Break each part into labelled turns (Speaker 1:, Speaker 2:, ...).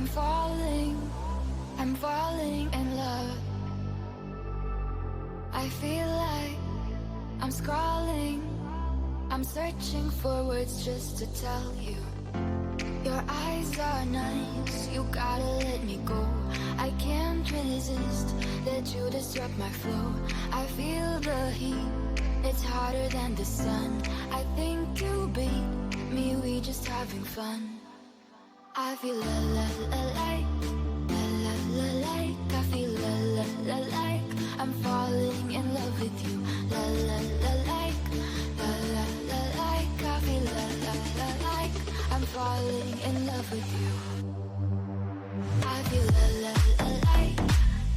Speaker 1: I'm falling in love. I feel like I'm scrawling. I'm searching for words just to tell you. Your eyes are nice, you gotta let me go. I can't resist, let you disrupt my flow. I feel the heat, it's hotter than the sun. I think you beat me, we just having fun. I feel la la la like, la la la like. I feel la la la like, I'm falling in love with you. La la la like, la la la like. I feel la la la like, I'm falling in love with you. I feel la la la like,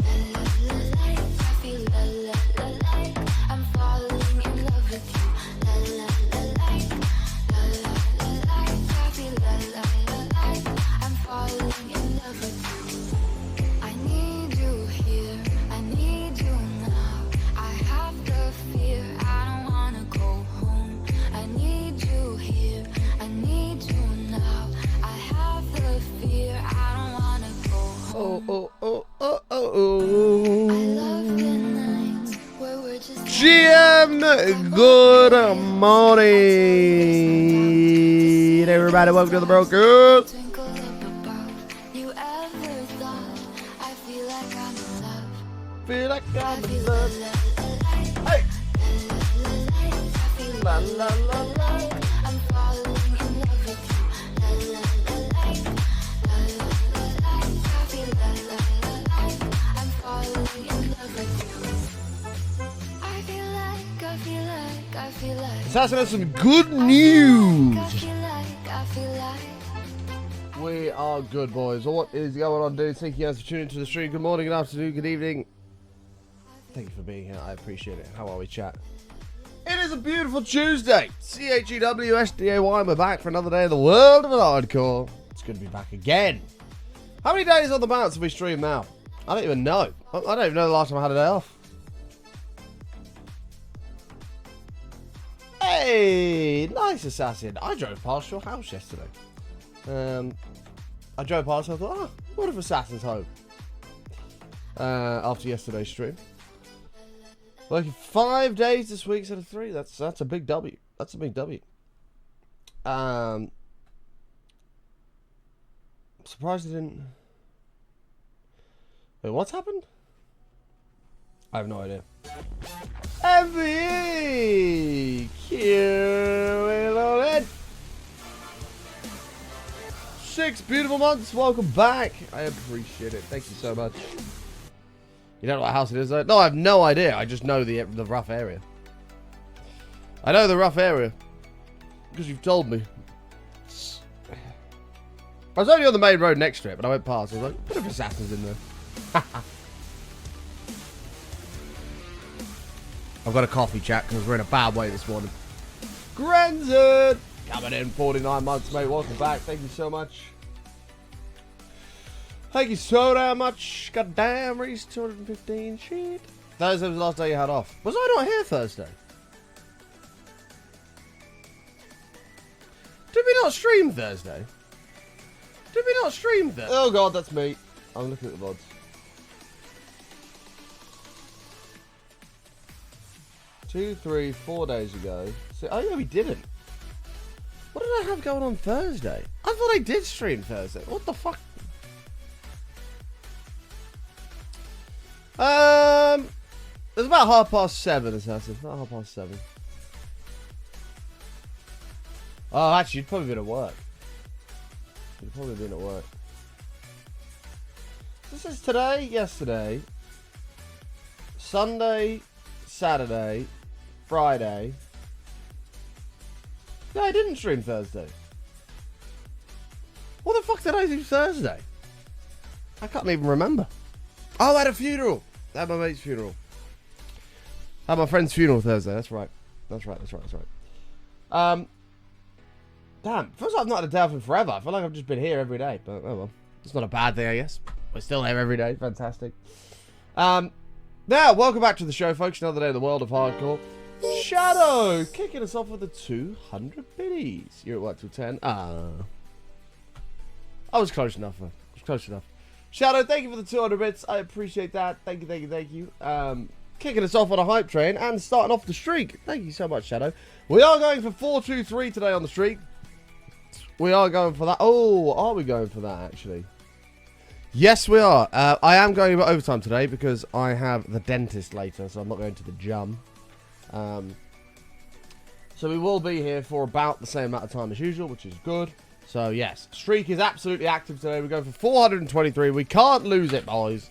Speaker 1: la la la like. I feel la la la like, I'm falling in love with you. La la la like, la la la like. I feel la la la like, I'm falling in love with you. I need you here, I need you now. I have the fear, I don't wanna go home. I need you here, I need you now. I have the fear, I don't wanna go home. I love the nights where we're just
Speaker 2: GM, good morning, everybody. Welcome to the Brokers.
Speaker 1: twinkle up above. You ever thought I feel like I'm in love?
Speaker 2: Feel like
Speaker 1: I
Speaker 2: I'm
Speaker 1: feel
Speaker 2: in
Speaker 1: la
Speaker 2: love.
Speaker 1: la la like,
Speaker 2: Hey,
Speaker 1: la la la like. I feel
Speaker 2: la
Speaker 1: la
Speaker 2: la la la.
Speaker 1: I'm falling in love with you. La la la like, la la la like. I feel la la la like, I'm falling in love with you. I feel like, I feel like, I feel like.
Speaker 2: Assassin has some good
Speaker 1: I
Speaker 2: news.
Speaker 1: feel like, I feel like.
Speaker 2: We are good, boys. What is going on, dudes? Thank you guys for tuning into the stream. Good morning, good afternoon, good evening. Thank you for being here. I appreciate it. How are we, chat? It is a beautiful Tuesday. CHEWSDAY. We're back for another day in the world of hardcore. It's good to be back again. How many days on the bounce have we streamed now? I don't even know. I don't even know the last time I had a day off. Hey, nice, Assassin. I drove past your house yesterday. I drove past and I thought, oh, what if Assassin's home? After yesterday's stream. Working 5 days this week instead of 3. That's a big W. That's a big W. I'm surprised it didn't. Wait, what's happened? I have no idea. MVE! Q 6 beautiful months. Welcome back. I appreciate it. Thank you so much. You don't know what house it is, though? No, I have no idea. I just know the rough area. I know the rough area. Because you've told me. I was only on the main road next to it, but I went past. I was like, what if Assassin's in there? I've got a coffee, chat, because we're in a bad way this morning. Grenzen! Coming in 49 months, mate. Welcome back. Thank you so much. Thank you so damn much. God damn, Reese, 215. Shit. Thursday was the last day you had off. Was I not here Thursday? Did we not stream Thursday? Did we not stream Thursday? Oh god, that's me. I'm looking at the VODs. 2, 3, 4 days ago. So, oh yeah, we didn't. What did I have going on Thursday? I thought I did stream Thursday. What the fuck? It was about 7:30, Assassin. About 7:30. Oh, actually, you'd probably been at work. You'd probably been at work. This is today, yesterday, Sunday, Saturday, Friday. No, I didn't stream Thursday. What the fuck did I do Thursday? I can't even remember. Oh, I had a funeral. I had my mate's funeral. I had my friend's funeral Thursday. That's right. That's right. Damn. Feels like I've not had a day off in forever. I feel like I've just been here every day. But, oh well. It's not a bad thing, I guess. We're still here every day. Fantastic. Now, welcome back to the show, folks. Another day in the world of hardcore. Shadow, kicking us off with the 200 biddies. You're at work till 10. I was close enough. Close enough. Shadow, thank you for the 200 bits. I appreciate that. Thank you, thank you, thank you. Kicking us off on a hype train and starting off the streak. Thank you so much, Shadow. We are going for 4-2-3 today on the streak. We are going for that. Oh, are we going for that, actually? Yes, we are. I am going about overtime today because I have the dentist later, so I'm not going to the gym. So we will be here for about the same amount of time as usual, which is good. So, yes, streak is absolutely active today. We're going for 423. We can't lose it, boys.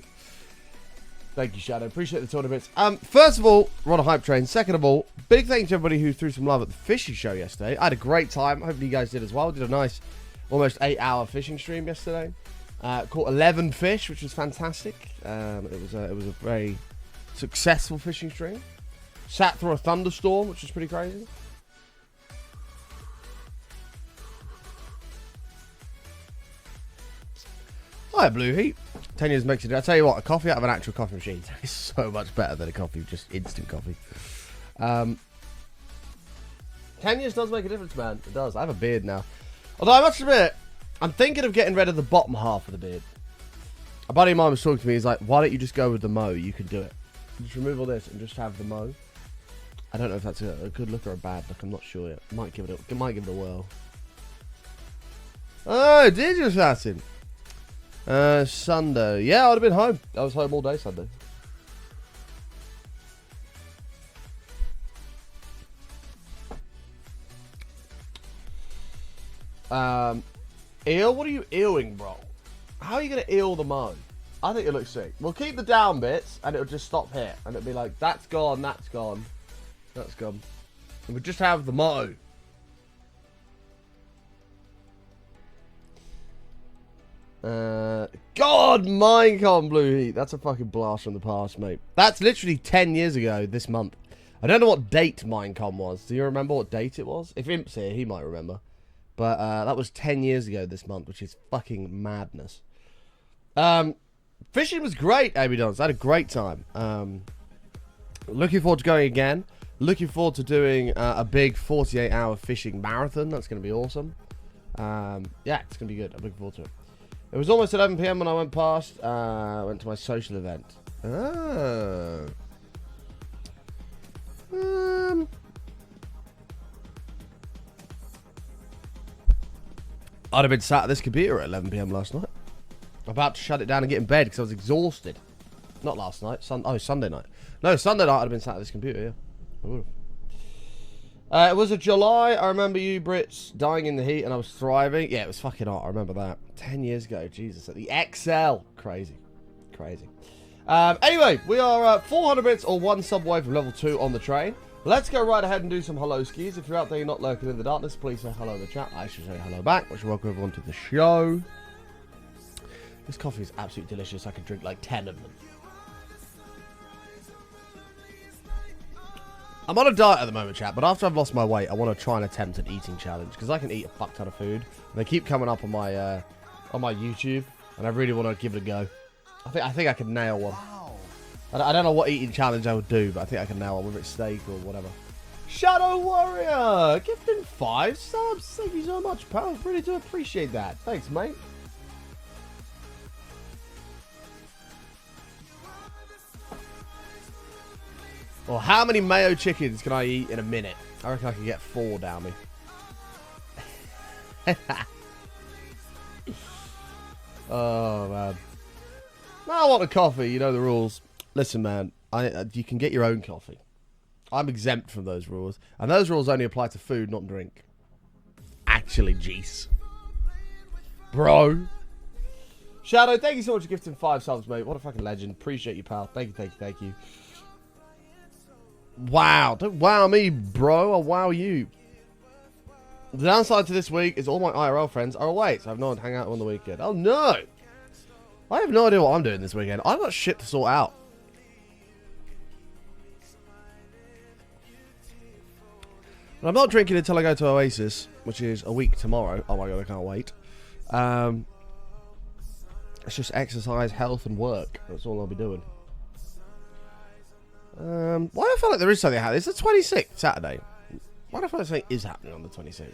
Speaker 2: Thank you, Shadow. Appreciate the 200 bits. First of all, we're on a hype train. Second of all, big thanks to everybody who threw some love at the fishing show yesterday. I had a great time. Hopefully you guys did as well. Did a nice, almost 8-hour fishing stream yesterday. Caught 11 fish, which was fantastic. It was a very successful fishing stream. Sat through a thunderstorm, which was pretty crazy. Hi, Blue Heat. 10 years makes it. I tell you what, a coffee out of an actual coffee machine is so much better than a coffee, just instant coffee. 10 years does make a difference, man. It does. I have a beard now. Although I must admit, I'm thinking of getting rid of the bottom half of the beard. A buddy of mine was talking to me. He's like, "Why don't you just go with the mo? You can do it. Just remove all this and just have the mo." I don't know if that's a good look or a bad look. I'm not sure yet. Might give it a whirl. Oh, did you, Assassin? Sunday. Yeah, I'd have been home. I was home all day Sunday. Eel? What are you eeling, bro? How are you going to eel the mo? I think it looks sick. We'll keep the down bits, and it'll just stop here. And it'll be like, that's gone, that's gone, that's gone. And we'll just have the mo. God, Minecon Blue Heat. That's a fucking blast from the past, mate. That's literally 10 years ago this month. I don't know what date Minecon was. Do you remember what date it was? If Imp's here, he might remember. But that was 10 years ago this month, which is fucking madness. Fishing was great, Abidons. I had a great time. Looking forward to going again. Looking forward to doing a big 48-hour fishing marathon. That's going to be awesome. Yeah, it's going to be good. I'm looking forward to it. It was almost 11 PM when I went past. I went to my social event. Oh. I'd have been sat at this computer at 11 PM last night. About to shut it down and get in bed because I was exhausted. Not last night. Sunday night. No, Sunday night I'd have been sat at this computer, yeah. I would have. It was a July. I remember you Brits dying in the heat and I was thriving. Yeah, it was fucking hot. I remember that. 10 years ago. Jesus. At the XL. Crazy. Crazy. Anyway, we are 400 bits or one sub away from level 2 on the train. Let's go right ahead and do some hello skis. If you're out there, you're not lurking in the darkness, please say hello in the chat. I should say hello back. I should welcome everyone to the show. This coffee is absolutely delicious. I could drink like 10 of them. I'm on a diet at the moment, chat, but after I've lost my weight, I want to try and attempt an eating challenge because I can eat a fuck ton of food. And they keep coming up on my YouTube, and I really want to give it a go. I think I could nail one. Wow. I don't know what eating challenge I would do, but I think I can nail one, whether it's steak or whatever. Shadow Warrior, gifting 5 subs. Thank you so much, pal. Really do appreciate that. Thanks, mate. Well, how many mayo chickens can I eat in a minute? I reckon I can get 4 down me. Oh, man. Now I want a coffee. You know the rules. Listen, man. You can get your own coffee. I'm exempt from those rules. And those rules only apply to food, not drink. Actually, jeez. Bro. Shadow, thank you so much for gifting 5 subs, mate. What a fucking legend. Appreciate you, pal. Thank you, thank you, thank you. Wow, don't wow me, bro. I'll wow you. The downside to this week is all my IRL friends are away, so I have no one to hang out on the weekend. Oh, no. I have no idea what I'm doing this weekend. I've got shit to sort out. And I'm not drinking until I go to Oasis, which is a week tomorrow. Oh, my God, I can't wait. It's just exercise, health, and work. That's all I'll be doing. Why do I feel like there is something happening? It's the 26th, Saturday. Why do I feel like something is happening on the 26th?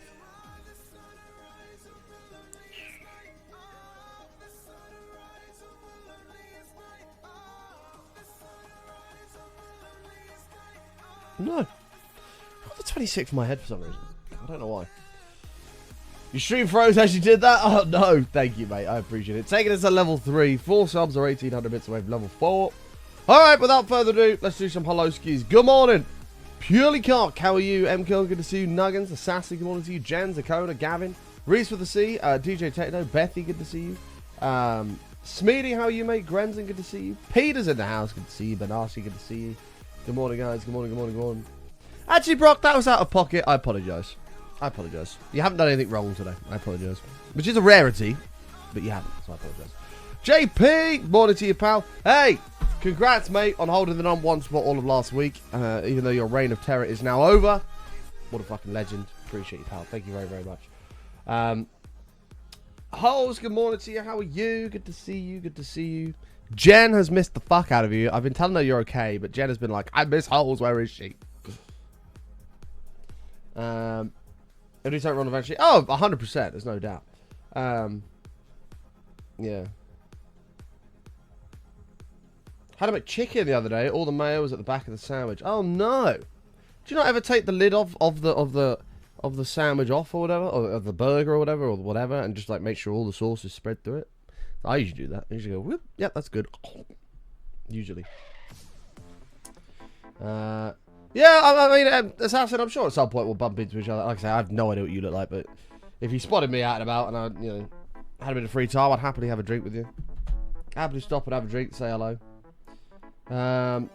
Speaker 2: No. I got the 26 in my head for some reason. I don't know why. Your stream froze as you did that? Oh, no. Thank you, mate. I appreciate it. Taking us to level 3. 4 subs or 1,800 bits away from level 4. Alright, without further ado, let's do some hello skis. Good morning. Purely Cock, how are you? MKill, good to see you. Nuggins, Assassin, good morning to you. Jen, Zakona, Gavin. Reese with the C. DJ Techno, Bethy, good to see you. Smeedy, how are you, mate? Grenzen, good to see you. Peter's in the house, good to see you. Benassi, good to see you. Good morning, guys. Good morning, good morning, good morning. Actually, Brock, that was out of pocket. I apologise. I apologise. You haven't done anything wrong today. I apologise. Which is a rarity, but you haven't, so I apologise. JP, morning to you, pal. Hey, congrats, mate, on holding the #1 spot all of last week. Even though your reign of terror is now over. What a fucking legend. Appreciate you, pal. Thank you very, very much. Holes, good morning to you. How are you? Good to see you. Good to see you. Jen has missed the fuck out of you. I've been telling her you're okay, but Jen has been like, I miss Holes. Where is she? It'll do something wrong eventually. Oh, 100%. There's no doubt. Yeah. Had a McChicken the other day. All the mayo was at the back of the sandwich. Oh no! Do you not ever take the lid off of the sandwich off or whatever, or of the burger or whatever, and just like make sure all the sauce is spread through it? I usually do that. I usually go, whoop, yep, that's good. Usually. Yeah, I mean, Assassin, I'm sure at some point we'll bump into each other. Like I say, I have no idea what you look like, but if you spotted me out and about and I, you know, had a bit of free time, I'd happily have a drink with you. Happily stop and have a drink, say hello. I've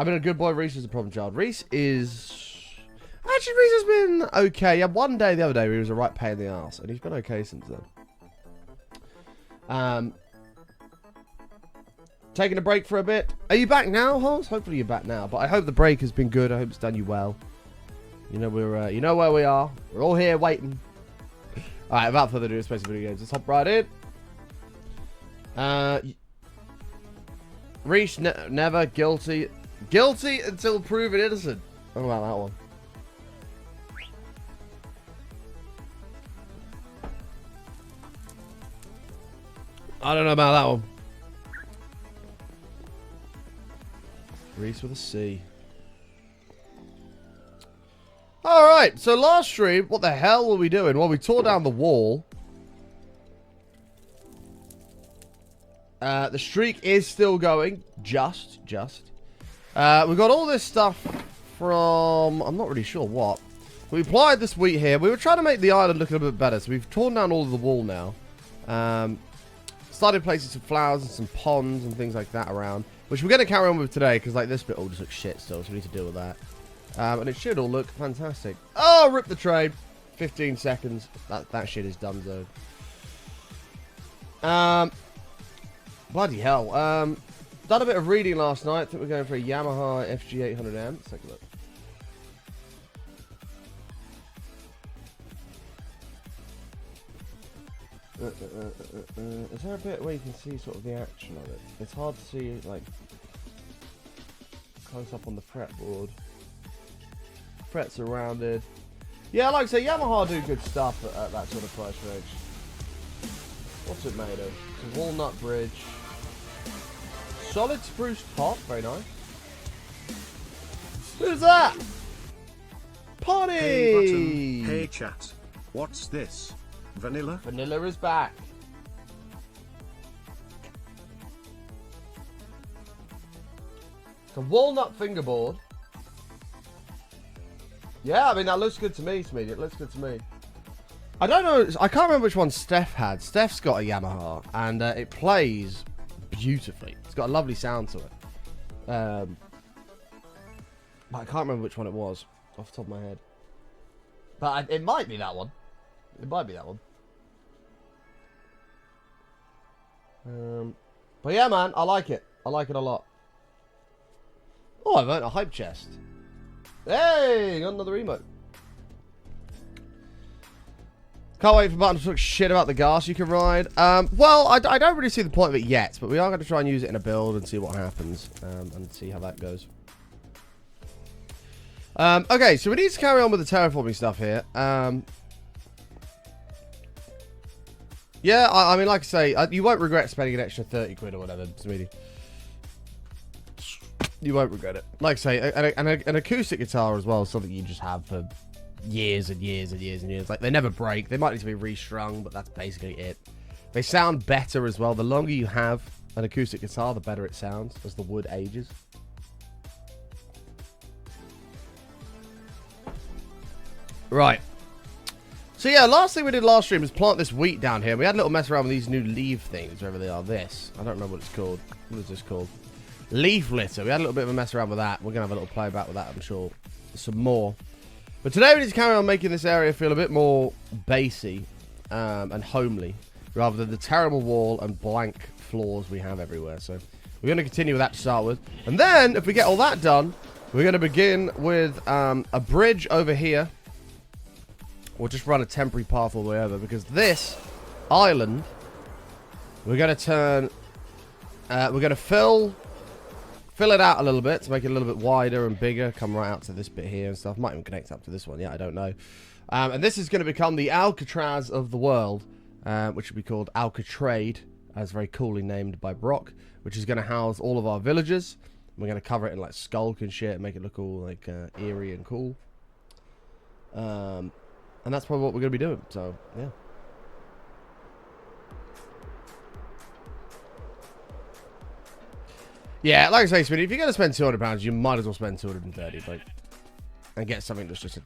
Speaker 2: been a good boy. Reese is a problem child. Reese is... Actually, Reese has been okay. Yeah, one day the other day he was a right pain in the ass, and he's been okay since then. Taking a break for a bit. Are you back now, Hans? Hopefully you're back now. But I hope the break has been good. I hope it's done you well. You know you know where we are. We're all here waiting. All right, without further ado, especially video games. Let's hop right in. Reese never guilty. Guilty until proven innocent. I don't know about that one. I don't know about that one. Reese with a C. Alright, so last stream, what the hell were we doing? Well, we tore down the wall. The streak is still going. Just. We got all this stuff from... I'm not really sure what. We applied this wheat here. We were trying to make the island look a little bit better, so we've torn down all of the wall now. Started placing some flowers and some ponds and things like that around, which we're going to carry on with today, because like this bit all just looks shit still, so we need to deal with that. And it should all look fantastic. Oh, rip the trade. 15 seconds. That shit is done, though. Bloody hell. Done a bit of reading last night. I think we're going for a Yamaha FG800M. Let's take a look. Is there a bit where you can see sort of the action of it? It's hard to see, like, close up on the fretboard. Frets are rounded. Yeah, like I say, Yamaha do good stuff at that sort of price range. What's it made of? It's a walnut bridge. Solid spruce top, very nice. Who's that? Potty!
Speaker 3: Hey button, hey chat. What's this? Vanilla?
Speaker 2: Vanilla is back. It's a walnut fingerboard. Yeah, I mean, that looks good to me, Smeedy. It looks good to me. I don't know. I can't remember which one Steph had. Steph's got a Yamaha, and it plays beautifully. It's got a lovely sound to it. But I can't remember which one it was off the top of my head. But it might be that one. It might be that one. But yeah, man, I like it. I like it a lot. Oh, I've earned a hype chest. Hey, got another emote. Can't wait for Button to talk shit about the gas you can ride. Well, I don't really see the point of it yet, but we are going to try and use it in a build and see what happens, and see how that goes. Okay, so we need to carry on with the terraforming stuff here. Yeah, I mean, like I say, you won't regret spending an extra 30 quid or whatever, Smeedy. You won't regret it. Like I say, an acoustic guitar as well is something you just have for years and years and years and years. Like, they never break. They might need to be restrung, but that's basically it. They sound better as well. The longer you have an acoustic guitar, the better it sounds as the wood ages. Right. So yeah, last thing we did last stream was plant this wheat down here. We had a little mess around with these new leaf things, wherever they are. This. I don't remember what it's called. What is this called? Leaf litter. We had a little bit of a mess around with that. We're going to have a little play back with that, I'm sure. Some more. But today we need to carry on making this area feel a bit more bassy and homely, rather than the terrible wall and blank floors we have everywhere. So we're going to continue with that to start with. And then, if we get all that done, we're going to begin with a bridge over here. We'll just run a temporary path all the way over, because this island, we're going to turn, we're going to fill it out a little bit to make it a little bit wider and bigger. Come right out to this bit here and stuff. Might even connect up to this one. Yeah, I don't know. And this is going to become the Alcatraz of the world, which will be called Alcatrade, as very coolly named by Brock, which is going to house all of our villagers. We're going to cover it in like skulk and shit and make it look all like eerie and cool. And that's probably what we're going to be doing. So, yeah. Yeah, like I say, Smitty, if you're going to spend £200, you might as well spend 230, like, and get something that's just a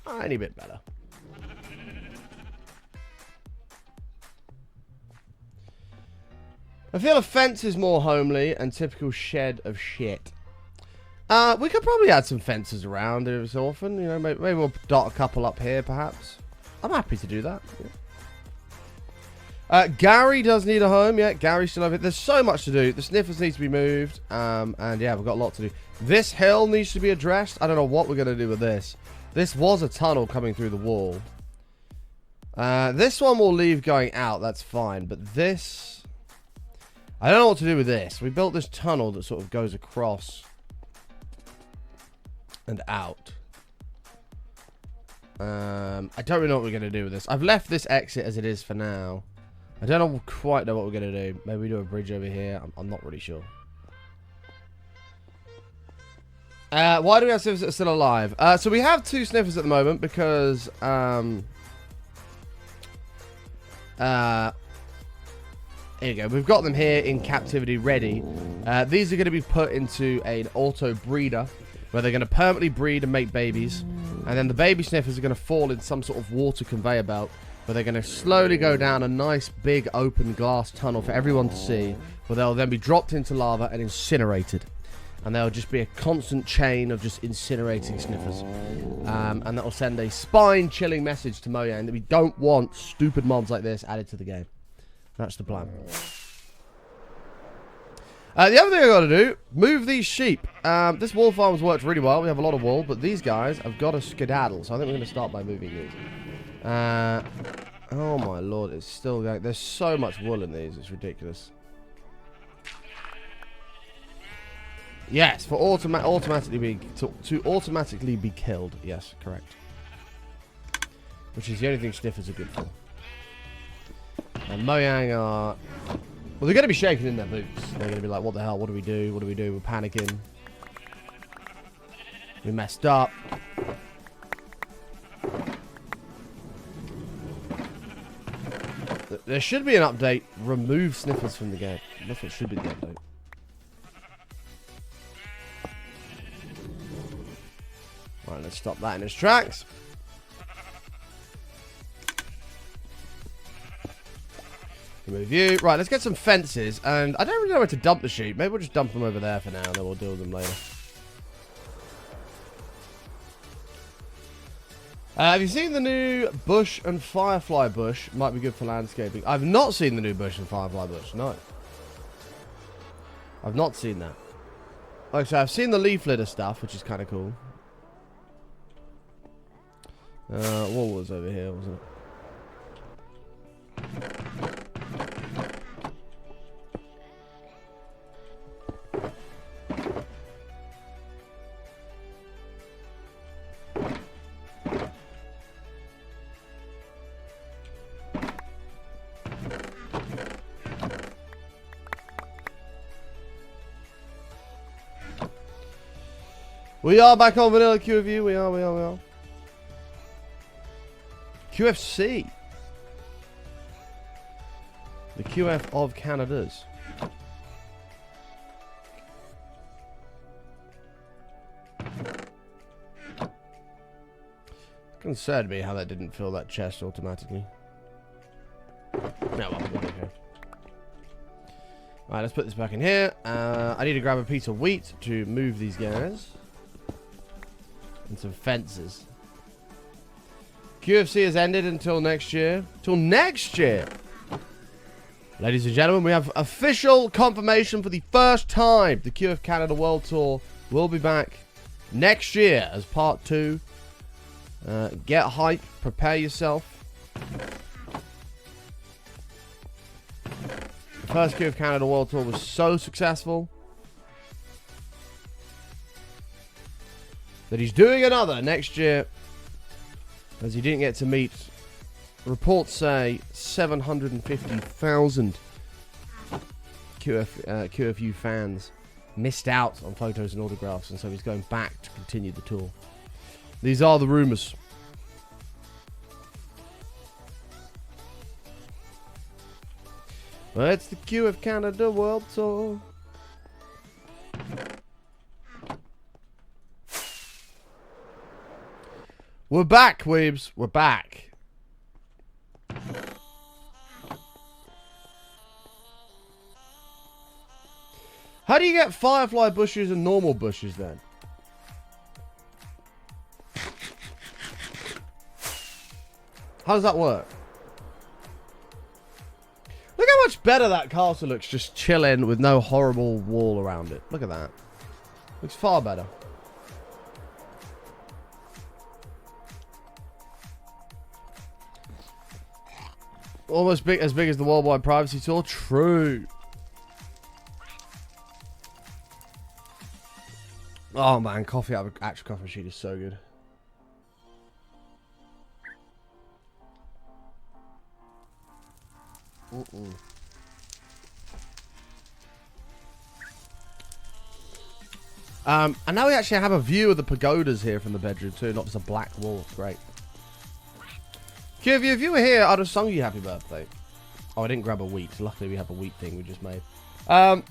Speaker 2: tiny bit better. I feel a fence is more homely and typical shed of shit. We could probably add some fences around every so often. You know, maybe we'll dot a couple up here, perhaps. I'm happy to do that. Yeah. Gary does need a home. Yeah, Gary's still over here. There's so much to do. The sniffers need to be moved. And yeah, we've got a lot to do. This hill needs to be addressed. I don't know what we're going to do with this. This was a tunnel coming through the wall. This one we'll leave going out. That's fine. But this, I don't know what to do with this. We built this tunnel that sort of goes across and out. I don't really know what we're going to do with this. I've left this exit as it is for now. I don't quite know what we're going to do. Maybe we do a bridge over here. I'm not really sure. Why do we have sniffers that are still alive? So we have 2 sniffers at the moment because... here you go. We've got them here in captivity ready. These are going to be put into an auto breeder where they're going to permanently breed and make babies. And then the baby sniffers are going to fall in some sort of water conveyor belt where they're going to slowly go down a nice big open glass tunnel for everyone to see, where they'll then be dropped into lava and incinerated. And there'll just be a constant chain of just incinerating sniffers. And that'll send a spine-chilling message to Mojang that we don't want stupid mobs like this added to the game. That's the plan. The other thing I got to do, move these sheep. This wool farm's worked really well. We have a lot of wool, but these guys have got to skedaddle. So I think we're going to start by moving these. Oh my lord, it's still going. There's so much wool in these, it's ridiculous. Yes, for automatically be killed. Yes, correct. Which is the only thing sniffers are good for. And Mojang are... Well, they're going to be shaking in their boots. They're going to be like, what the hell? What do we do? What do we do? We're panicking. We messed up. There should be an update. Remove sniffers from the game. That's what should be the update. Right, let's stop that in its tracks. Remove you. Right, let's get some fences. And I don't really know where to dump the sheep. Maybe we'll just dump them over there for now, and then we'll deal with them later. Have you seen the new bush and firefly bush? Might be good for landscaping. I've not seen the new bush and firefly bush. No. I've not seen that. Like I said, I've seen the leaf litter stuff, which is kind of cool. What was over here, wasn't it? We are back on vanilla QFU. We are. QFC. The QF of Canada's. It concerned me how that didn't fill that chest automatically. No, okay. Alright, let's put this back in here. I need to grab a piece of wheat to move these guys. And some fences. QFC has ended until next year. Till next year! Ladies and gentlemen, we have official confirmation for the first time. The QF Canada World Tour will be back next year as part 2. Get hype. Prepare yourself. The first QF Canada World Tour was so successful that he's doing another next year, as he didn't get to meet, reports say, 750,000 QFU fans missed out on photos and autographs, and so he's going back to continue the tour. These are the rumours. Well, it's the QF Canada World Tour. We're back, weebs. We're back. How do you get firefly bushes and normal bushes then? How does that work? Look how much better that castle looks just chilling with no horrible wall around it. Look at that. Looks far better. Almost as big as the Worldwide Privacy Tour. True. Oh man, coffee out of an actual coffee machine is so good. And now we actually have a view of the pagodas here from the bedroom too, not just a black wall. It's great. QFU, if you were here, I'd have sung you happy birthday. Oh, I didn't grab a wheat. Luckily, we have a wheat thing we just made. Oh,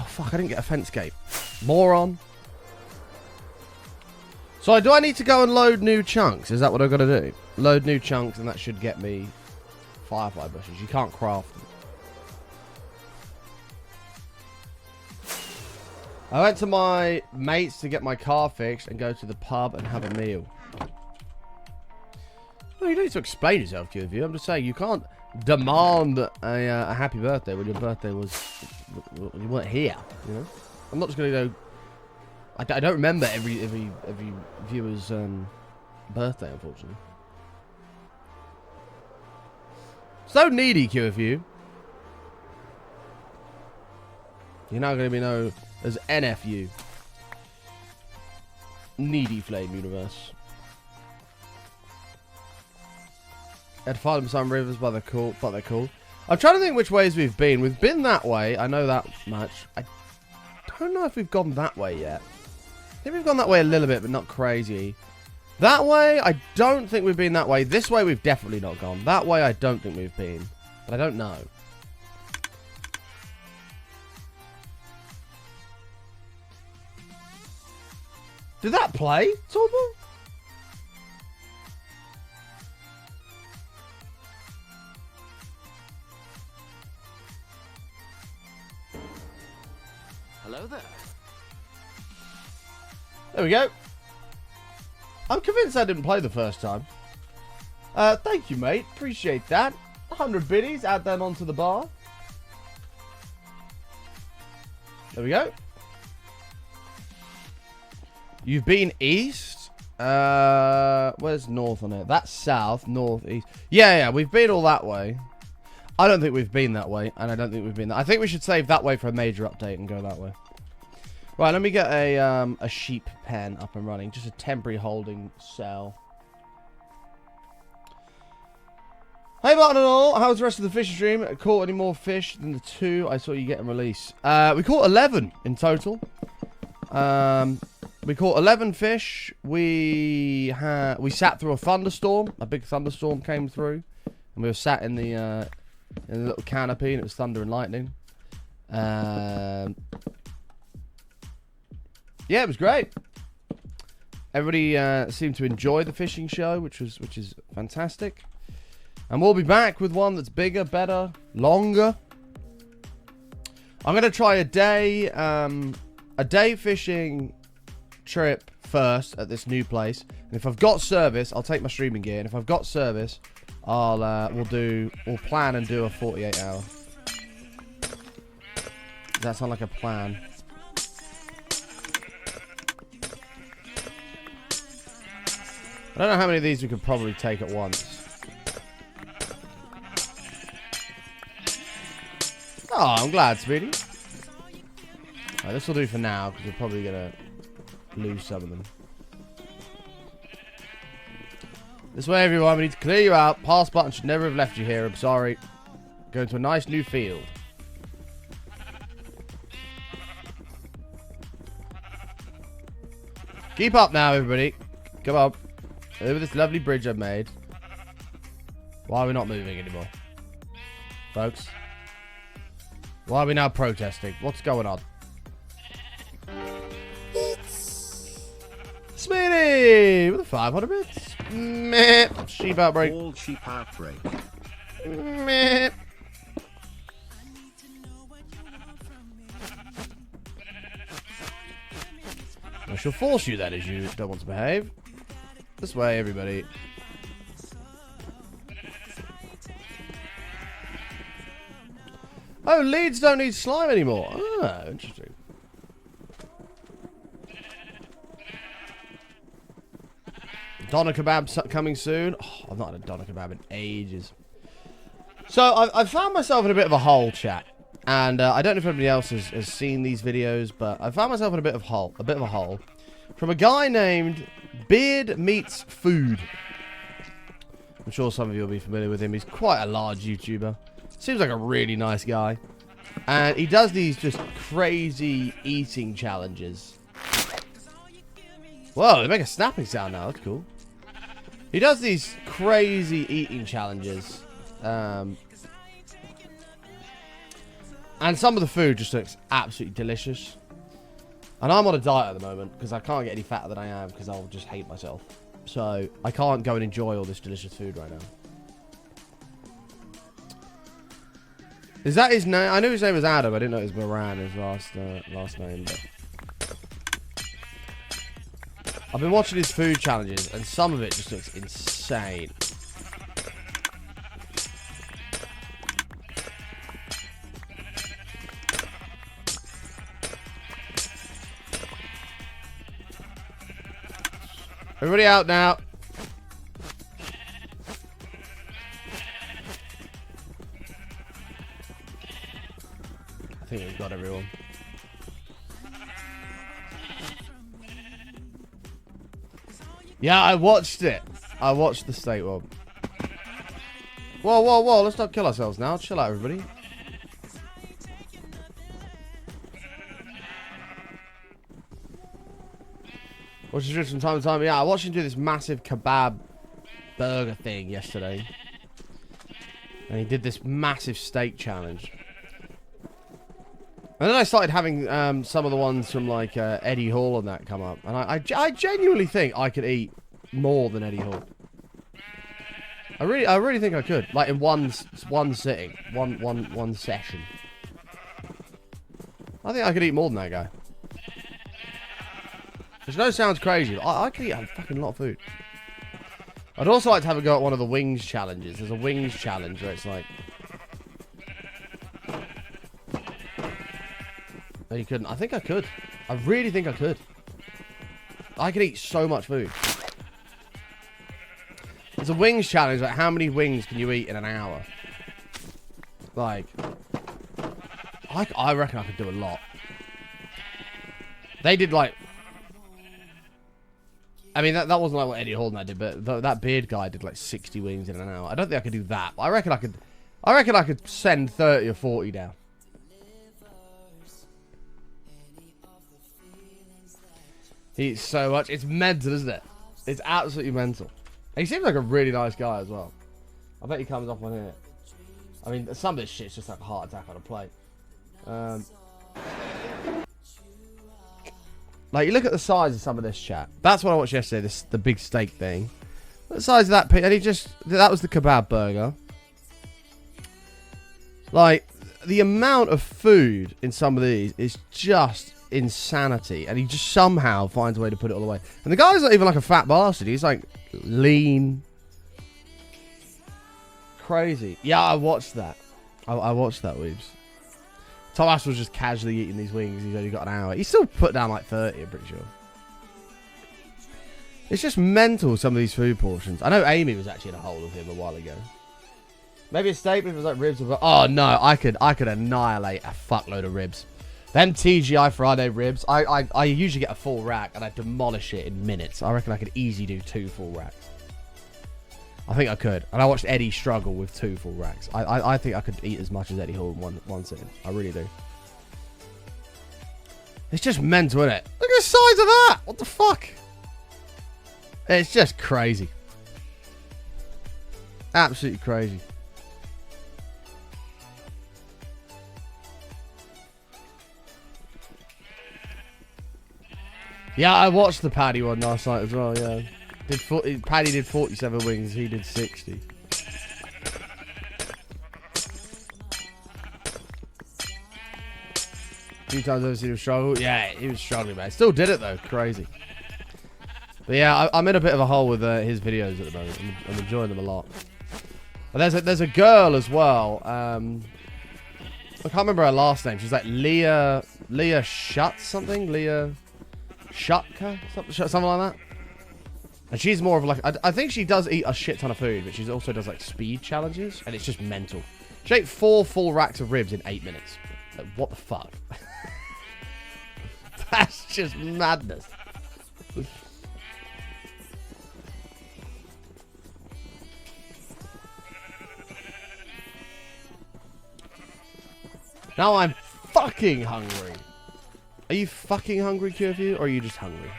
Speaker 2: fuck. I didn't get a fence gate. Moron. So, do I need to go and load new chunks? Is that what I've got to do? Load new chunks, and that should get me firefly bushes. You can't craft them. I went to my mates to get my car fixed and go to the pub and have a meal. Well, you don't need to explain yourself, QFU. I'm just saying you can't demand a happy birthday when your birthday was when you weren't here. You know, I'm not just gonna go. I don't remember every viewer's birthday, unfortunately. So needy, QFU. You're now going to be known as NFU. Needy Flame Universe. Had fun some rivers, but they're cool. I'm trying to think which ways we've been. We've been that way. I know that much. I don't know if we've gone that way yet. I think we've gone that way a little bit, but not crazy. That way, I don't think we've been that way. This way, we've definitely not gone. That way, I don't think we've been. But I don't know. Did that play, Torbo?
Speaker 4: Hello there.
Speaker 2: There we go. I'm convinced I didn't play the first time. Thank you, mate. Appreciate that. 100 biddies. Add them onto the bar. There we go. You've been east? Where's north on it? That's south, north, east. Yeah, we've been all that way. I don't think we've been that way, and I don't think we've been that. I think we should save that way for a major update and go that way. Right, let me get a sheep pen up and running. Just a temporary holding cell. Hey, Martin and all. How's the rest of the fishing stream? Caught any more fish than the 2 I saw you getting released? We caught 11 in total. We caught 11 fish. We sat through a thunderstorm. A big thunderstorm came through, and we were sat in the little canopy, and it was thunder and lightning. Yeah, it was great. Everybody seemed to enjoy the fishing show, which is fantastic. And we'll be back with one that's bigger, better, longer. I'm gonna try a day fishing trip first at this new place. And if I've got service, I'll take my streaming gear. And if I've got service, we'll plan and do a 48-hour. Does that sound like a plan? I don't know how many of these we could probably take at once. Oh, I'm glad, Speedy. Right, this will do for now, because we're probably going to lose some of them. This way, everyone. We need to clear you out. Pass button should never have left you here. I'm sorry. Going to a nice new field. Keep up now, everybody. Come on. Over this lovely bridge I've made. Why are we not moving anymore? Folks. Why are we now protesting? What's going on? Smitty! With the 500 bits. Meh. Sheep outbreak.
Speaker 3: All sheep outbreak.
Speaker 2: Meh. I shall force you then, as you don't want to behave. This way, everybody. Oh, Leeds don't need slime anymore. Ah, interesting. Doner kebab coming soon. Oh, I've not had a doner kebab in ages. So I've found myself in a bit of a hole, chat, and I don't know if anybody else has seen these videos, but I found myself in a bit of a hole, from a guy named Beard Meets Food. I'm sure some of you will be familiar with him. He's quite a large YouTuber. Seems like a really nice guy. And he does these just crazy eating challenges. Whoa, they make a snapping sound now. That's cool. He does these crazy eating challenges. And some of the food just looks absolutely delicious. And I'm on a diet at the moment because I can't get any fatter than I am because I'll just hate myself. So I can't go and enjoy all this delicious food right now. Is that his name? I knew his name was Adam. I didn't know it was Moran, his last name. But I've been watching his food challenges, and some of it just looks insane. Everybody out now. I think we've got everyone. Yeah, I watched it. I watched the state one. Whoa, whoa, whoa. Let's not kill ourselves now. Chill out, everybody. Watch his from time to time. Yeah, I watched him do this massive kebab burger thing yesterday. And he did this massive steak challenge. And then I started having some of the ones from like Eddie Hall and that come up. And I genuinely think I could eat more than Eddie Hall. I really think I could. Like in one sitting. One session. I think I could eat more than that guy. Which no sounds crazy, but I could eat a fucking lot of food. I'd also like to have a go at one of the wings challenges. There's a wings challenge where it's like... No, you couldn't. I think I could. I really think I could. I could eat so much food. There's a wings challenge, like how many wings can you eat in an hour? Like... I reckon I could do a lot. They did like... I mean, that wasn't like what Eddie Hall and that did, but that beard guy did like 60 wings in an hour. I don't think I could do that, but I reckon I could send 30 or 40 down. He eats so much. It's mental, isn't it? It's absolutely mental. And he seems like a really nice guy as well. I bet he comes off on here. I mean, some of this shit's just like a heart attack on a plate. Like, you look at the size of some of this chat. That's what I watched yesterday, the big steak thing. The size of that, and that was the kebab burger. Like, the amount of food in some of these is just insanity. And he just somehow finds a way to put it all away. And the guy's not even like a fat bastard. He's like lean. Crazy. Yeah, I watched that. I watched that, Weebs. Thomas was just casually eating these wings. He's only got an hour. He still put down like 30, I'm pretty sure. It's just mental, some of these food portions. I know Amy was actually in a hole with him a while ago. Maybe a steak if it was like ribs. Oh no, I could annihilate a fuckload of ribs. Them TGI Friday ribs, I usually get a full rack and I demolish it in minutes. I reckon I could easily do 2 full racks. I think I could. And I watched Eddie struggle with 2 full racks. I think I could eat as much as Eddie Hall in one sitting. I really do. It's just mental, isn't it? Look at the size of that! What the fuck? It's just crazy. Absolutely crazy. Yeah, I watched the Paddy one last night as well, yeah. Paddy did 47 wings, he did 60. A few times I've seen him struggle. Yeah, he was struggling, man. Still did it though, crazy. But yeah, I'm in a bit of a hole with his videos at the moment. I'm enjoying them a lot. But there's a girl as well. I can't remember her last name. She's like Leah Shutt something. Leah Shutka? Something like that. And she's more of like, I think she does eat a shit ton of food, but she also does like speed challenges, and it's just mental. She ate 4 full racks of ribs in 8 minutes. Like, what the fuck? That's just madness. Now I'm fucking hungry. Are you fucking hungry, Curfew, or are you just hungry?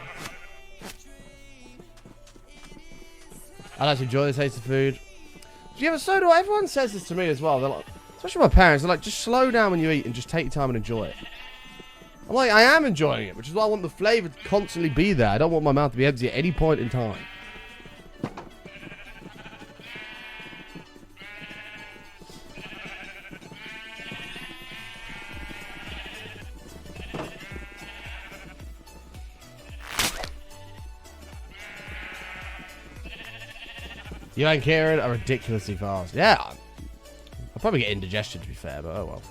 Speaker 2: I like to enjoy the taste of food. Yeah, but so do I. Everyone says this to me as well. They're like, especially my parents, they're like, just slow down when you eat and just take your time and enjoy it. I'm like, I am enjoying it, which is why I want the flavour to constantly be there. I don't want my mouth to be empty at any point in time. You and Kieran are ridiculously fast. Yeah. I'll probably get indigestion, to be fair, but oh well.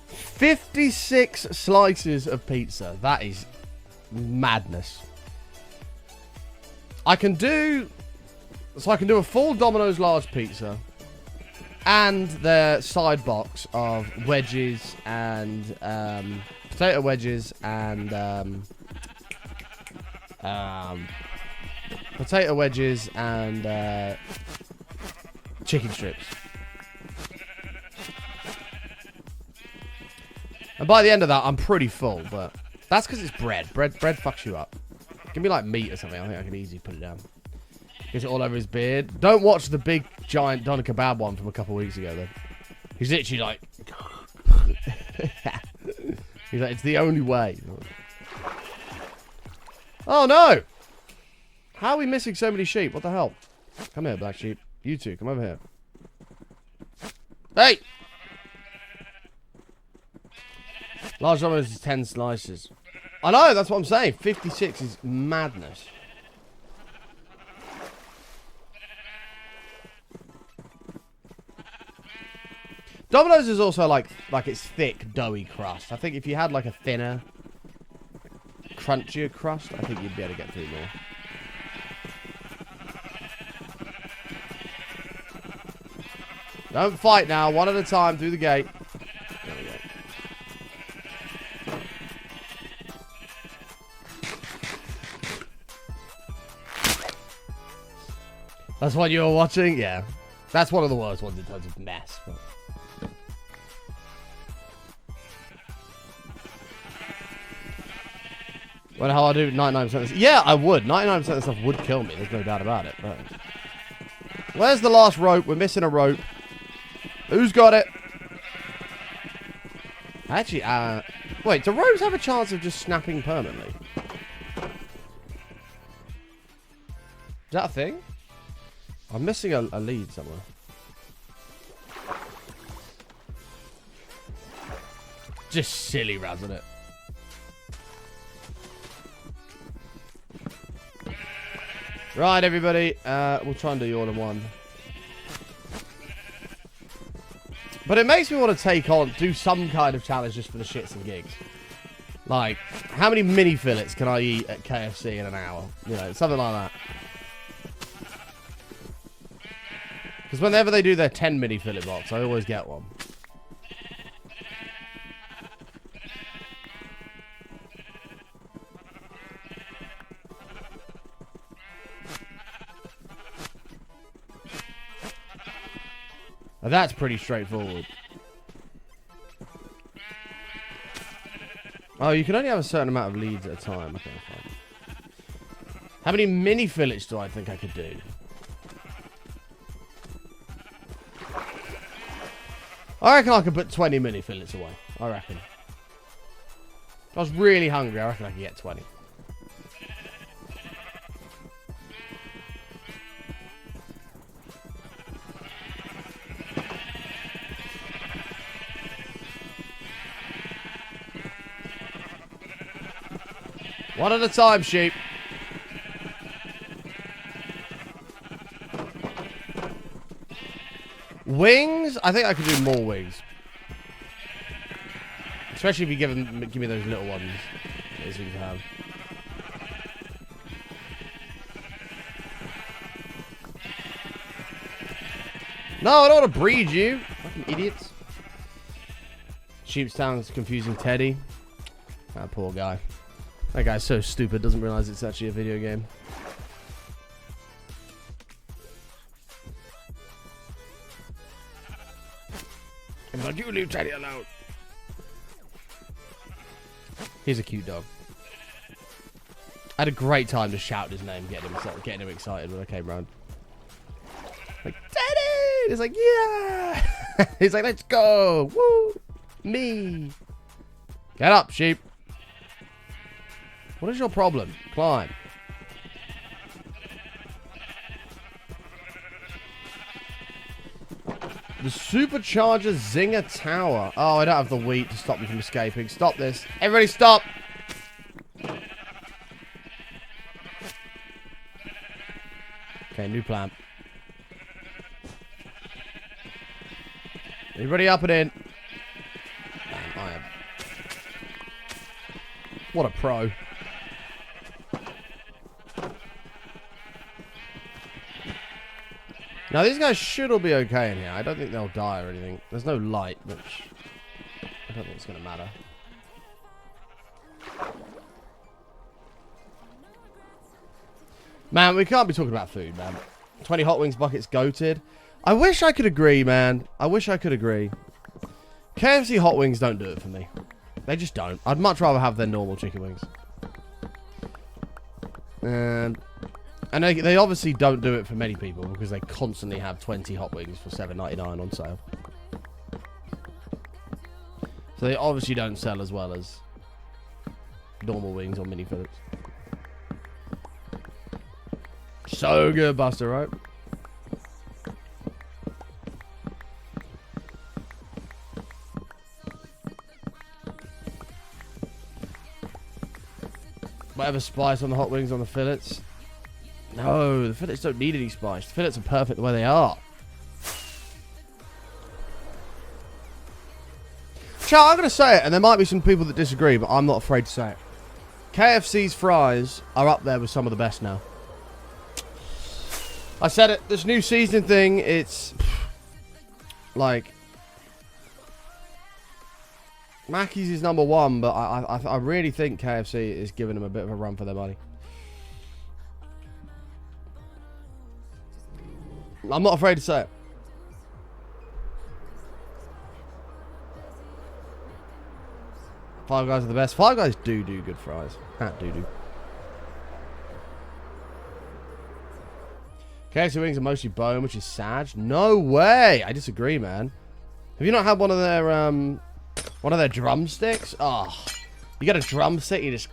Speaker 2: 56 slices of pizza. That is madness. I can do a full Domino's large pizza and their side box of wedges and potato wedges and chicken strips. And by the end of that, I'm pretty full, but that's because it's bread. Bread fucks you up. Give me like meat or something. I think I can easily put it down. Gets it all over his beard. Don't watch the big, giant doner kebab one from a couple of weeks ago, though. He's literally like... He's like, it's the only way. Oh, no! How are we missing so many sheep? What the hell? Come here, black sheep. You two, come over here. Hey! Large Domino's is 10 slices. I know, that's what I'm saying. 56 is madness. Domino's is also like it's thick, doughy crust. I think if you had like a thinner, crunchier crust, I think you'd be able to get through more. Don't fight now. One at a time through the gate. There we go. That's what you were watching? Yeah. That's one of the worst ones in terms of mess. But... Well, how I do 99% of this. Yeah, I would. 99% of the stuff would kill me. There's no doubt about it. But where's the last rope? We're missing a rope. Who's got it? Actually, wait, do ropes have a chance of just snapping permanently? Is that a thing? I'm missing a lead somewhere. Just silly, isn't it? Right, everybody. We'll try and do you all in one. But it makes me want to do some kind of challenge just for the shits and gigs. Like, how many mini fillets can I eat at KFC in an hour? You know, something like that. Because whenever they do their 10 mini fillet box, I always get one. Now that's pretty straightforward. Oh, you can only have a certain amount of leads at a time. Okay, fine. How many mini fillets do I think I could do? I reckon I could put 20 mini fillets away. I reckon. If I was really hungry, I reckon I could get 20. One at a time, sheep. Wings? I think I could do more wings. Especially if you give me those little ones. As you can have. No, I don't want to breed you. Fucking idiots. Sheepstown's confusing Teddy. That poor guy. That guy's so stupid, doesn't realize it's actually a video game. But you leave Teddy alone. He's a cute dog. I had a great time to shout his name, getting him excited when I came round. Like, Teddy! He's like, yeah! He's like, let's go! Woo! Me! Get up, sheep! What is your problem? Climb. The Supercharger Zinger Tower. Oh, I don't have the wheat to stop me from escaping. Stop this. Everybody stop! Okay, new plan. Everybody up and in. Man, I am... What a pro. Now, these guys should all be okay in here. I don't think they'll die or anything. There's no light, which I don't think it's going to matter. Man, we can't be talking about food, man. 20 hot wings buckets goated. I wish I could agree, man. I wish I could agree. KFC hot wings don't do it for me. They just don't. I'd much rather have their normal chicken wings. And they obviously don't do it for many people because they constantly have 20 hot wings for $7.99 on sale. So they obviously don't sell as well as normal wings or mini fillets. So good, Buster, right? Whatever spice on the hot wings on the fillets. No, the fillets don't need any spice. The fillets are perfect the way they are. Chat, I'm going to say it, and there might be some people that disagree, but I'm not afraid to say it. KFC's fries are up there with some of the best now. I said it, this new season thing, it's... like... Mackey's is number one, but I really think KFC is giving them a bit of a run for their money. I'm not afraid to say it. Five Guys are the best. Five Guys do good fries. Do. KFC wings are mostly bone, which is sad. No way. I disagree, man. Have you not had one of their drumsticks? Oh, you get a drumstick, you just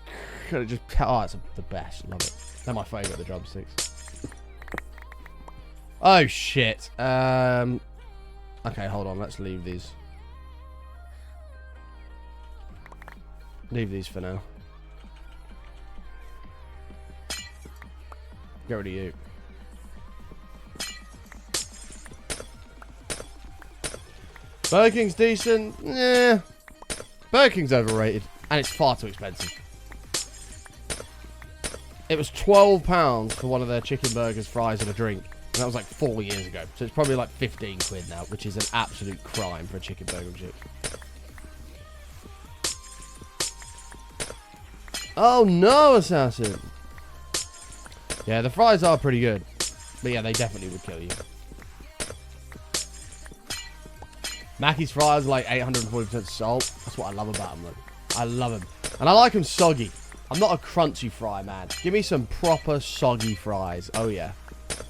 Speaker 2: oh, it's the best. Love it. They're my favorite, the drumsticks. Oh shit. Okay, hold on. Let's leave these. Leave these for now. Get rid of you. Burger King's decent. Yeah. Burger King's overrated. And it's far too expensive. It was £12 for one of their chicken burgers, fries, and a drink. And that was like 4 years ago. So it's probably like 15 quid now, which is an absolute crime for a chicken burger and chips. Oh no, Assassin. Yeah, the fries are pretty good. But yeah, they definitely would kill you. Mackey's fries are like 840% salt. That's what I love about them, man. I love them. And I like them soggy. I'm not a crunchy fry, man. Give me some proper soggy fries. Oh, yeah.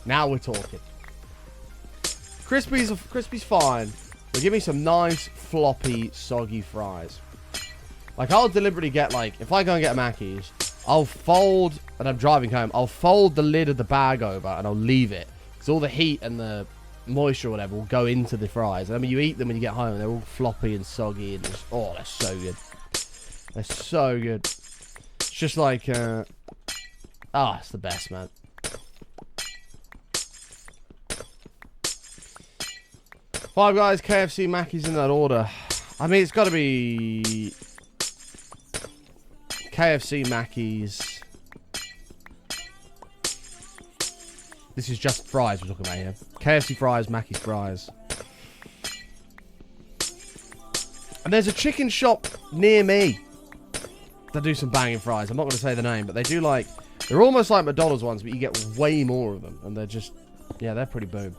Speaker 2: Now we're talking. Crispy's fine. But give me some nice, floppy, soggy fries. Like, I'll deliberately get, like, if I go and get a Mackey's, I'll fold, and I'm driving home, I'll fold the lid of the bag over, and I'll leave it. Because all the heat and the moisture or whatever will go into the fries. And I mean, you eat them when you get home, and they're all floppy and soggy, and just, oh, they're so good. They're so good. It's just like, it's the best, man. Five Guys, KFC, Mackey's in that order. I mean, it's got to be KFC, Mackey's. This is just fries we're talking about here. KFC fries, Mackey's fries. And there's a chicken shop near me that do some banging fries. I'm not going to say the name, but they do like... They're almost like McDonald's ones, but you get way more of them. And they're just... Yeah, they're pretty boom.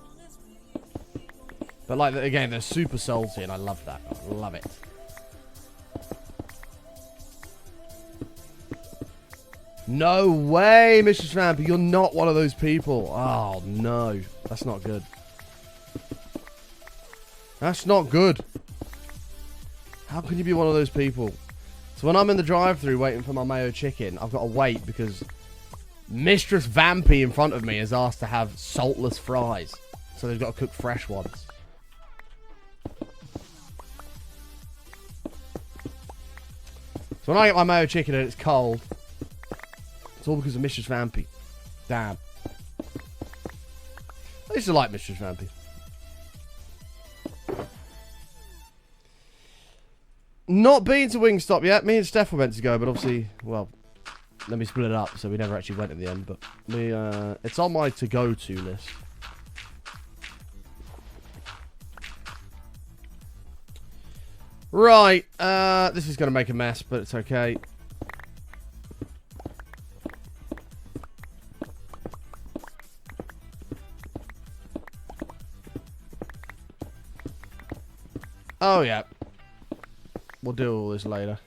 Speaker 2: But like, again, they're super salty, and I love that. I love it. No way, Mr. Strampy. You're not one of those people. Oh, no. That's not good. That's not good. How can you be one of those people? So when I'm in the drive-thru waiting for my mayo chicken, I've got to wait because Mistress Vampy in front of me has asked to have saltless fries. So they've got to cook fresh ones. So when I get my mayo chicken and it's cold, it's all because of Mistress Vampy. Damn. I used to like Mistress Vampy. Not been to Wingstop yet. Me and Steph were meant to go, but obviously, well, let me split it up, so we never actually went in the end. But we, it's on my to-go-to list. Right, this is going to make a mess, but it's okay. Oh, yeah. We'll do all this later.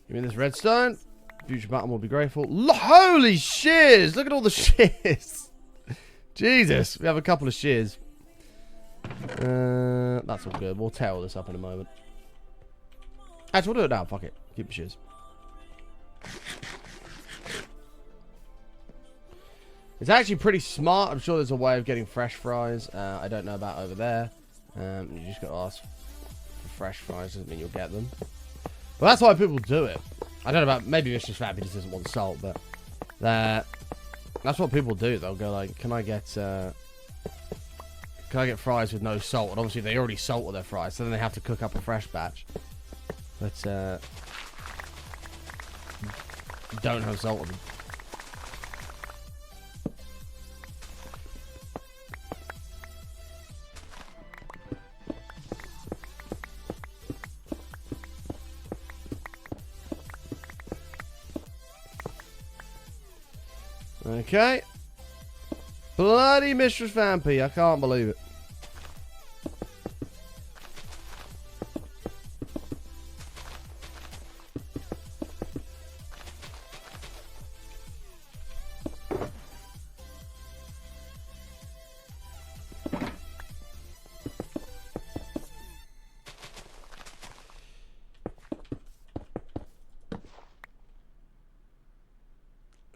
Speaker 2: Give me this redstone. Future Batman will be grateful. Holy shiz! Look at all the shiz. Jesus, we have a couple of shiz. That's all good. We'll tear all this up in a moment. Actually, we'll do it now. Fuck it. Keep the shiz. It's actually pretty smart. I'm sure there's a way of getting fresh fries. I don't know about over there. You just got to ask for fresh fries. Doesn't mean you'll get them. Well, that's why people do it. I don't know about... Maybe Mr. Fappy just doesn't want salt, but... that's what people do. They'll go like, can I get fries with no salt? And obviously they already salted their fries, so then they have to cook up a fresh batch. But, don't have salt in them. Okay. Bloody Mistress Vampy. I can't believe it.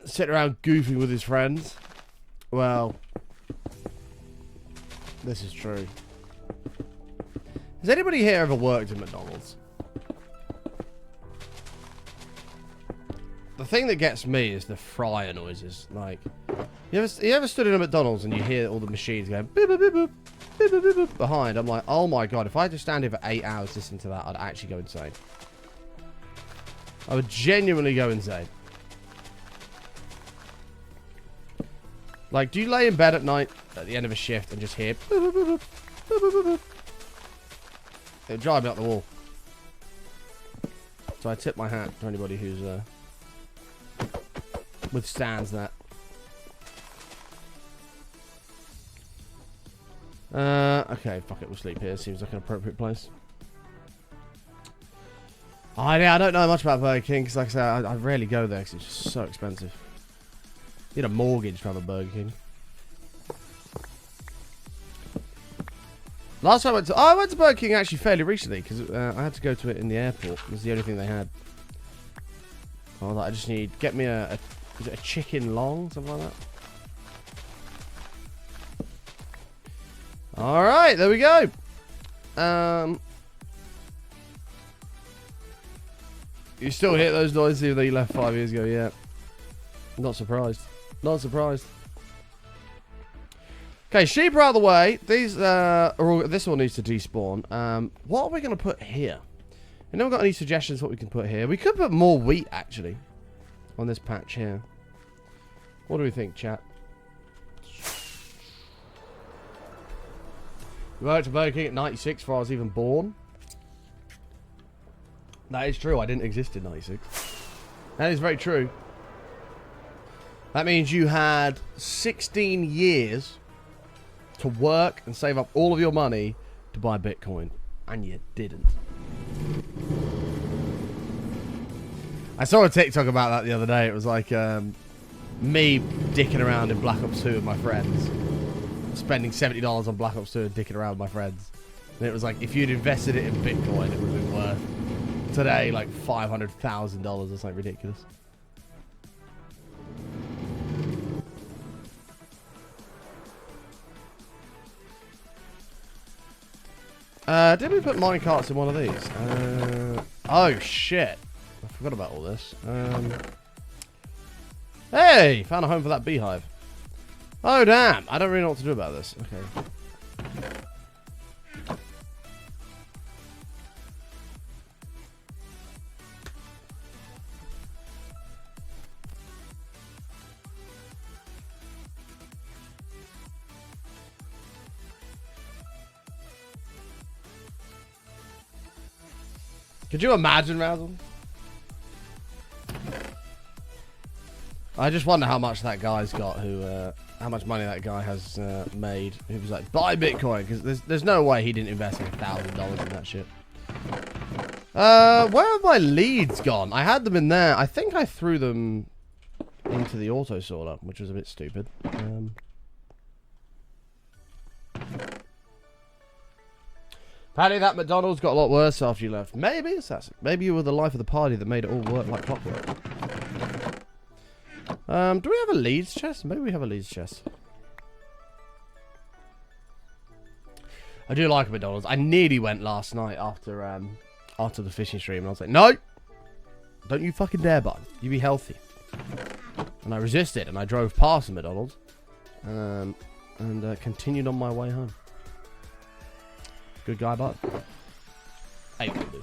Speaker 2: Sitting around goofing with his friends. Well, this is true. Has anybody here ever worked at McDonald's? The thing that gets me is the fryer noises. Like, you ever stood in a McDonald's and you hear all the machines going boop, boop, boop, boop, boop, boop, boop, boop, behind? I'm like, oh my god, if I had to stand here for 8 hours listening to that, I'd actually go insane. I would genuinely go insane. Like, do you lay in bed at night at the end of a shift and just hear boop, boop, boop, boop, boop, boop, boop, boop? It'll drive me up the wall. So I tip my hat to anybody who's withstands that. Okay, fuck it, we'll sleep here. Seems like an appropriate place. I don't know much about Burger King because, like I said, I rarely go there because it's just so expensive. You need a mortgage to have a Burger King. Last time I went to Burger King actually fairly recently because I had to go to it in the airport. It was the only thing they had. Oh, I just need get me is it a chicken long, something like that. All right, there we go. You still hear those noises even though you left 5 years ago? Yeah. Not surprised. Not surprised. Okay, sheep are out of the way. These this one needs to despawn. What are we going to put here? Anyone got any suggestions what we can put here? We could put more wheat, actually, on this patch here. What do we think, chat? We worked at Burger King at 96 before I was even born. That is true. I didn't exist in 96. That is very true. That means you had 16 years to work and save up all of your money to buy Bitcoin. And you didn't. I saw a TikTok about that the other day. It was like me dicking around in Black Ops 2 with my friends. Spending $70 on Black Ops 2 and dicking around with my friends. And it was like, if you'd invested it in Bitcoin, it would have been worth, today, like $500,000 or something ridiculous. Did we put minecarts in one of these? Oh shit. I forgot about all this. Hey! Found a home for that beehive. Oh damn! I don't really know what to do about this. Okay. Could you imagine, Razzle? I just wonder how much that guy's got who, how much money that guy has made. He was like, buy Bitcoin, because there's no way he didn't invest like $1,000 in that shit. Where have my leads gone? I had them in there. I think I threw them into the auto sorter, which was a bit stupid. Apparently that McDonald's got a lot worse after you left. Maybe, maybe you were the life of the party that made it all work like clockwork. Do we have a leads chest? Maybe we have a leads chest. I do like McDonald's. I nearly went last night after the fishing stream, and I was like, no, don't you fucking dare, button. You be healthy. And I resisted, and I drove past the McDonald's, and continued on my way home. Good guy, bud. Hey, dude.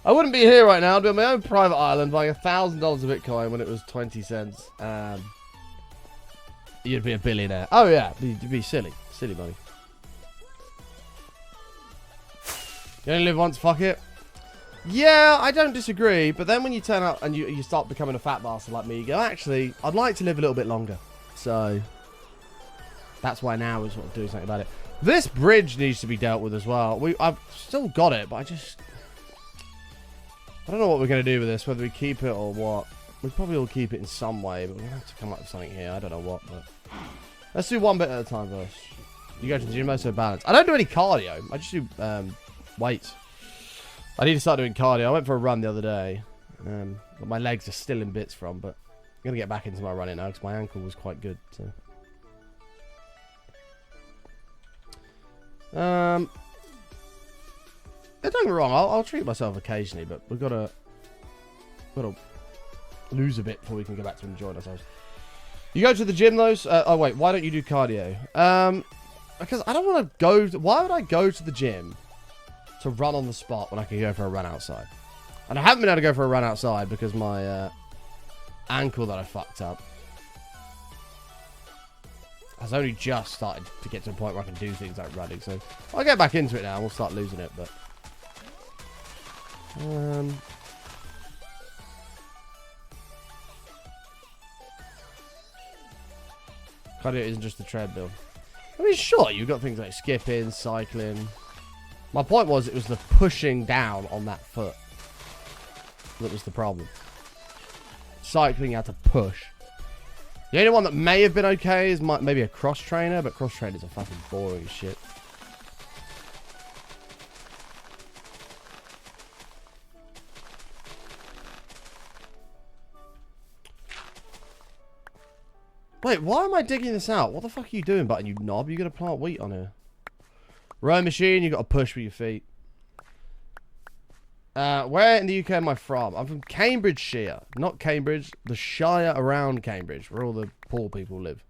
Speaker 2: I wouldn't be here right now. I'd be on my own private island buying $1,000 of Bitcoin when it was 20 cents. You'd be a billionaire. Oh yeah, you'd be silly money. You only live once. Fuck it. Yeah, I don't disagree, but then when you turn up and you start becoming a fat bastard like me, you go, actually, I'd like to live a little bit longer. So, that's why now we're sort of doing something about it. This bridge needs to be dealt with as well. I've still got it, but I don't know what we're going to do with this, whether we keep it or what. We probably will keep it in some way, but we're going to have to come up with something here. I don't know what, but... Let's do one bit at a time first. You go to the gym, most of balance. I don't do any cardio. I just do weights. I need to start doing cardio. I went for a run the other day. But my legs are still in bits from, but I'm going to get back into my running now because my ankle was quite good. So. Don't get me wrong, I'll treat myself occasionally, but we've got to lose a bit before we can go back to enjoying ourselves. You go to the gym, though? Oh, wait, why don't you do cardio? Because I don't want to go... Why would I go to the gym to run on the spot when I can go for a run outside? And I haven't been able to go for a run outside because my ankle that I fucked up has only just started to get to a point where I can do things like running. So I'll get back into it now and we'll start losing it, but... Cardio isn't just the treadmill. I mean, sure, you've got things like skipping, cycling. My point was, it was the pushing down on that foot that was the problem. Cycling, you had to push. The only one that may have been okay is maybe a cross trainer, but cross trainers are fucking boring as shit. Wait, why am I digging this out? What the fuck are you doing, button, you knob? You gotta plant wheat on here. Rowing machine, you gotta push with your feet. Where in the UK am I from? I'm from Cambridgeshire. Not Cambridge, the Shire around Cambridge, where all the poor people live.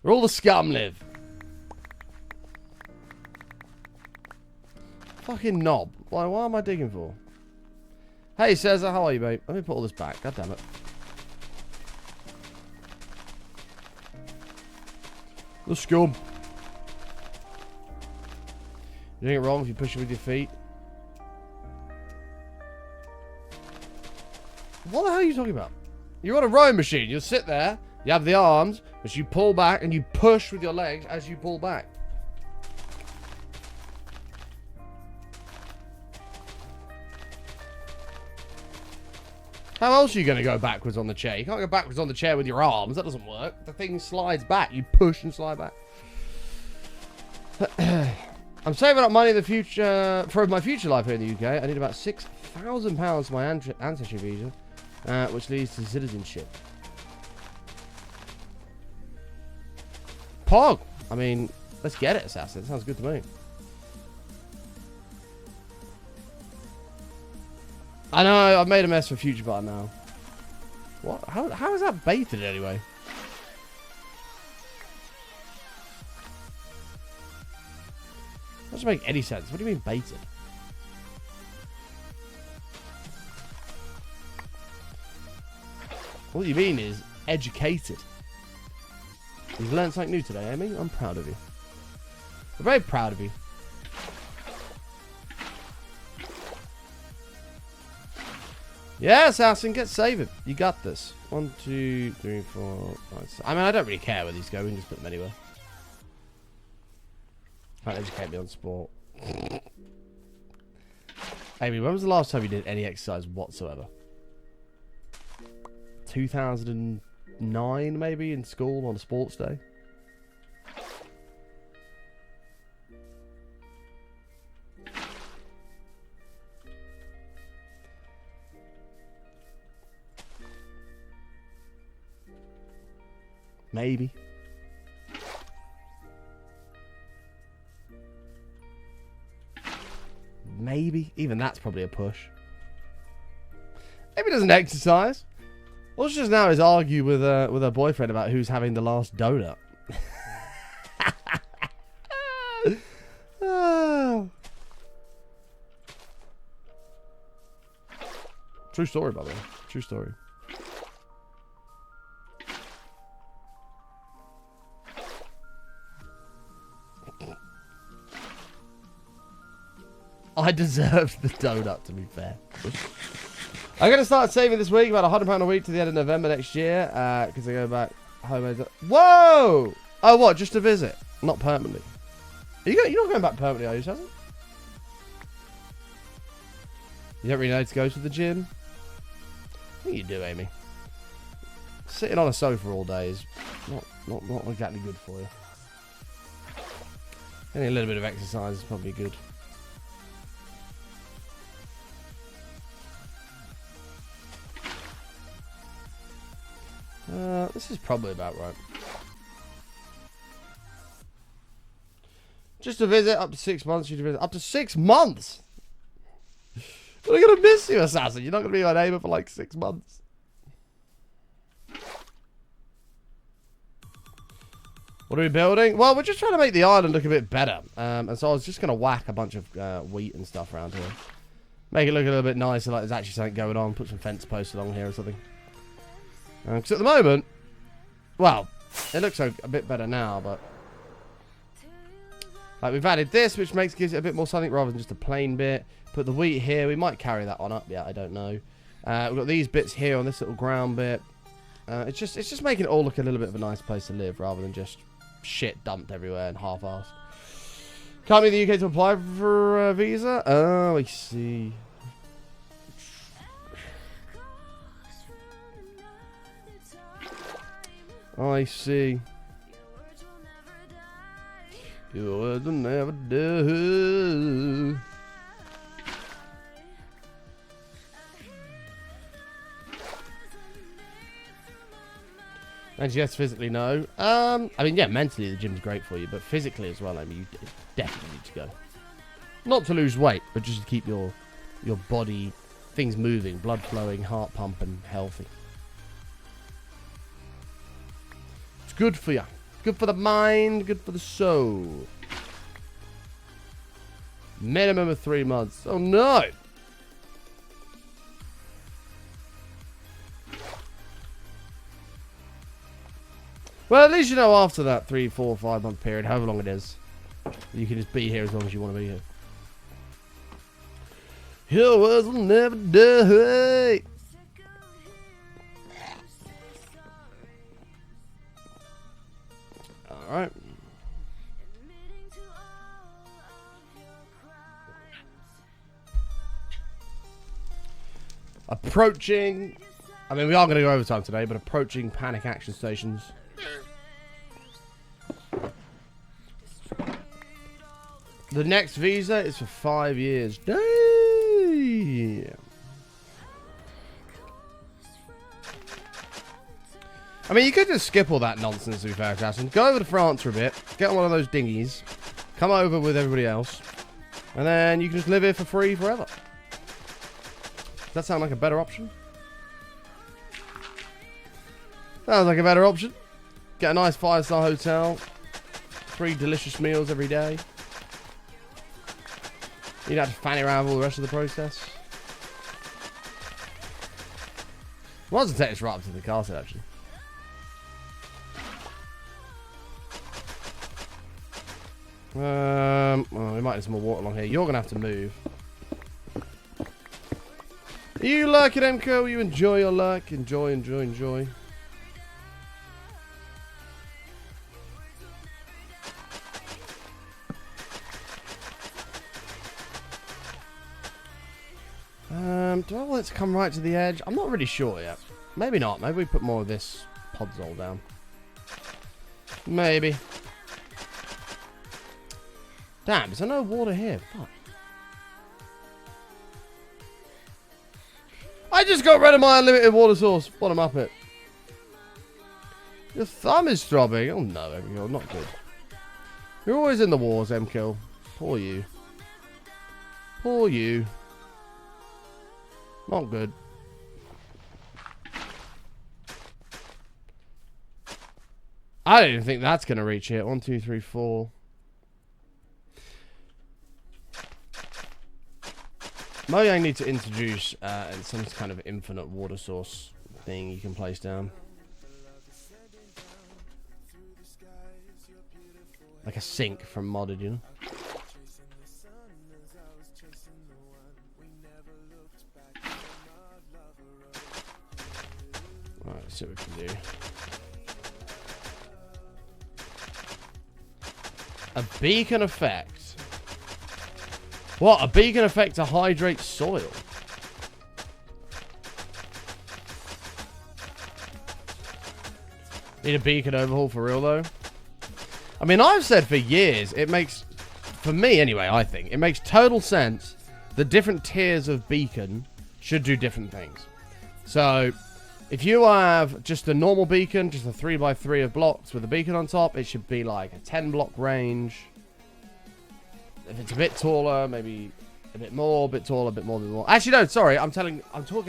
Speaker 2: Where all the scum live. Fucking knob. Why am I digging for? Hey, Cesar, how are you, mate? Let me put all this back. God damn it. The scum. You're doing it wrong if you push it with your feet. What the hell are you talking about? You're on a rowing machine. You'll sit there. You have the arms, which you pull back, and you push with your legs as you pull back. How else are you going to go backwards on the chair? You can't go backwards on the chair with your arms. That doesn't work. The thing slides back. You push and slide back. I'm saving up money in the future for my future life here in the UK. I need about £6,000 for my ancestry visa, which leads to citizenship. Pog. I mean, let's get it, Assassin. Sounds good to me. I know, I've made a mess for future bar now. What? How is that baited anyway? That doesn't make any sense. What do you mean baited? What you mean is educated. You've learned something new today, Amy. I'm proud of you. I'm very proud of you. Yeah, Assassin, get saving. You got this. 1, 2, 3, 4, 5, 6. I mean, I don't really care where these go. We can just put them anywhere. Can't educate me on sport. Amy, when was the last time you did any exercise whatsoever? 2009, maybe, in school on a sports day? Maybe. Maybe. Even that's probably a push. Maybe doesn't exercise. All she does now is argue with her boyfriend about who's having the last donut. Oh. True story, by the way. True story. I deserved the donut, to be fair. I'm going to start saving this week, about £100 a week to the end of November next year, because I go back home. Whoa! Oh, what? Just to visit? Not permanently. You're not going back permanently, are you, Sazza? You don't really know to go to the gym? I think you do, Amy. Sitting on a sofa all day is not exactly good for you. Getting a little bit of exercise is probably good. This is probably about right. Just to visit, up to 6 months. You to visit up to 6 months. I'm gonna miss you, Assassin. You're not gonna be my neighbor for like 6 months. What are we building? Well, we're just trying to make the island look a bit better. And so I was just gonna whack a bunch of wheat and stuff around here, make it look a little bit nicer, like there's actually something going on. Put some fence posts along here or something. Because at the moment, well, it looks a bit better now, but like we've added this, which gives it a bit more something rather than just a plain bit. Put the wheat here. We might carry that on up. Yeah, I don't know. We've got these bits here on this little ground bit. It's just making it all look a little bit of a nice place to live rather than just shit dumped everywhere and half-assed. Can't be in the UK to apply for a visa. Oh, I see. I see. Your words will never do. And yes, physically, no. I mean, yeah, mentally the gym's great for you, but physically as well, I mean, you definitely need to go. Not to lose weight, but just to keep your body, things moving, blood flowing, heart pumping, healthy. It's good for you. Good for the mind, good for the soul. Minimum of 3 months. Oh no! Well, at least you know after that 3, 4, 5 month period, however long it is, you can just be here as long as you want to be here. Your words will never die. Alright. Approaching. I mean, we are going to go overtime today, but approaching panic action stations. The next visa is for 5 years. Damn. I mean, you could just skip all that nonsense, to be fair, Assassin. Go over to France for a bit, get on one of those dinghies, come over with everybody else, and then you can just live here for free forever. Does that sound like a better option? Sounds like a better option. Get a nice 5-star hotel, 3 delicious meals every day. You don't have to fanny around with all the rest of the process. Might as well take this right up to the castle, actually. Well, we might need some more water along here. You're going to have to move. You like it, MCO? You enjoy your luck? Enjoy, enjoy, enjoy. Do I want it to come right to the edge? I'm not really sure yet. Maybe not. Maybe we put more of this podzol down. Maybe. Damn, is there no water here? Fuck. I just got rid of my unlimited water source. Bottom up it. Your thumb is throbbing. Oh no, MKill, not good. You're always in the wars, MKill. Poor you. Poor you. Not good. I don't even think that's going to reach it. 1, 2, 3, 4. Maybe I need to introduce some kind of infinite water source thing you can place down. Like a sink from modded, you know? Alright, let's see what we can do. A beacon effect. What? A beacon effect to hydrate soil? Need a beacon overhaul for real, though? I mean, I've said for years, it makes... For me, anyway, I think. It makes total sense that different tiers of beacon should do different things. So, if you have just a normal beacon, just a 3x3 of blocks with a beacon on top, it should be like a 10 block range. If it's a bit taller, maybe a bit more, a bit taller, a bit more, a bit more. Actually, no, sorry. I'm talking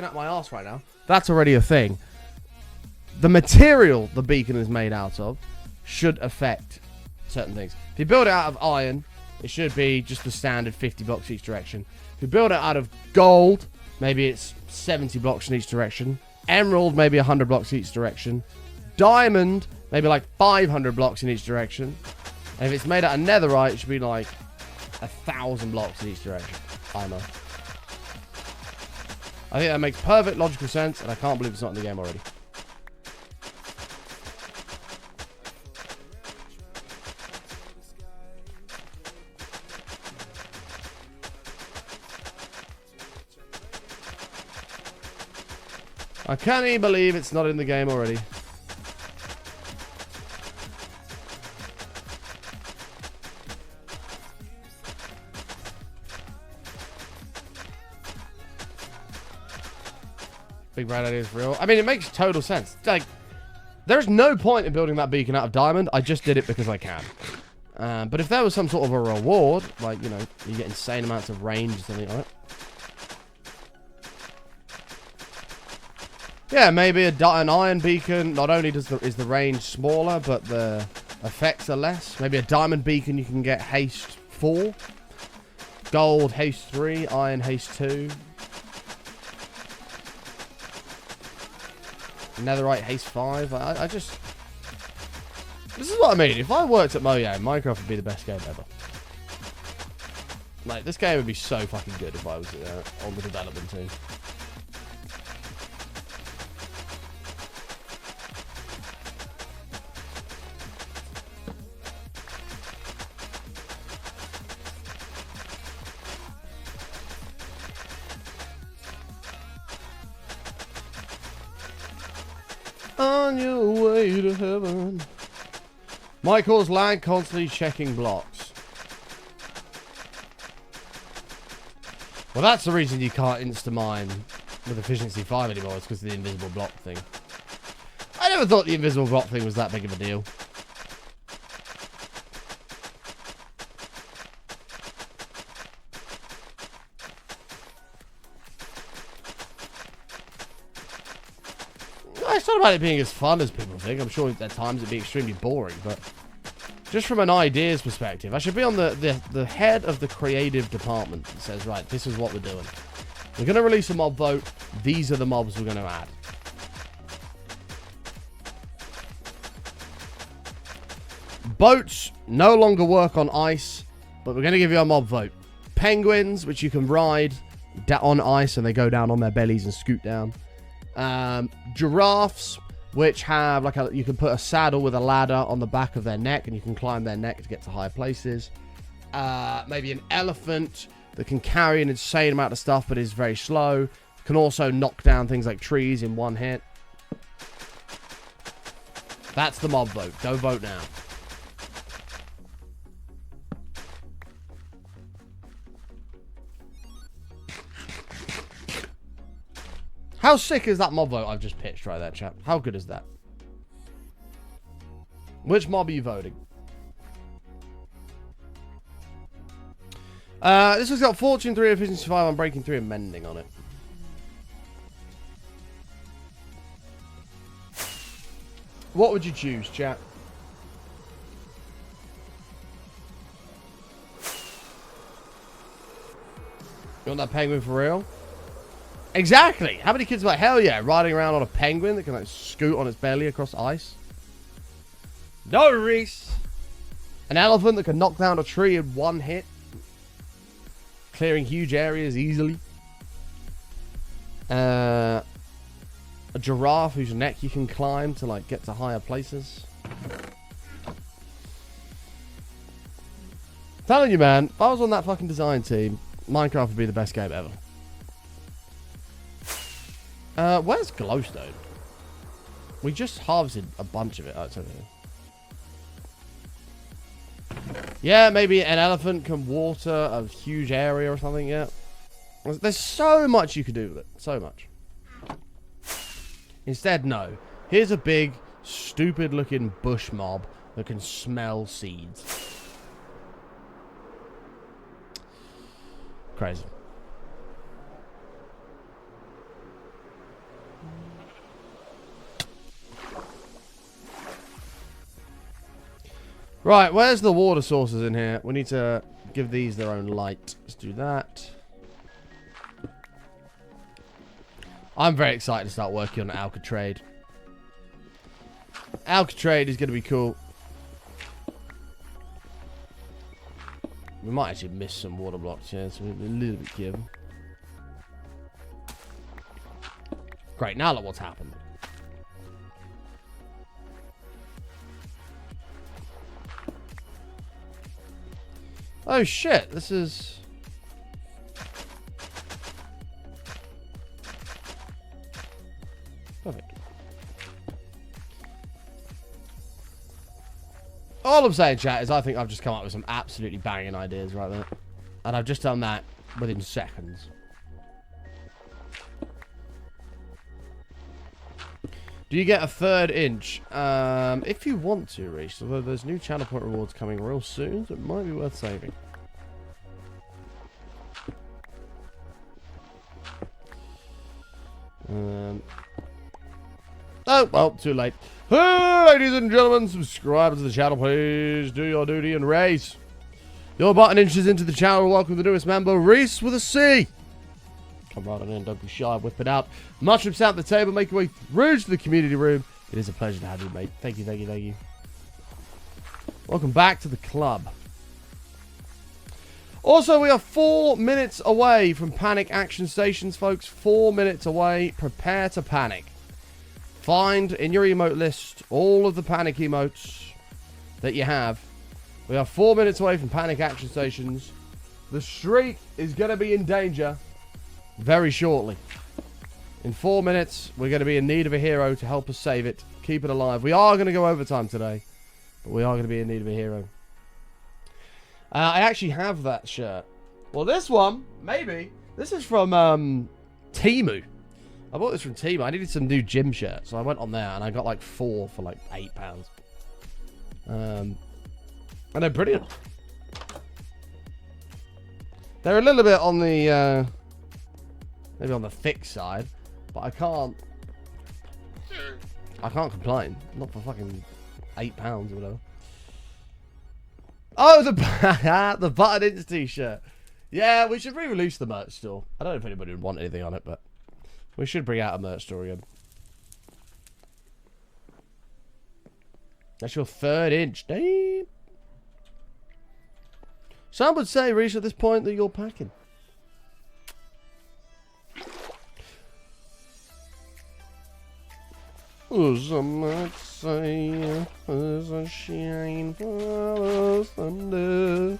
Speaker 2: out my ass right now. That's already a thing. The material the beacon is made out of should affect certain things. If you build it out of iron, it should be just the standard 50 blocks each direction. If you build it out of gold, maybe it's 70 blocks in each direction. Emerald, maybe 100 blocks each direction. Diamond, maybe like 500 blocks in each direction. And if it's made out of netherite, it should be like 1,000 blocks in each direction. I know. I think that makes perfect logical sense, and I can't believe it's not in the game already. I can't even believe it's not in the game already. Big brand idea is real. I mean, it makes total sense. Like, there's no point in building that beacon out of diamond. I just did it because I can. But if there was some sort of a reward, like, you know, you get insane amounts of range or something like that. Yeah, maybe an iron beacon. Not only is the range smaller, but the effects are less. Maybe a diamond beacon you can get haste 4. Gold haste 3. Iron haste 2. Netherite haste 5. I just... This is what I mean. If I worked at Mojang, Minecraft would be the best game ever. Like, this game would be so fucking good if I was on the development team. On your way to heaven. Michael's lag, constantly checking blocks. Well, that's the reason you can't insta-mine with efficiency 5 anymore. It's because of the invisible block thing. I never thought the invisible block thing was that big of a deal. It's not about it being as fun as people think. I'm sure at times it'd be extremely boring, but just from an ideas perspective, I should be on the head of the creative department that says, right, this is what we're doing. We're going to release a mob vote. These are the mobs we're going to add. Boats no longer work on ice, but we're going to give you a mob vote. Penguins, which you can ride on ice and they go down on their bellies and scoot down. Giraffes, which have like you can put a saddle with a ladder on the back of their neck and you can climb their neck to get to higher places. Maybe an elephant that can carry an insane amount of stuff but is very slow. Can also knock down things like trees in one hit. That's the mob vote. Go vote now. How sick is that mob vote I've just pitched right there, chap? How good is that? Which mob are you voting? This has got Fortune 3, Efficiency 5, and Breaking 3 and Mending on it. What would you choose, chat? You want that penguin for real? Exactly. How many kids are like, hell yeah, riding around on a penguin that can like scoot on its belly across ice? No, Reese. An elephant that can knock down a tree in one hit. clearing huge areas easily. A giraffe whose neck you can climb to like get to higher places. Telling you, man, if I was on that fucking design team, Minecraft would be the best game ever. Where's glowstone? We just harvested a bunch of it. Oh, it's over here. Yeah, maybe an elephant can water a huge area or something, yeah. There's so much you could do with it. So much. Instead, no. Here's a big, stupid-looking bush mob that can smell seeds. Crazy. Right, where's the water sources in here? We need to give these their own light. Let's do that. I'm very excited to start working on Alcatrade. Alcatrade is going to be cool. We might actually miss some water blocks here, so we'll be a little bit careful. Great, now look what's happened. Oh shit, this is... Perfect. All I'm saying, chat, is I think I've just come up with some absolutely banging ideas right there. And I've just done that within seconds. Do you get a 3rd inch? If you want to, Reese. Although there's new channel point rewards coming real soon, so it might be worth saving. Oh, well, too late. Hey, ladies and gentlemen, subscribe to the channel, please. Do your duty and race. Your button inches into the channel. Welcome to the newest member, Reese with a C. Come right on in, don't be shy, whip it out. Mushrooms out the table, make your way through to the community room. It is a pleasure to have you, mate. Thank you, thank you, thank you. Welcome back to the club. Also, we are 4 minutes away from panic action stations, folks. 4 minutes away. Prepare to panic. Find in your emote list all of the panic emotes that you have. We are 4 minutes away from panic action stations. The streak is going to be in danger very shortly. In 4 minutes, we're going to be in need of a hero to help us save it. Keep it alive. We are going to go overtime today, but we are going to be in need of a hero. I actually have that shirt. Well, this one, maybe. This is from Temu. I bought this from Temu. I needed some new gym shirts, so I went on there and I got like 4 for like £8. And they're brilliant. They're a little bit on the maybe on the thick side, but I can't complain. Not for fucking £8 or whatever. Oh, the button inch t-shirt. Yeah, we should re-release the merch store. I don't know if anybody would want anything on it, but we should bring out a merch store again. That's your 3rd inch. Damn. Some would say, Reese, at this point that you're packing. Some might say there's a shine for thunder.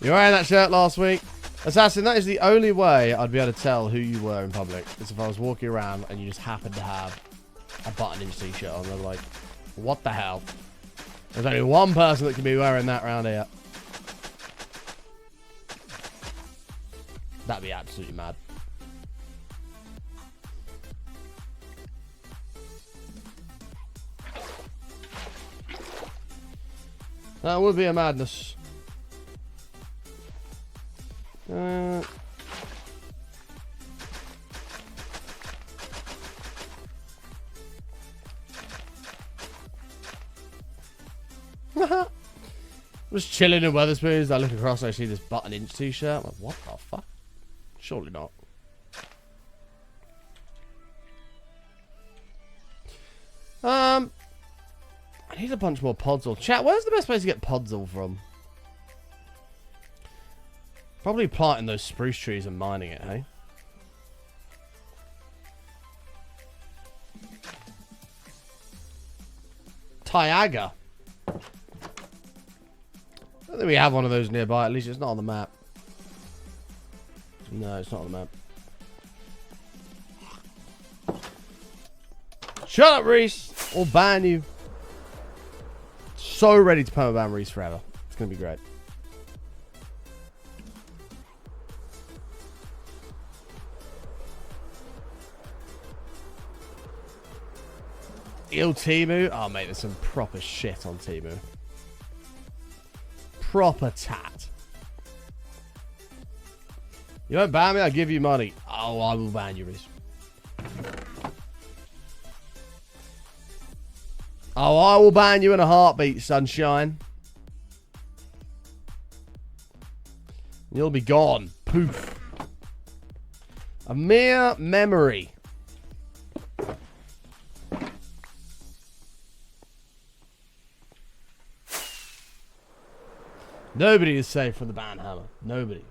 Speaker 2: You were wearing that shirt last week? Assassin, that is the only way I'd be able to tell who you were in public. Is if I was walking around and you just happened to have a button-inch t-shirt on. They're like, what the hell? There's only one person that can be wearing that around here. That'd be absolutely mad. That would be a madness. Just chilling in Wetherspoons. I look across and I see this button-inch t-shirt. I'm like, what the fuck? Surely not. I need a bunch more podzol. Chat, where's the best place to get podzol from? Probably planting those spruce trees and mining it, hey? Tyaga. I don't think we have one of those nearby. At least it's not on the map. No, it's not on the map. Shut up, Reese! Or ban you. So ready to permaban Reese forever. It's going to be great. Ill Timu? Oh, mate, there's some proper shit on Timu. Proper tat. You don't ban me, I'll give you money. Oh, I will ban you, Reese. Oh, I will ban you in a heartbeat, sunshine. You'll be gone. Poof. A mere memory. Nobody is safe from the ban hammer. Nobody.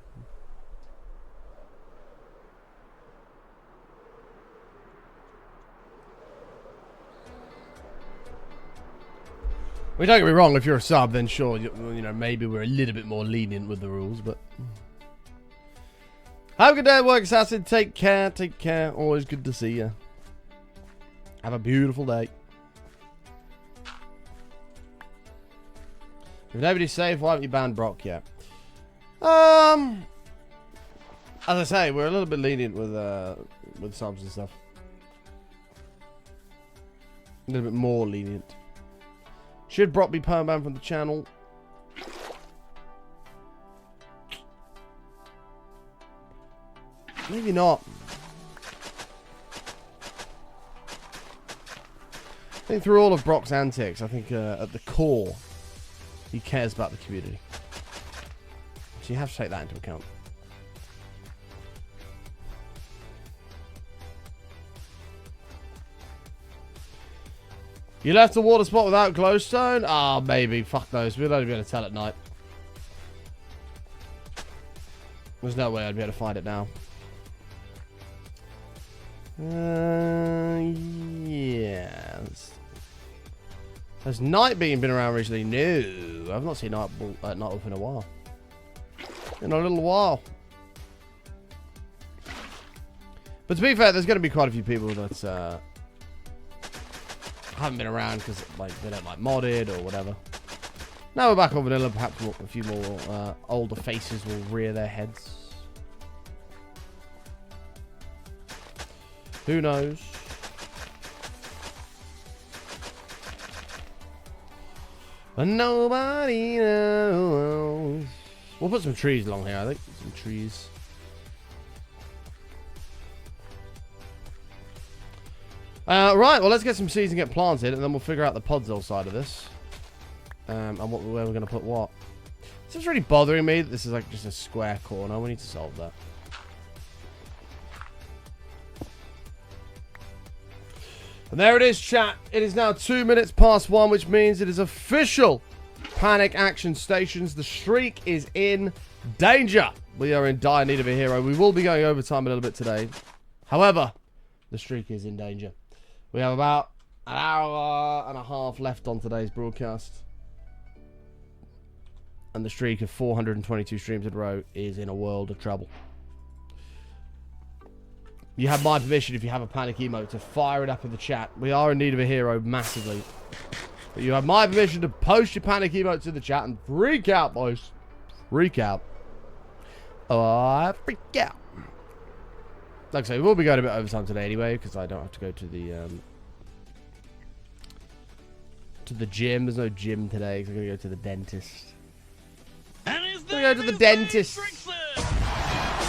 Speaker 2: Don't get me wrong, if you're a sub, then sure, you know, maybe we're a little bit more lenient with the rules, but... Have a good day at work, Assassin. Take care, take care. Always good to see you. Have a beautiful day. If nobody's safe, why haven't you banned Brock yet? As I say, we're a little bit lenient with subs and stuff. A little bit more lenient. Should Brock be permabanned from the channel? Maybe not. I think through all of Brock's antics, I think at the core, he cares about the community. So you have to take that into account. You left the water spot without glowstone? Ah, oh, maybe. Fuck those. We'll only be able to tell at night. There's no way I'd be able to find it now. Yes. Has Nightbeam been around recently? No. I've not seen Nightwolf in a while. In a little while. But to be fair, there's going to be quite a few people that haven't been around because like they don't like modded or whatever. Now we're back on vanilla, perhaps a few more older faces will rear their heads. Who knows? But nobody knows. We'll put some trees along here, I think. Some trees. Right, well, let's get some seeds and get planted, and then we'll figure out the podzol side of this. And where we're going to put what. It's just really bothering me that this is like just a square corner. We need to solve that. And there it is, chat. It is now 2 minutes past 1, which means it is official. Panic action stations. The streak is in danger. We are in dire need of a hero. We will be going overtime a little bit today. However, the streak is in danger. We have about an hour and a half left on today's broadcast. And the streak of 422 streams in a row is in a world of trouble. You have my permission, if you have a panic emote, to fire it up in the chat. We are in need of a hero massively. But you have my permission to post your panic emotes in the chat and freak out, boys. Freak out. Oh, freak out. Like I say, we'll be going a bit overtime today anyway, because I don't have to go to the gym. There's no gym today, because I'm going to go to the dentist.
Speaker 4: And is
Speaker 2: I'm going to go to the dentist.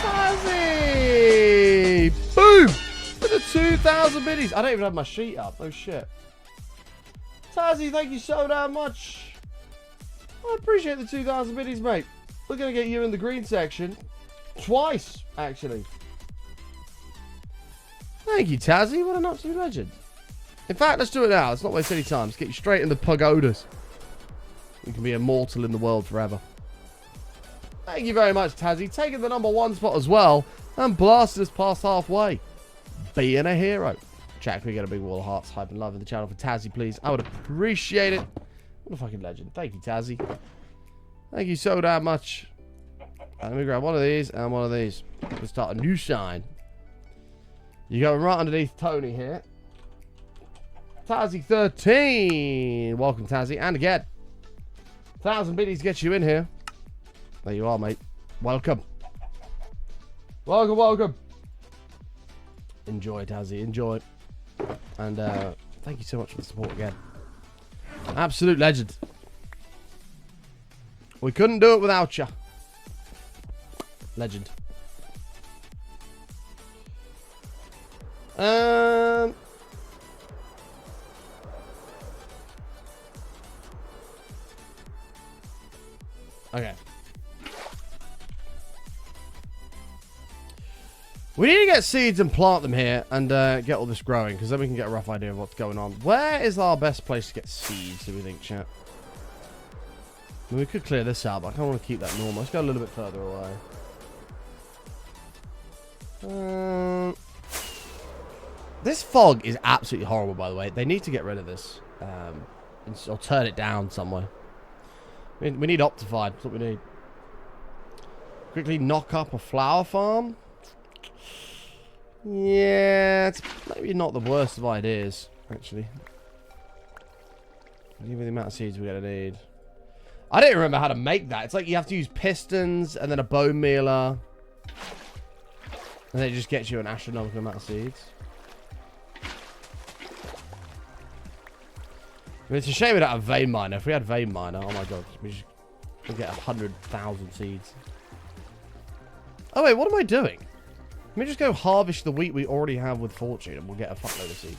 Speaker 2: Sazzy! Boom! For the 2,000 biddies. I don't even have my sheet up. Oh, shit. Tazzy, thank you so damn much. I appreciate the 2,000 biddies, mate. We're going to get you in the green section. Twice, actually. Thank you, Tazzy. What an absolute legend. In fact, let's do it now. Let's not waste any time. Let's get you straight into pagodas. You can be immortal in the world forever. Thank you very much, Tazzy. Taking the #1 spot as well. And blasted us past halfway. Being a hero. Chat, can we get a big wall of hearts, hype and love in the channel for Tazzy, please? I would appreciate it. What a fucking legend. Thank you, Tazzy. Thank you so damn much. Let me grab one of these and one of these. We'll start a new sign. You go right underneath Tony here. Tazzy 13. Welcome, Tazzy. And again, 1,000 biddies get you in here. There you are, mate. Welcome. Welcome, welcome. Enjoy, Tazzy. Enjoy. And thank you so much for the support again. Absolute legend. We couldn't do it without you. Legend. Okay. We need to get seeds and plant them here and get all this growing, because then we can get a rough idea of what's going on. Where is our best place to get seeds, do we think, chat? I mean, we could clear this out, but I kind of want to keep that normal. Let's go a little bit further away. This fog is absolutely horrible, by the way. They need to get rid of this. Or turn it down somewhere. We need Optified. That's what we need. Quickly knock up a flower farm. Yeah, it's maybe not the worst of ideas, actually. Give me the amount of seeds we're going to need. I don't remember how to make that. It's like you have to use pistons and then a bone mealer. And then it just gets you an astronomical amount of seeds. I mean, it's a shame we don't have vein miner. If we had vein miner, oh my god, we'd get 100,000 seeds. Oh wait, what am I doing? Let me just go harvest the wheat we already have with Fortune and we'll get a fuckload of seeds.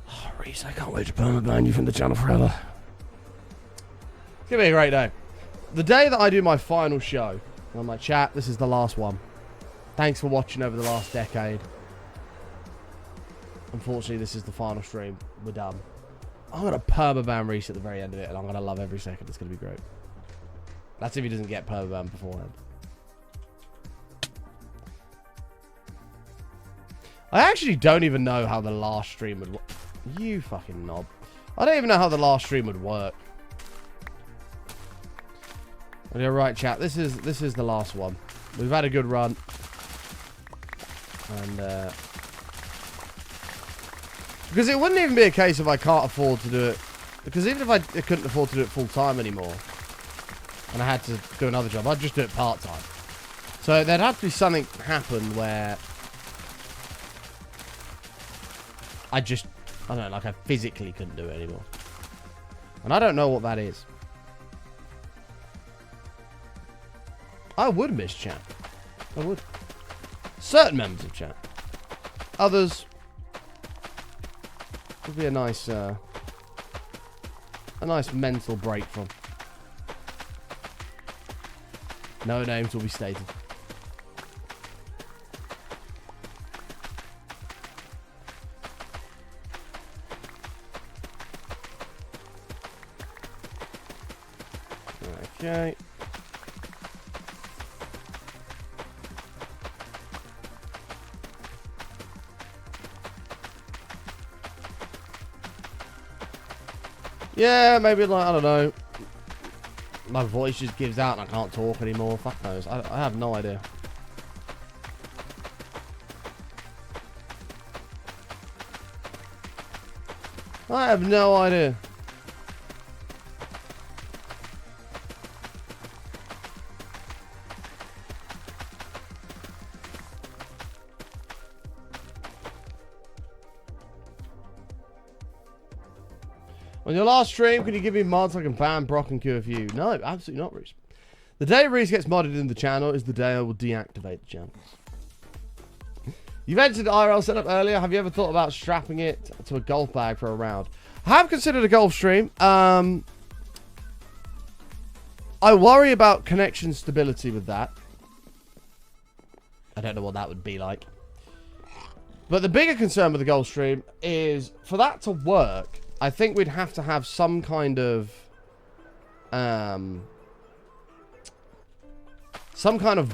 Speaker 2: Oh, Reese, I can't wait to permaban you from the channel forever. It's going to be a great day. The day that I do my final show, and I'm like, chat, this is the last one. Thanks for watching over the last decade. Unfortunately, this is the final stream. We're done. I'm going to permaban Reese at the very end of it, and I'm going to love every second. It's going to be great. That's if he doesn't get permaban beforehand. I actually don't even know how the last stream would work. You fucking knob. I don't even know how the last stream would work. Okay, right, chat. This is the last one. We've had a good run. And, because it wouldn't even be a case if I can't afford to do it. Because even if I couldn't afford to do it full time anymore, and I had to do another job, I'd just do it part time. So there'd have to be something happen where I don't know, like I physically couldn't do it anymore. And I don't know what that is. I would miss chat. I would. Certain members of chat. Others would be a nice mental break from. No names will be stated. Okay. Yeah, maybe like, I don't know. My voice just gives out and I can't talk anymore. Fuck knows. I have no idea. I have no idea. On your last stream, can you give me mods so I can ban Brock and queue a few? No, absolutely not, Reese. The day Reese gets modded in the channel is the day I will deactivate the channel. You mentioned IRL setup earlier. Have you ever thought about strapping it to a golf bag for a round? I have considered a golf stream. I worry about connection stability with that. I don't know what that would be like. But the bigger concern with the Gulfstream is for that to work, I think we'd have to have some kind of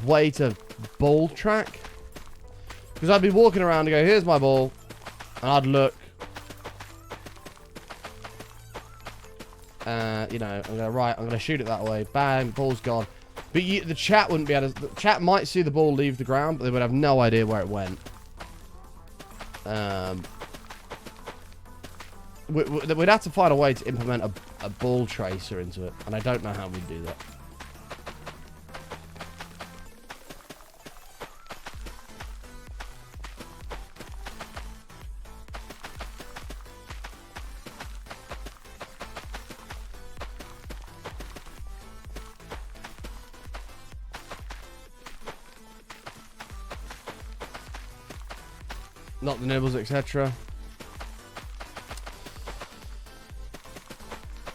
Speaker 2: way to ball track. Because I'd be walking around and go, here's my ball. And I'd look. You know, I'm going, right, I'm going to shoot it that way. Bang, ball's gone. But the chat wouldn't be able to... The chat might see the ball leave the ground, but they would have no idea where it went. We'd have to find a way to implement a ball tracer into it. And I don't know how we'd do that. Not the nibbles, etc.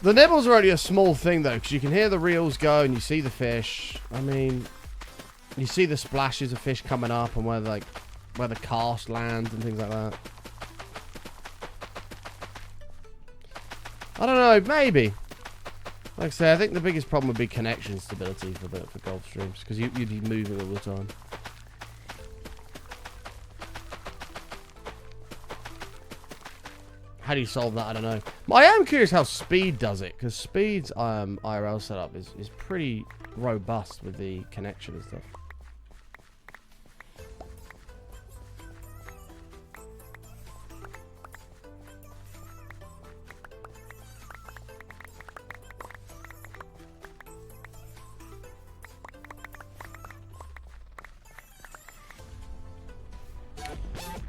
Speaker 2: The nibbles are only a small thing, though, because you can hear the reels go and you see the fish. I mean, you see the splashes of fish coming up and where the cast lands and things like that. I don't know, maybe. Like I say, I think the biggest problem would be connection stability for Gulfstreams, because you'd be moving all the time. How do you solve that? I don't know. I am curious how Speed does it, because Speed's IRL setup is pretty robust with the connection and stuff.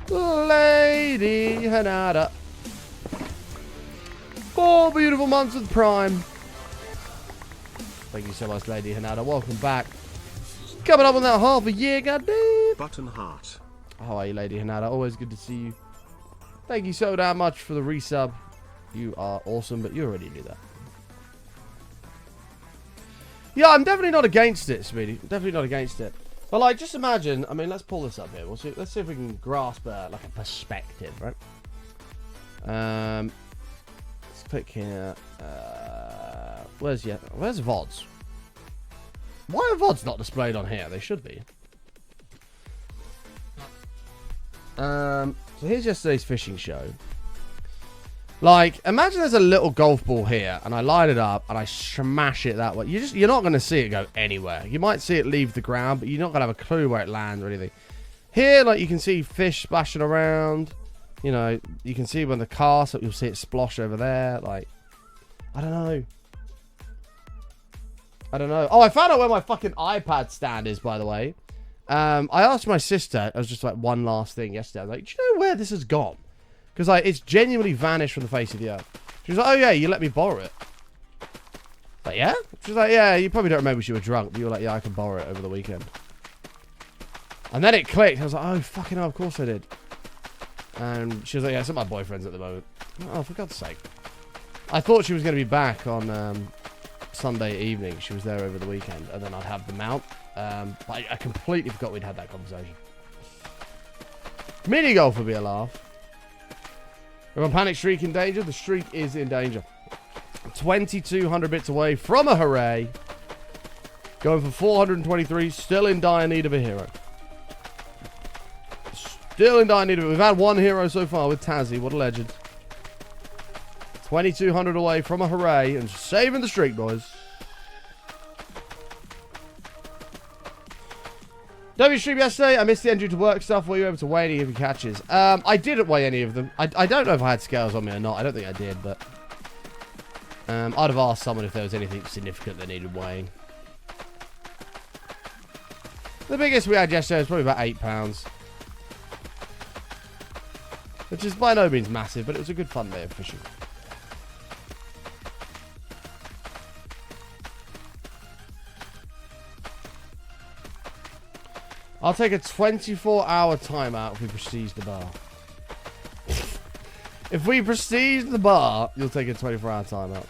Speaker 2: Lady Hanada. 4 beautiful months with Prime. Thank you so much, Lady Hanada. Welcome back. Coming up on that half a year, goddamn.
Speaker 3: Button heart.
Speaker 2: How are you, Lady Hanada? Always good to see you. Thank you so damn much for the resub. You are awesome, but you already knew that. Yeah, I'm definitely not against it, Speedy. Definitely not against it. But, like, just imagine... I mean, let's pull this up here. We'll see. Let's see if we can grasp, like, a perspective, right? Let's click here. Where's VODs? Why are VODs not displayed on here? They should be. So here's yesterday's fishing show. Like, imagine there's a little golf ball here, and I line it up, and I smash it that way. You're not going to see it go anywhere. You might see it leave the ground, but you're not going to have a clue where it lands or anything. Here, like, you can see fish splashing around. You know, you can see when the cast, you'll see it splosh over there. Like, I don't know. I don't know. Oh, I found out where my fucking iPad stand is, by the way. I asked my sister, it was just like one last thing yesterday. I was like, do you know where this has gone? Because, like, it's genuinely vanished from the face of the earth. She was like, oh, yeah, you let me borrow it. Like, yeah? She was like, yeah, you probably don't remember she was drunk, but you were like, yeah, I can borrow it over the weekend. And then it clicked. I was like, oh, fucking hell, of course I did. And she was like, yeah, it's at my boyfriend's at the moment. Oh, for God's sake. I thought she was going to be back on Sunday evening. She was there over the weekend, and then I'd have the mount. But I completely forgot we'd had that conversation. Mini golf would be a laugh. We're on Panic Streak in danger. The streak is in danger. 2,200 bits away from a hooray. Going for 423. Still in dire need of a hero. Still in dire need of it. We've had one hero so far with Tazzy. What a legend. 2,200 away from a hooray. And saving the streak, boys. W stream yesterday. I missed the entry to work stuff. Were you able to weigh any of your catches? I didn't weigh any of them. I don't know if I had scales on me or not. I don't think I did, but I'd have asked someone if there was anything significant that needed weighing. The biggest we had yesterday was probably about 8 pounds, which is by no means massive, but it was a good fun day of fishing. I'll take a 24-hour timeout if we prestige the bar. If we prestige the bar, you'll take a 24-hour timeout.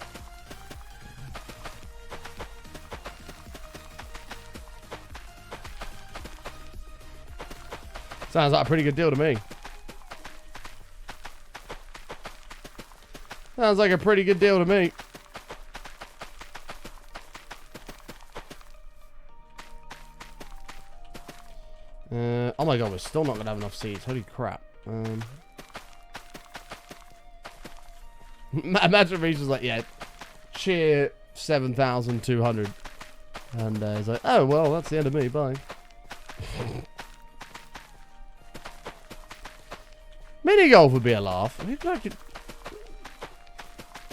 Speaker 2: Sounds like a pretty good deal to me. Sounds like a pretty good deal to me. Oh my god, we're still not going to have enough seats. Holy crap. Imagine Reach was like, yeah, cheer 7,200. And he's like, oh, well, that's the end of me. Bye. Mini golf would be a laugh. I mean,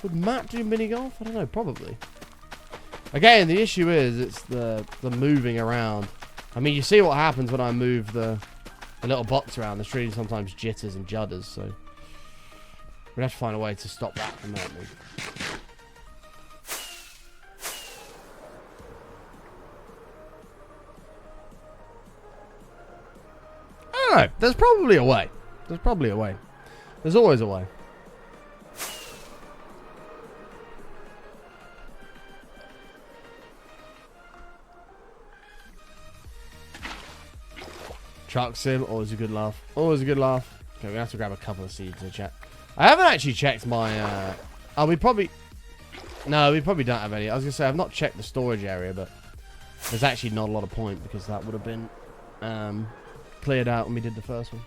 Speaker 2: would Matt do mini golf? I don't know, probably. Again, the issue is it's the moving around. I mean, you see what happens when I move the little box around. The stream sometimes jitters and judders, so we'd have to find a way to stop that from happening. I don't know. There's probably a way. There's probably a way. There's always a way. Truck sim, always a good laugh. Always a good laugh. Okay, we have to grab a couple of seeds in the chat. I haven't actually checked my... oh, we probably... No, we probably don't have any. I was going to say, I've not checked the storage area, but there's actually not a lot of point because that would have been cleared out when we did the first one.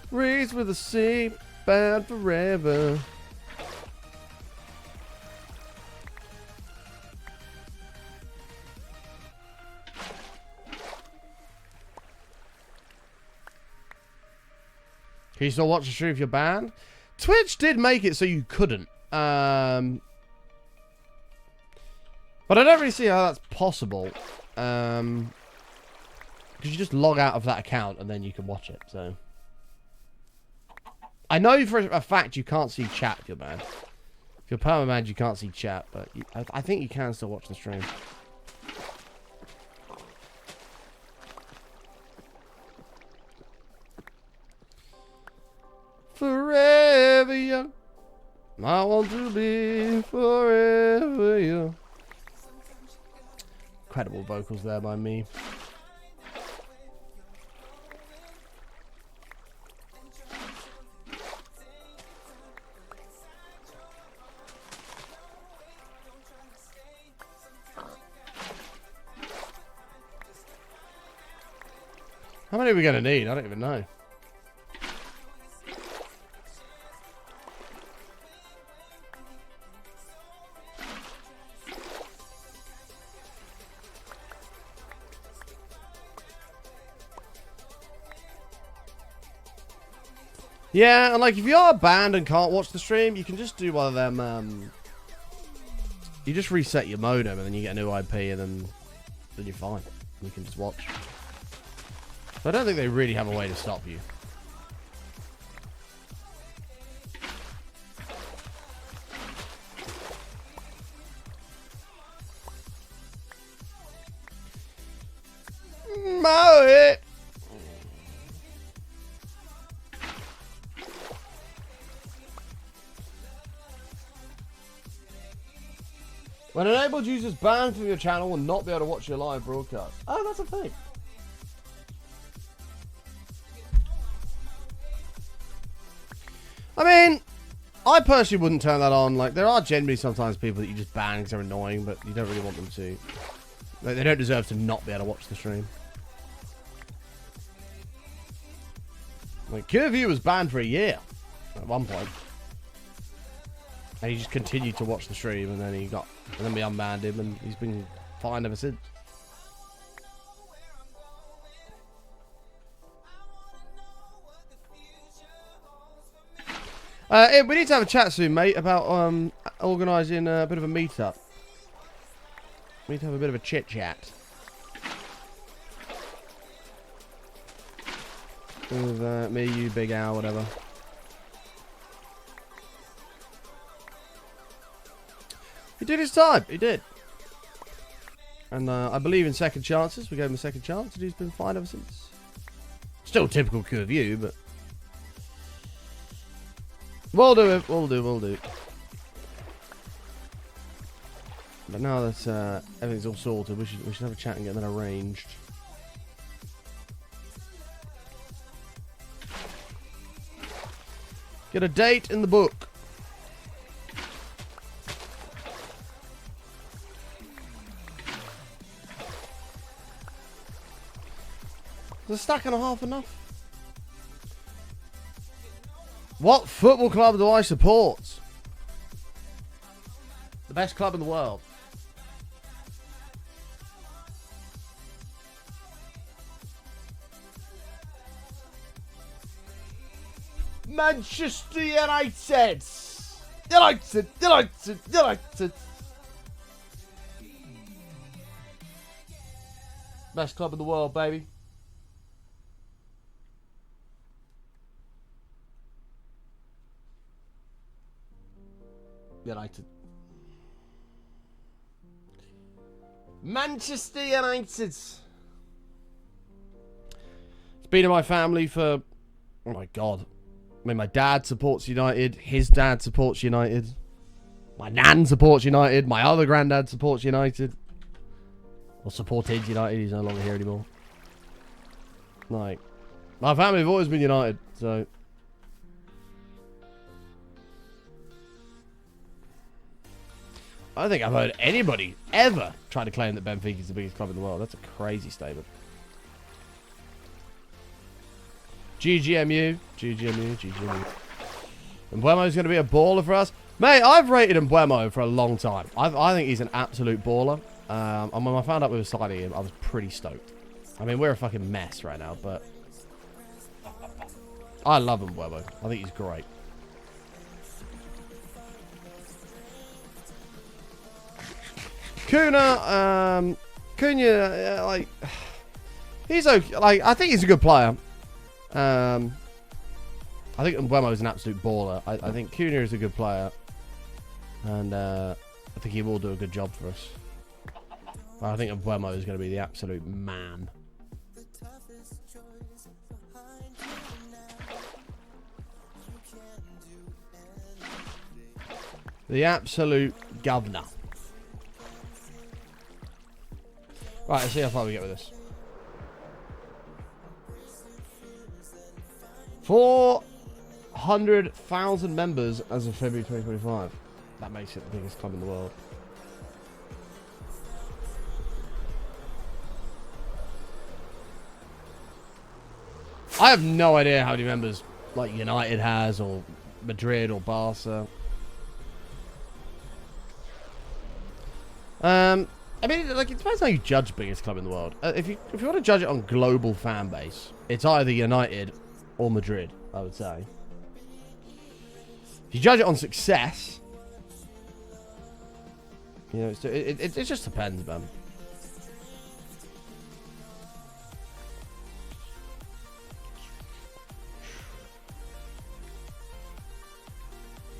Speaker 2: Raised with the sea, bound forever. Can you still watch the stream if you're banned? Twitch did make it so you couldn't. But I don't really see how that's possible. Because you just log out of that account and then you can watch it. So I know for a fact you can't see chat if you're banned. If you're perma-banned, you can't see chat. But I think you can still watch the stream. Forever young. I want to be forever young. Incredible vocals there by me. How many are we going to need? I don't even know. Yeah, and like if you are banned and can't watch the stream, you can just do one of them. You just reset your modem and then you get a new IP and then you're fine. You can just watch. So I don't think they really have a way to stop you. Mow. When enabled users banned from your channel will not be able to watch your live broadcast. Oh, that's a thing. I mean, I personally wouldn't turn that on. Like, there are generally sometimes people that you just ban because they're annoying, but you don't really want them to. Like, they don't deserve to not be able to watch the stream. Like, Curview was banned for a year at one point. And he just continued to watch the stream, and then we unbanned him, and he's been fine ever since. We need to have a chat soon, mate, about organising a bit of a meet-up. We need to have a bit of a chit-chat. With me, you, Big Al, whatever. He did his time. He did. And I believe in second chances. We gave him a second chance, and he's been fine ever since. Still typical Curview, but... We'll do it. We'll do. But now that everything's all sorted, we should have a chat and get that arranged. Get a date in the book. Is a stack and a half enough? What football club do I support? The best club in the world. Manchester United. United. Best club in the world, baby. United. Manchester United. It's been in my family for, oh my God. I mean, my dad supports United. His dad supports United. My nan supports United. My other granddad supports United. Or supported United. He's no longer here anymore. Like, my family have always been United, so. I don't think I've heard anybody ever try to claim that Benfica is the biggest club in the world. That's a crazy statement. GGMU. Mbuemo's going to be a baller for us. Mate, I've rated Mbuemo for a long time. I think he's an absolute baller. And when I found out we were signing him, I was pretty stoked. I mean, we're a fucking mess right now, but I love Mbuemo. I think he's great. Cunha, like, he's okay. Like, I think he's a good player. I think Mbuemo is an absolute baller. I think Cunha is a good player, and I think he will do a good job for us. I think Mbuemo is going to be the absolute man. The absolute governor. Right, let's see how far we get with this. 400,000 members as of February 2025. That makes it the biggest club in the world. I have no idea how many members like United has, or Madrid, or Barca. I mean, like, it depends how you judge biggest club in the world. If you want to judge it on global fan base, it's either United or Madrid, I would say. If you judge it on success, you know, it just depends, man.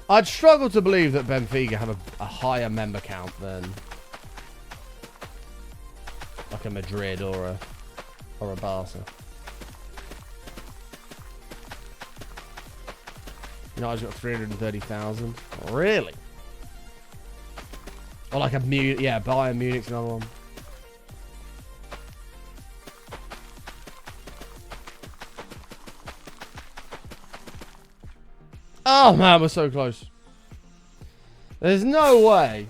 Speaker 2: I'd struggle to believe that Benfica have a higher member count than like a Madrid or a Barca. United's got 330,000. Really? Or like a Bayern Munich's another one. Oh man, we're so close. There's no way.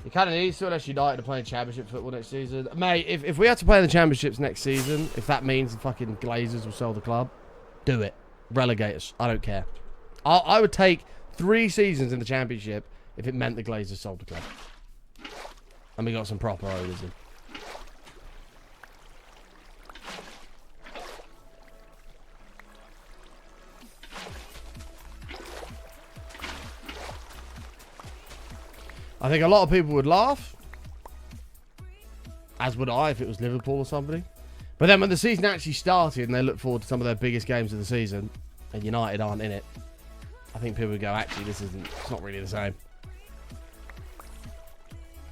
Speaker 2: You kind of need to, unless United are playing championship football next season. Mate, if we had to play in the championships next season, if that means the fucking Glazers will sell the club, do it. Relegate us. I don't care. I would take 3 seasons in the championship if it meant the Glazers sold the club. And we got some proper owners in. I think a lot of people would laugh. As would I if it was Liverpool or somebody. But then when the season actually started and they look forward to some of their biggest games of the season and United aren't in it, I think people would go, actually, it's not really the same.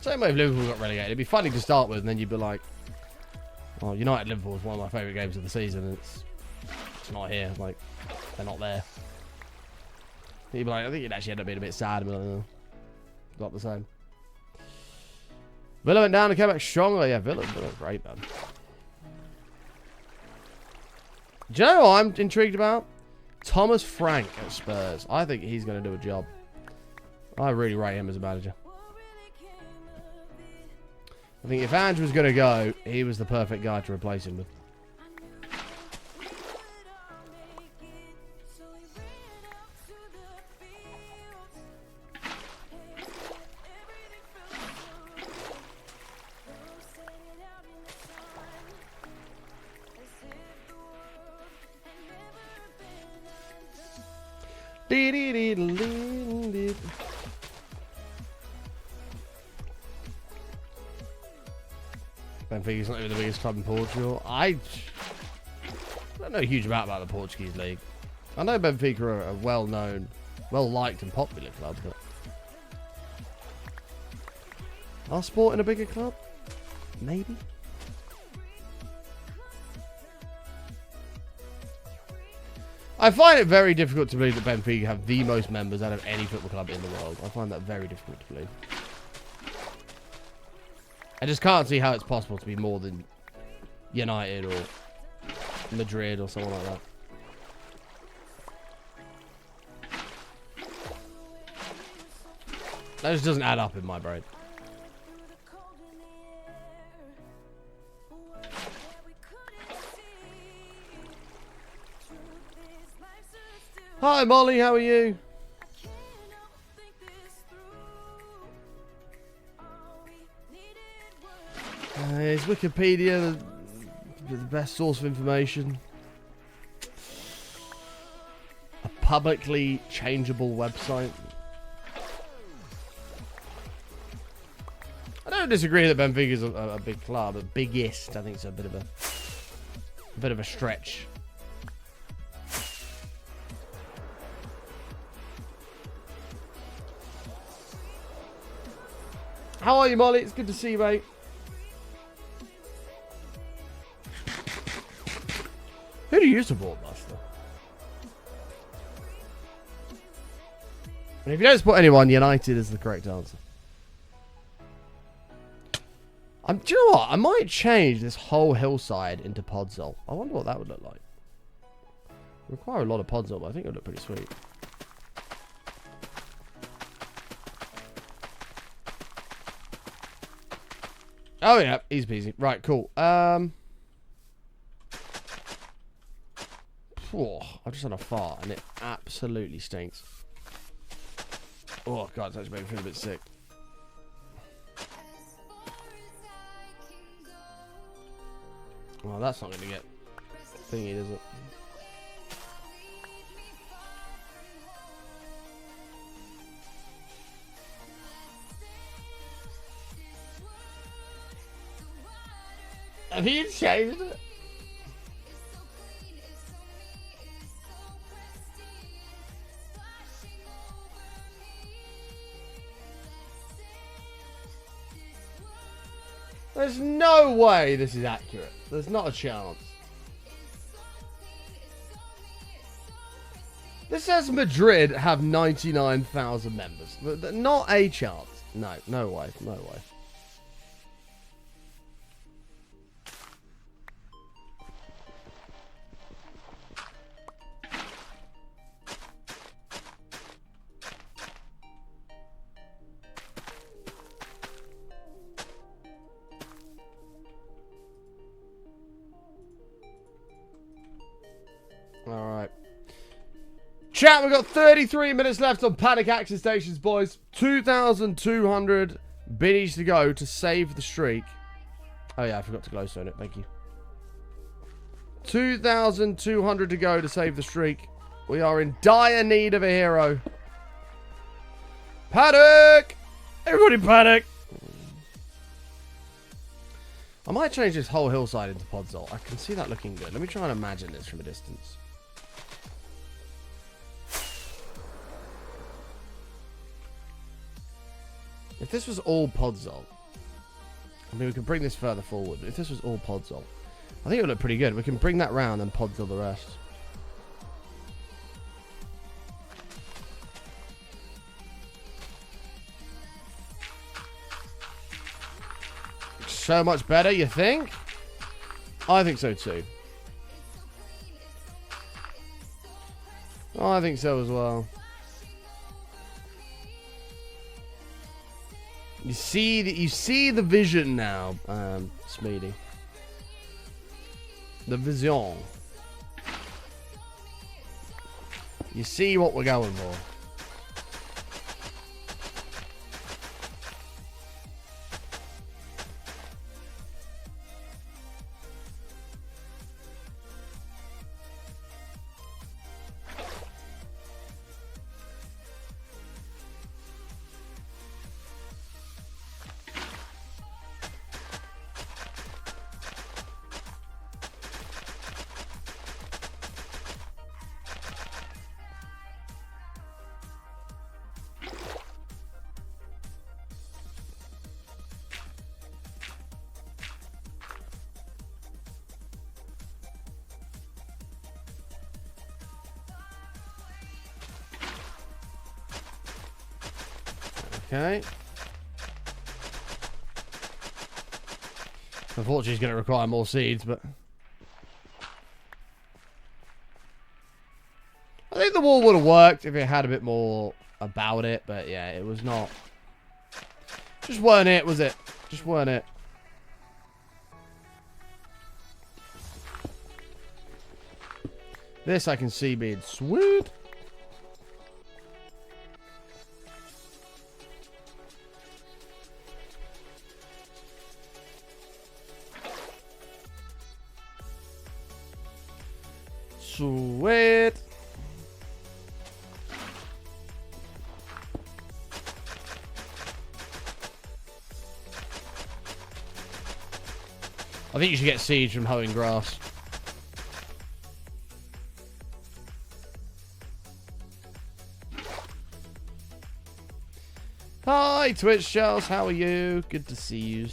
Speaker 2: Same way if Liverpool got relegated. It'd be funny to start with, and then you'd be like, well, United-Liverpool is one of my favourite games of the season, and it's not here. Like, they're not there. You'd be like, I think you'd actually end up being a bit sad and be like, oh, not the same. Villa went down and came back stronger. Yeah, Villa great, man. Do you know what I'm intrigued about? Thomas Frank at Spurs. I think he's going to do a job. I really rate him as a manager. I think if Ange was going to go, he was the perfect guy to replace him with. Benfica's not even the biggest club in Portugal. I don't know a huge amount about the Portuguese league. I know Benfica are a well-known, well-liked and popular club, but are Sport in a bigger club? Maybe. I find it very difficult to believe that Benfica have the most members out of any football club in the world. I find that very difficult to believe. I just can't see how it's possible to be more than United or Madrid or someone like that. That just doesn't add up in my brain. Hi Molly, how are you? Is Wikipedia the best source of information? A publicly changeable website? I don't disagree that Benfica is a big club, but biggest, I think it's a bit of a stretch. How are you, Molly? It's good to see you, mate. Who do you support, Buster? And if you don't support anyone, United is the correct answer. Do you know what? I might change this whole hillside into Podzol. I wonder what that would look like. It would require a lot of Podzol, but I think it would look pretty sweet. Oh yeah, easy peasy. Right, cool. Oh, I just had a fart and it absolutely stinks. Oh god, it's actually making me feel a bit sick. Well, that's not going to get thingy, is it? Have you changed it? There's no way this is accurate. There's not a chance. This says Madrid have 99,000 members. Not a chance. No, no way. No way. Alright. Chat, we've got 33 minutes left on Paddock Action Stations, boys. 2,200 biddies to go to save the streak. Oh, yeah, I forgot to glowstone it. Thank you. 2,200 to go to save the streak. We are in dire need of a hero. Paddock! Everybody Paddock! I might change this whole hillside into Podzol. I can see that looking good. Let me try and imagine this from a distance. If this was all Podzol, I mean, we could bring this further forward, but if this was all Podzol, I think it would look pretty good. We can bring that round and Podzol the rest. So much better, you think? I think so too. Oh, I think so as well. You see the vision now, Smeedy. The vision. You see what we're going for. Okay. Unfortunately, it's going to require more seeds, but I think the wall would have worked if it had a bit more about it, but yeah, it was not. Just weren't it, was it? Just weren't it. This I can see being sweet. Sweet. I think you should get siege from hoeing grass. Hi, Twitch shells. How are you? Good to see you.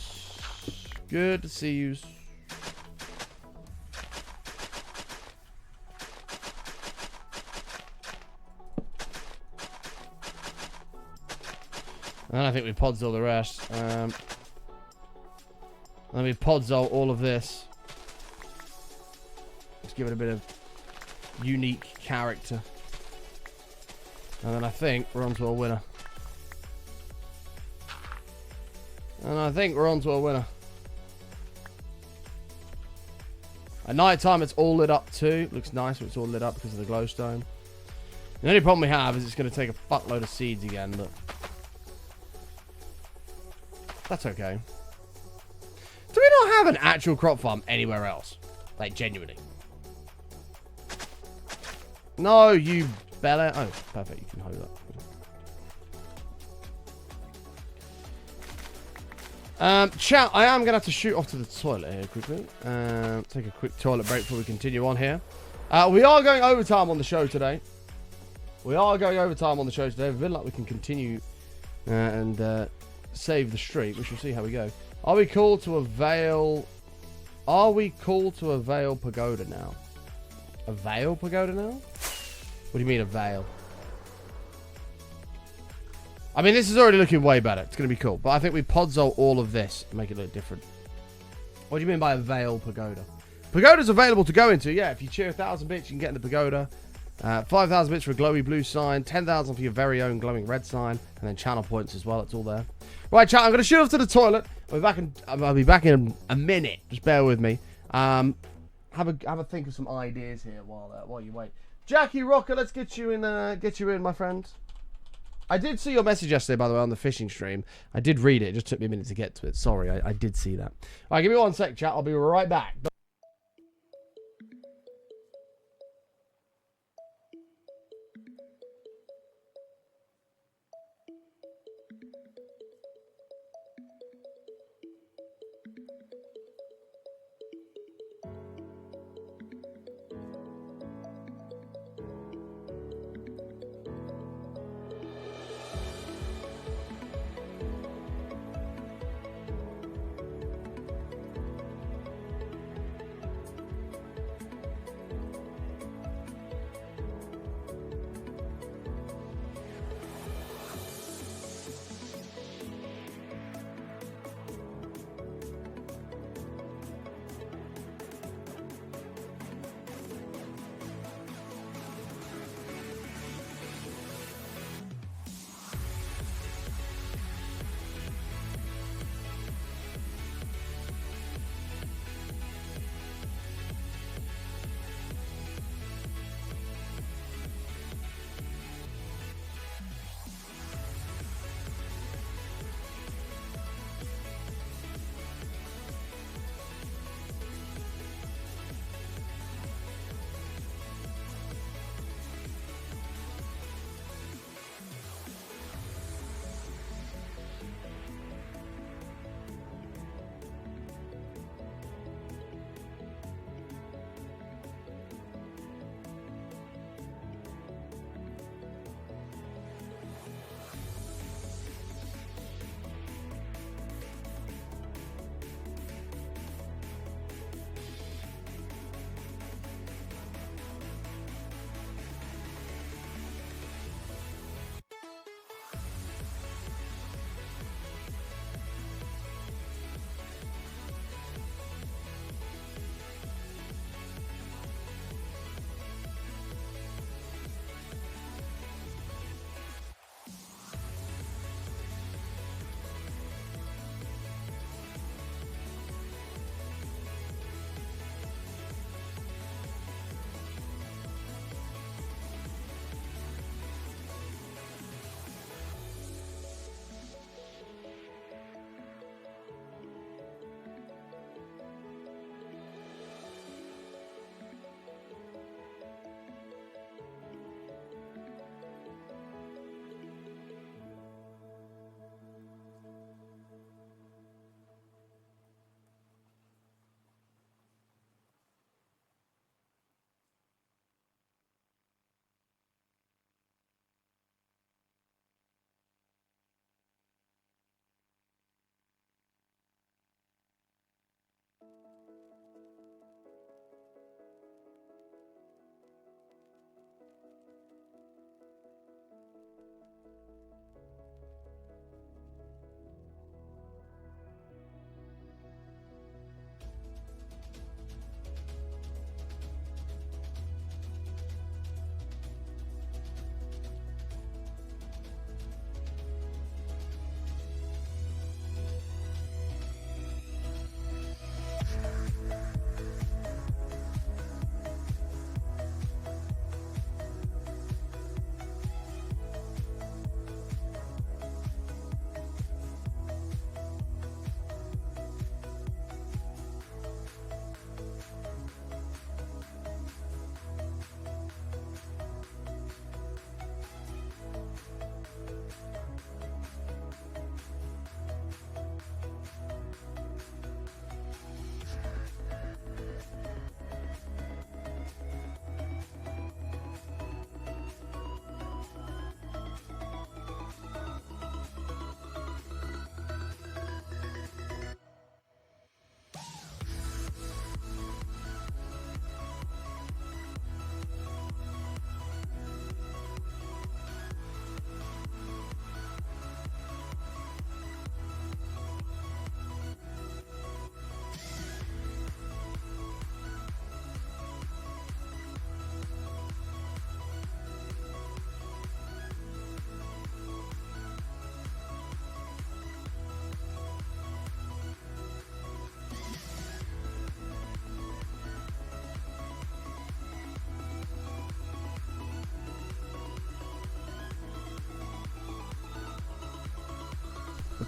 Speaker 2: Good to see you. And I think we pods all the rest. Let me pods all of this. Let's give it a bit of unique character. And then I think we're on to a winner. And I think we're on to a winner. At night time, it's all lit up too. Looks nice when it's all lit up because of the glowstone. The only problem we have is it's going to take a fuckload of seeds again, but that's okay. Do we not have an actual crop farm anywhere else? Like, genuinely. No, you Bella. Oh, perfect. You can hold that. Chat, I am going to have to shoot off to the toilet here quickly. Take a quick toilet break before we continue on here. We are going overtime on the show today. We are going overtime on the show today. We feel like we can continue and save the streak. We shall see how we go. Are we called to avail... Are we called to avail pagoda now? Avail pagoda now? What do you mean avail? I mean, this is already looking way better. It's going to be cool. But I think we podzol all of this and make it look different. What do you mean by avail pagoda? Pagoda's available to go into. Yeah, if you cheer 1,000 bits, you can get in the pagoda. 5,000 bits for a glowy blue sign. 10,000 for your very own glowing red sign. And then channel points as well. It's all there. Right, chat. I'm going to shoot off to the toilet. I'll be back in a minute. Just bear with me. Have a think of some ideas here while you wait. Jackie Rocker, let's get you in, my friend. I did see your message yesterday, by the way, on the fishing stream. I did read it. It just took me a minute to get to it. Sorry, I did see that. All right, give me 1 sec, chat. I'll be right back.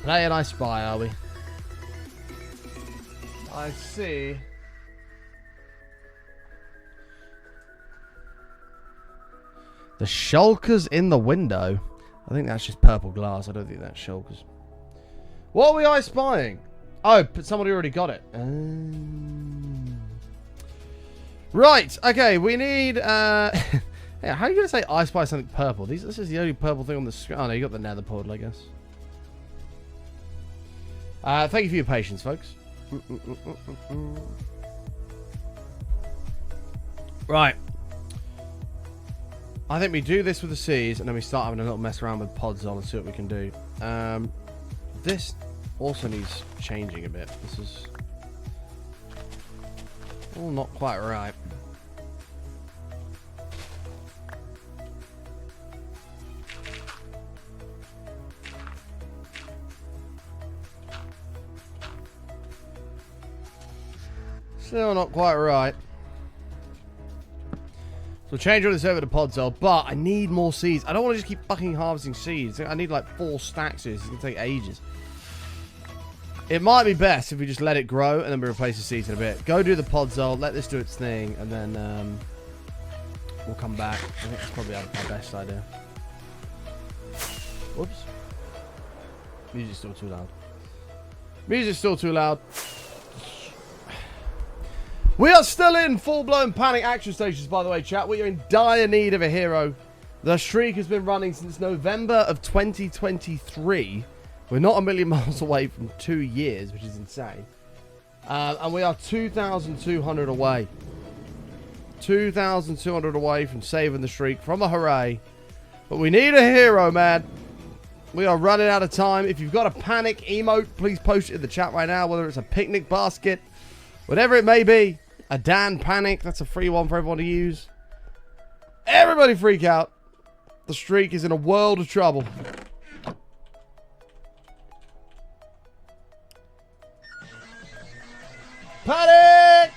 Speaker 2: Play and I spy, are we? I see. The shulkers in the window. I think that's just purple glass. I don't think that's shulkers. What are we I spying? Oh, but somebody already got it. Right. Okay. We need. Yeah, how are you gonna say I spy something purple? This is the only purple thing on the screen. Oh no, you got the nether portal, I guess. Thank you for your patience, folks. Right. I think we do this with the seas, and then we start having a little mess around with pods on and see what we can do. This also needs changing a bit. This is all not quite right. Still not quite right. So change all this over to Podzol, but I need more seeds. I don't want to just keep fucking harvesting seeds. I need like 4 stacks of this. It's going to take ages. It might be best if we just let it grow and then we replace the seeds in a bit. Go do the Podzol, let this do its thing, and then we'll come back. I think that's probably our best idea. Whoops. Music's still too loud. Music's still too loud. We are still in full-blown panic action stations, by the way, chat. We are in dire need of a hero. The streak has been running since November of 2023. We're not a million miles away from 2 years, which is insane. And we are 2,200 away. 2,200 away from saving the streak from a hooray. But we need a hero, man. We are running out of time. If you've got a panic emote, please post it in the chat right now, whether it's a picnic basket, whatever it may be. A Dan panic. That's a free one for everyone to use. Everybody freak out. The streak is in a world of trouble. Panic!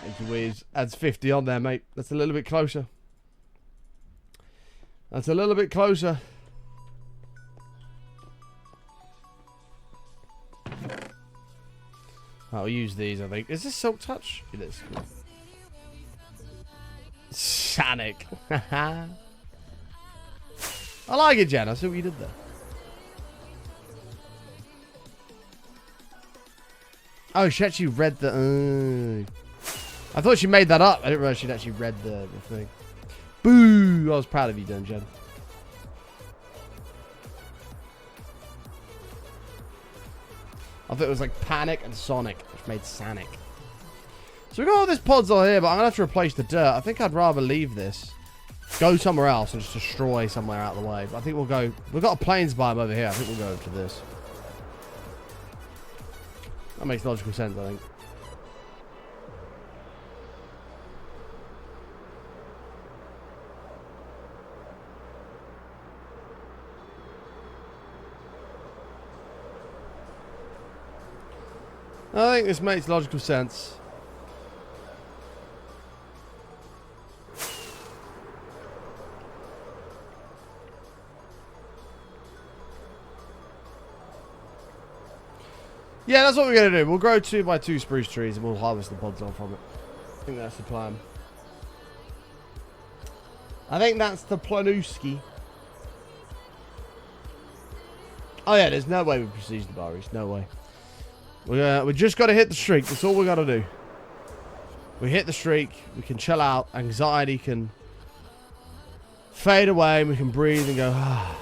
Speaker 2: Thank you, Weez. Adds 50 on there, mate. That's a little bit closer. That's a little bit closer. I'll use these, I think. Is this Silk Touch? It is. Sonic. I like it, Jen. I see what you did there. Oh, she actually read the... I thought she made that up. I didn't realize she'd actually read the thing. Boo! I was proud of you, Jen. I thought it was like Panic and Sonic, which made Sonic. So we got all this Podzol here, but I'm going to have to replace the dirt. I think I'd rather leave this. Go somewhere else and just destroy somewhere out of the way. But I think we'll go... We've got a plains biome over here. I think we'll go over to this. That makes logical sense, I think. I think this makes logical sense. Yeah, that's what we're going to do. We'll grow 2 by 2 spruce trees and we'll harvest the pods on from it. I think that's the plan. I think that's the planooski. Oh yeah, there's no way we prestige the barriers. No way. We just got to hit the streak. That's all we got to do. We hit the streak. We can chill out. Anxiety can fade away. And we can breathe and go, ah.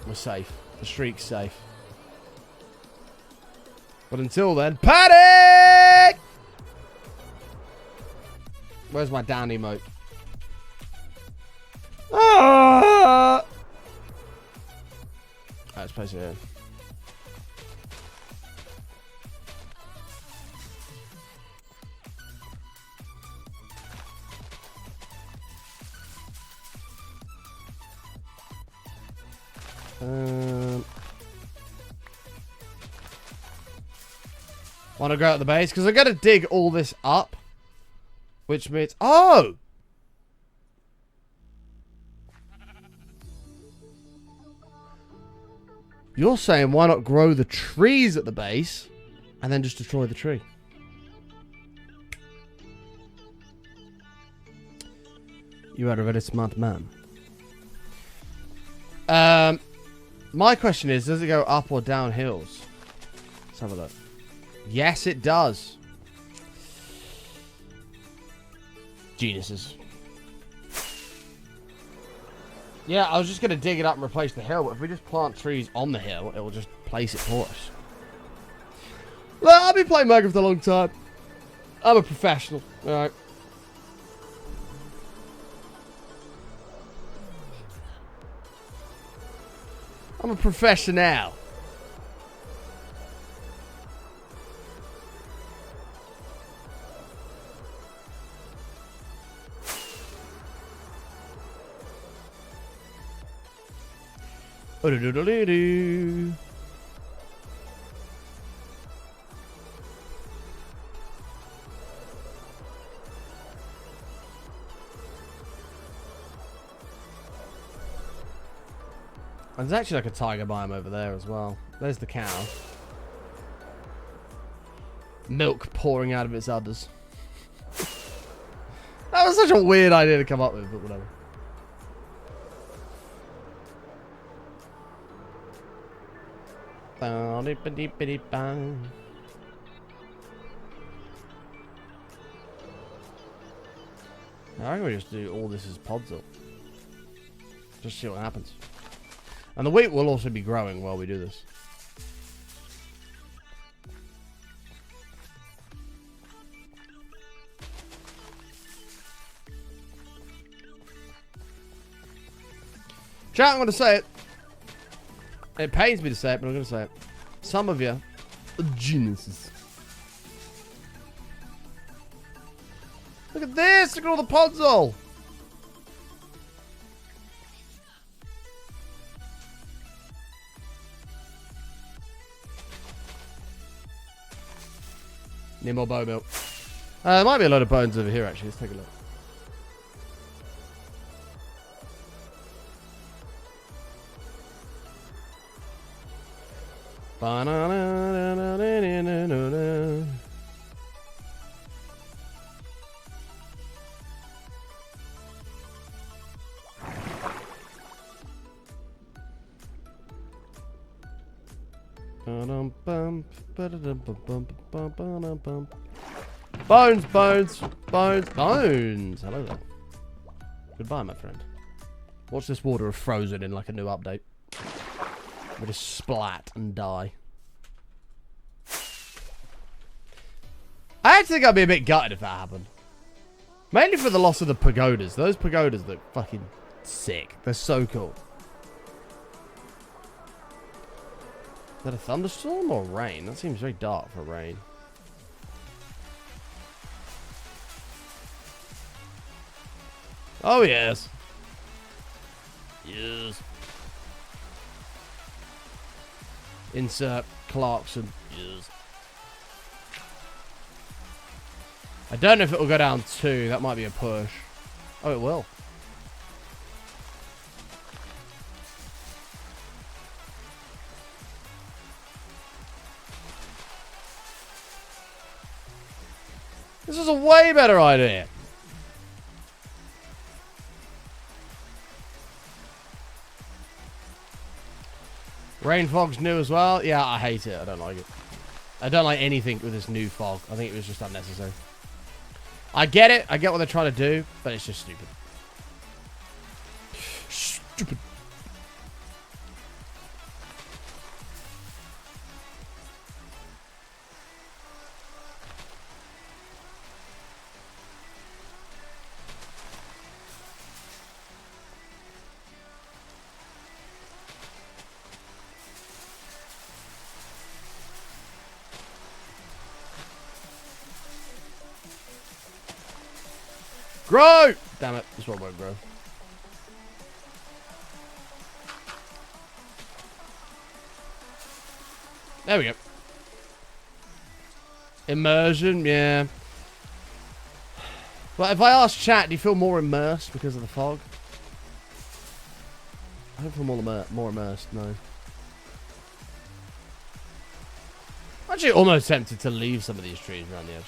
Speaker 2: We're safe. The streak's safe. But until then, panic! Where's my down emote? Ah! Let's place it here. Want to go out the base? Because I got to dig all this up. Which means... Oh! You're saying why not grow the trees at the base and then just destroy the tree? You are a very smart man. My question is, does it go up or down hills? Let's have a look. Yes, it does. Geniuses. Yeah, I was just going to dig it up and replace the hill, but if we just plant trees on the hill, it will just place it for us. Look, I've been playing Minecraft a long time. I'm a professional, alright. I'm a professional. Oh-do-do-do-do-do. There's actually like a tiger biome over there as well. There's the cow. Milk pouring out of its udders. That was such a weird idea to come up with, but whatever. I reckon we just do all this as pods up. Just see what happens. And the wheat will also be growing while we do this. Chat, I'm going to say it. It pains me to say it, but I'm going to say it. Some of you are geniuses. Look at this! Look at all the pods all! Need more bow milk. There might be a load of bones over here, actually. Let's take a look. Bones, bones, bones, bones. Hello there. Goodbye, my friend. Watch this water have frozen in like a new update. We just splat and die. I actually think I'd be a bit gutted if that happened. Mainly for the loss of the pagodas. Those pagodas look fucking sick. They're so cool. Is that a thunderstorm or rain? That seems very dark for rain. Oh, yes. Yes. Insert Clarkson. Yes. I don't know if it will go down 2. That might be a push. Oh, it will. This is a way better idea. Rain fog's new as well. Yeah, I hate it. I don't like it. I don't like anything with this new fog. I think it was just unnecessary. I get it. I get what they're trying to do, but it's just stupid. Stupid. Grow! Damn it, this one won't grow. There we go. Immersion, yeah. Well, if I ask chat, do you feel more immersed because of the fog? I don't feel more immersed, no. actually almost tempted to leave some of these trees around the edge.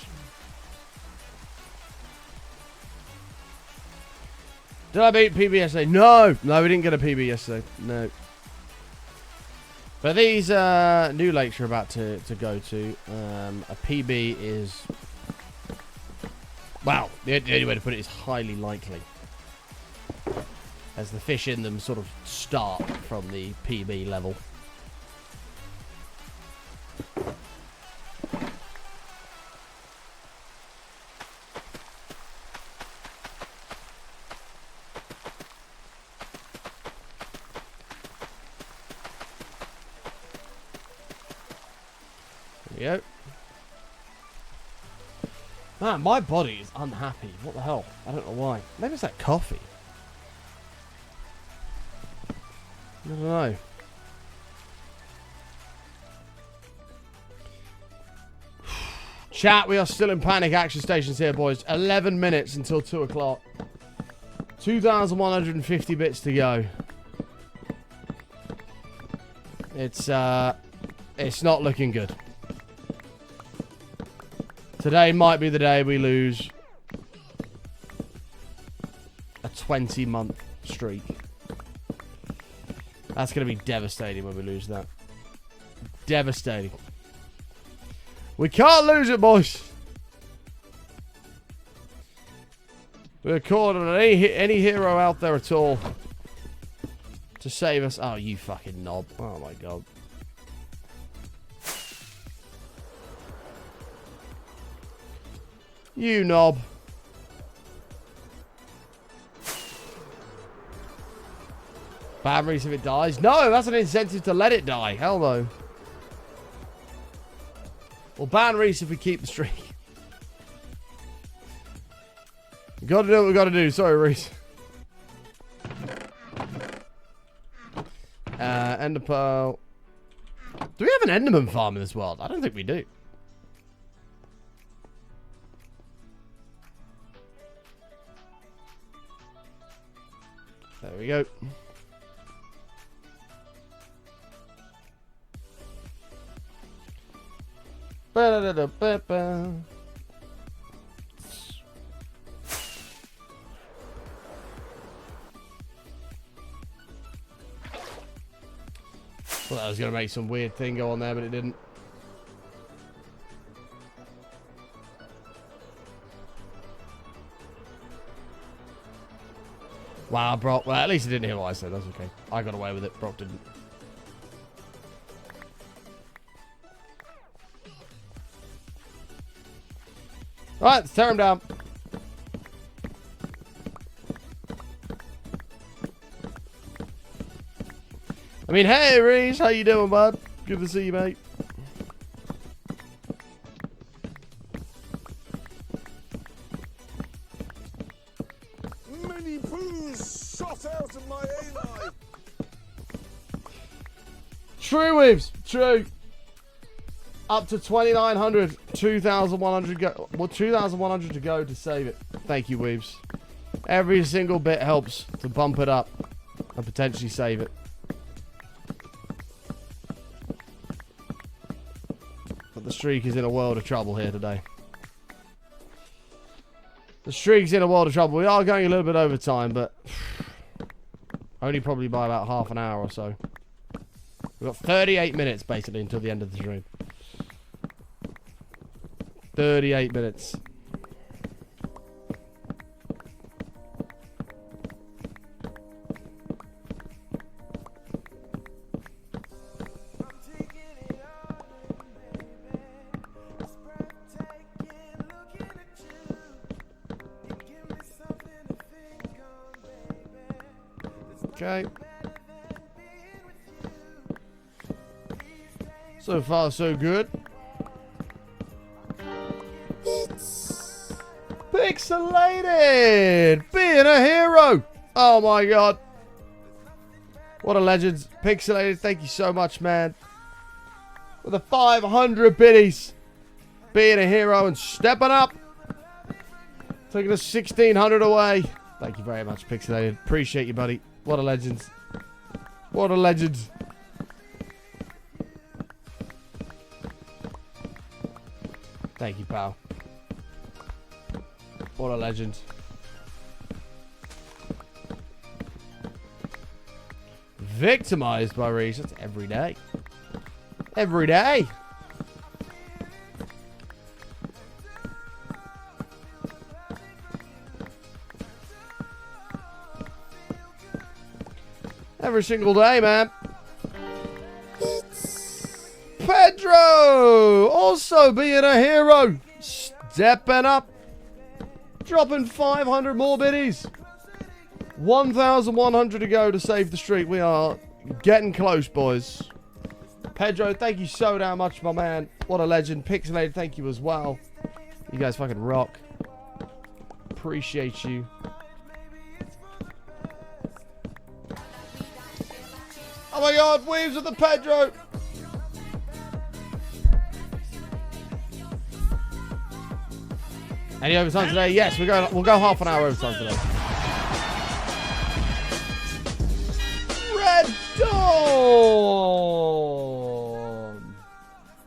Speaker 2: Did I beat PB yesterday? No! No, we didn't get a PB yesterday. No. But these new lakes you're about to go to, a PB is... Well, the only way to put it is highly likely. As the fish in them sort of start from the PB level. There we go. Man, my body is unhappy. What the hell? I don't know why. Maybe it's that coffee. I don't know. Chat, we are still in panic action stations here, boys. 11 minutes until 2 o'clock. 2,150 bits to go. It's not looking good. Today might be the day we lose a 20-month streak. That's going to be devastating when we lose that. Devastating. We can't lose it, boys. We're calling on any hero out there at all to save us. Oh, you fucking knob. Oh, my God. You knob. Ban Reese if it dies. No, that's an incentive to let it die. Hell no. Well, ban Reese if we keep the streak. We gotta do what we gotta do. Sorry, Reese. Ender Pearl. Do we have an Enderman farm in this world? I don't think we do. There we go. Ba-da-da-da-ba-ba. Well, that was going to make some weird thing go on there, but it didn't. Wow, Brock. Well, at least he didn't hear what I said. That's okay. I got away with it. Brock didn't. Alright, let's tear him down. I mean, hey, Reese. How you doing, bud? Good to see you, mate.
Speaker 3: Many poos shot out of my A-line.
Speaker 2: True, Weaves. True. Up to 2,900. 2,100 go. Well, 2,100 to go to save it. Thank you, Weaves. Every single bit helps to bump it up and potentially save it. But the streak is in a world of trouble here today. The streak's in a world of trouble. We are going a little bit over time, but only probably by about half an hour or so. We've got 38 minutes, basically, until the end of the stream. 38 minutes. Okay. So far, so good. It's Pixelated! Being a hero! Oh my god. What a legend. Pixelated, thank you so much, man. With the 500 biddies. Being a hero and stepping up. Taking the 1,600 away. Thank you very much, Pixelated. Appreciate you, buddy. What a legend. What a legend. Thank you, pal. What a legend. Victimized by Reese. That's every day. Every day. Every single day, man. Pedro! Also being a hero. Stepping up. Dropping 500 more biddies. 1,100 to go to save the streak. We are getting close, boys. Pedro, thank you so damn much, my man. What a legend. Pixelated, thank you as well. You guys fucking rock. Appreciate you. Oh my god, waves of the Pedro. Any overtime today? Yes, we'll go half an hour overtime today. Red Dawn!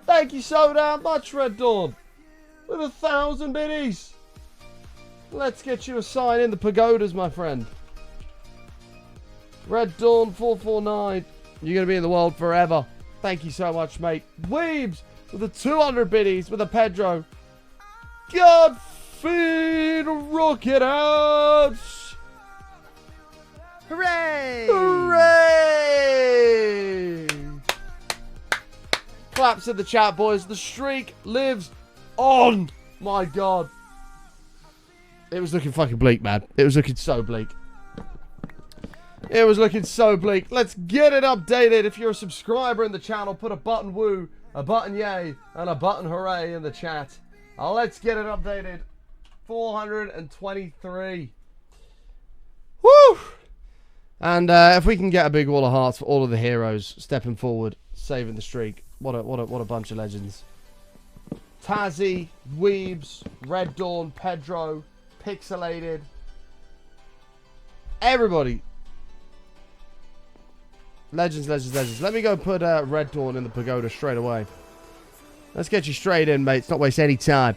Speaker 2: Thank you so damn much, Red Dawn. With 1,000 biddies. Let's get you a sign in the pagodas, my friend. Red Dawn 449. You're going to be in the world forever. Thank you so much, mate. Weebs with the 200 biddies with a Pedro. God feed rocket out.
Speaker 5: Hooray!
Speaker 2: Hooray! Claps in the chat, boys. The streak lives on. My God. It was looking fucking bleak, man. It was looking so bleak. It was looking so bleak. Let's get it updated. If you're a subscriber in the channel, put a button woo, a button yay, and a button hooray in the chat. Let's get it updated. 423. Woo! And if we can get a big wall of hearts for all of the heroes stepping forward, saving the streak. What a bunch of legends. Tazzy, Weebs, Red Dawn, Pedro, Pixelated. Everybody. Legends, legends, legends. Let me go put Red Dawn in the pagoda straight away. Let's get you straight in, mates. Not waste any time.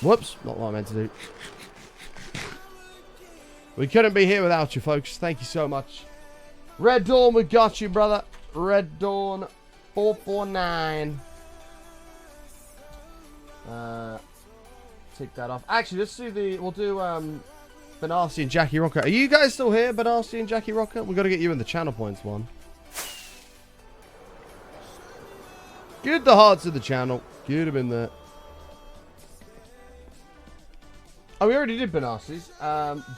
Speaker 2: Whoops. Not what I meant to do. We couldn't be here without you, folks. Thank you so much. Red Dawn, we got you, brother. Red Dawn 449. Take that off. Actually, let's do the... We'll do Benassi and Jackie Rocker. Are you guys still here, Benassi and Jackie Rocker? We've got to get you in the channel points one. Get the hearts of the channel. Get them in there. Oh, we already did Benassi's.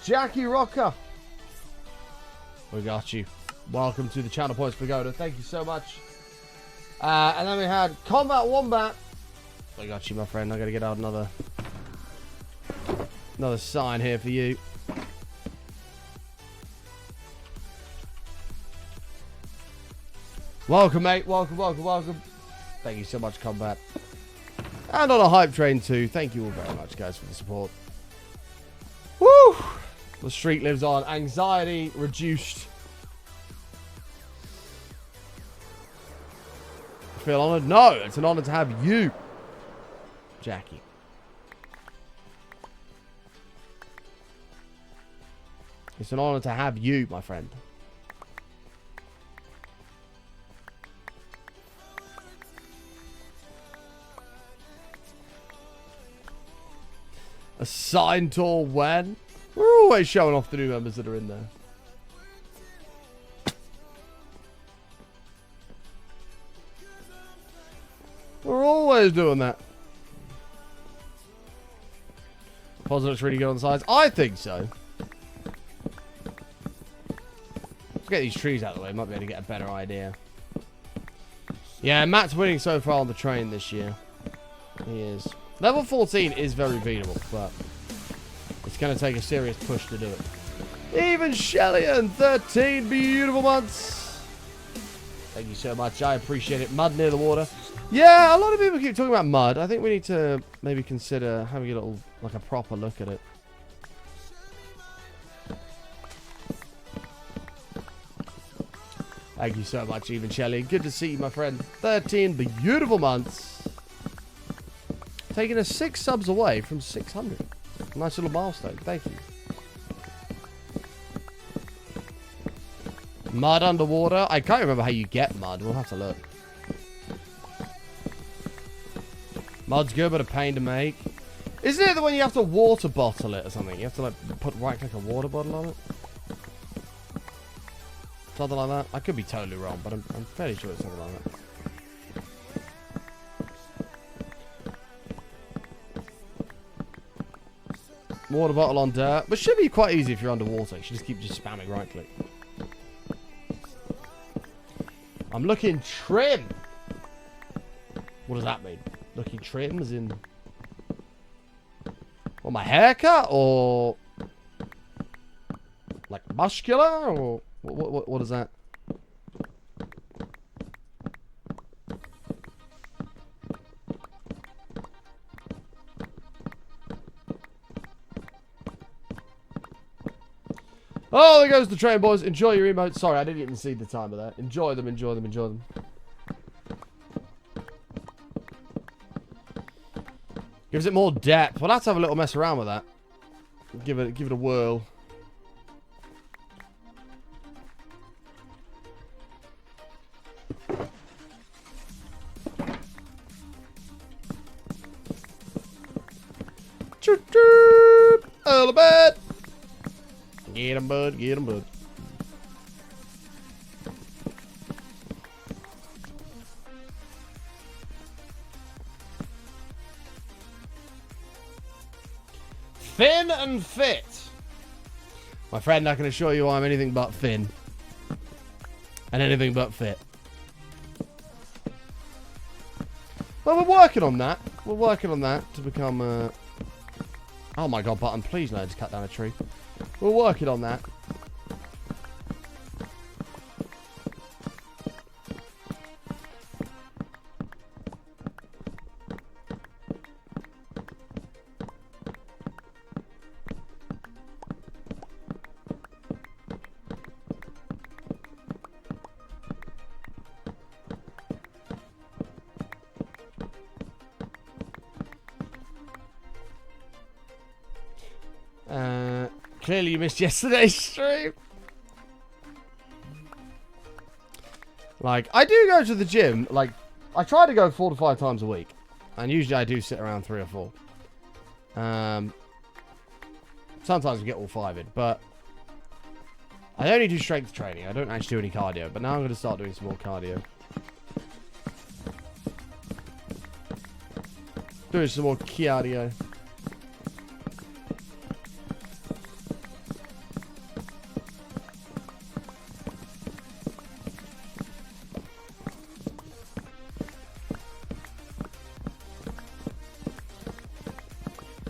Speaker 2: Jackie Rocker. We got you. Welcome to the channel points pagoda. Thank you so much. And then we had Combat Wombat. I got you, my friend. I got to get out another sign here for you. Welcome, mate. Welcome, welcome, welcome. Thank you so much, Combat. And on a hype train too. Thank you all very much, guys, for the support. Woo! The streak lives on. Anxiety reduced. I feel honoured? No, it's an honour to have you, Jackie. It's an honour to have you, my friend. A sign tour when? We're always showing off the new members that are in there. We're always doing that. Pause looks really good on the sides. I think so. Let's get these trees out of the way. Might be able to get a better idea. Yeah, Matt's winning so far on the train this year. He is. Level 14 is very beatable, but it's going to take a serious push to do it. Even Shellian, 13 beautiful months. Thank you so much. I appreciate it. Mud near the water. Yeah, a lot of people keep talking about mud. I think we need to maybe consider having a little, like a proper look at it. Thank you so much, Even Shelly. Good to see you, my friend. 13 beautiful months. Taking us 6 subs away from 600. Nice little milestone. Thank you. Mud underwater. I can't remember how you get mud. We'll have to look. Mud's good, but a pain to make. Isn't it the one you have to water bottle it or something? You have to like right-click a water bottle on it? Something like that. I could be totally wrong, but I'm fairly sure it's something like that. Water bottle on dirt. But should be quite easy if you're underwater. You should just keep spamming right click. I'm looking trim. What does that mean? Looking trim as in... What, my haircut? Or... Like muscular? Or... What is that? Oh, there goes the train, boys. Enjoy your emotes. Sorry, I didn't even see the time of that. Enjoy them, enjoy them, enjoy them. Gives it more depth. We'll have to have a little mess around with that. Give it a whirl. Choo choo! Early bird! Get him, bud. Get him, bud. Thin and fit. My friend, I can assure you I'm anything but thin. And anything but fit. Well, we're working on that. We're working on that to become... Oh my god, button, please no, just cut down a tree. We're working on that. Clearly you missed yesterday's stream. Like, I do go to the gym. Like, I try to go 4 to 5 times a week. And usually I do sit around 3 or 4. Sometimes we get all 5 in. But I only do strength training. I don't actually do any cardio. But now I'm going to start doing some more cardio. Doing some more cardio.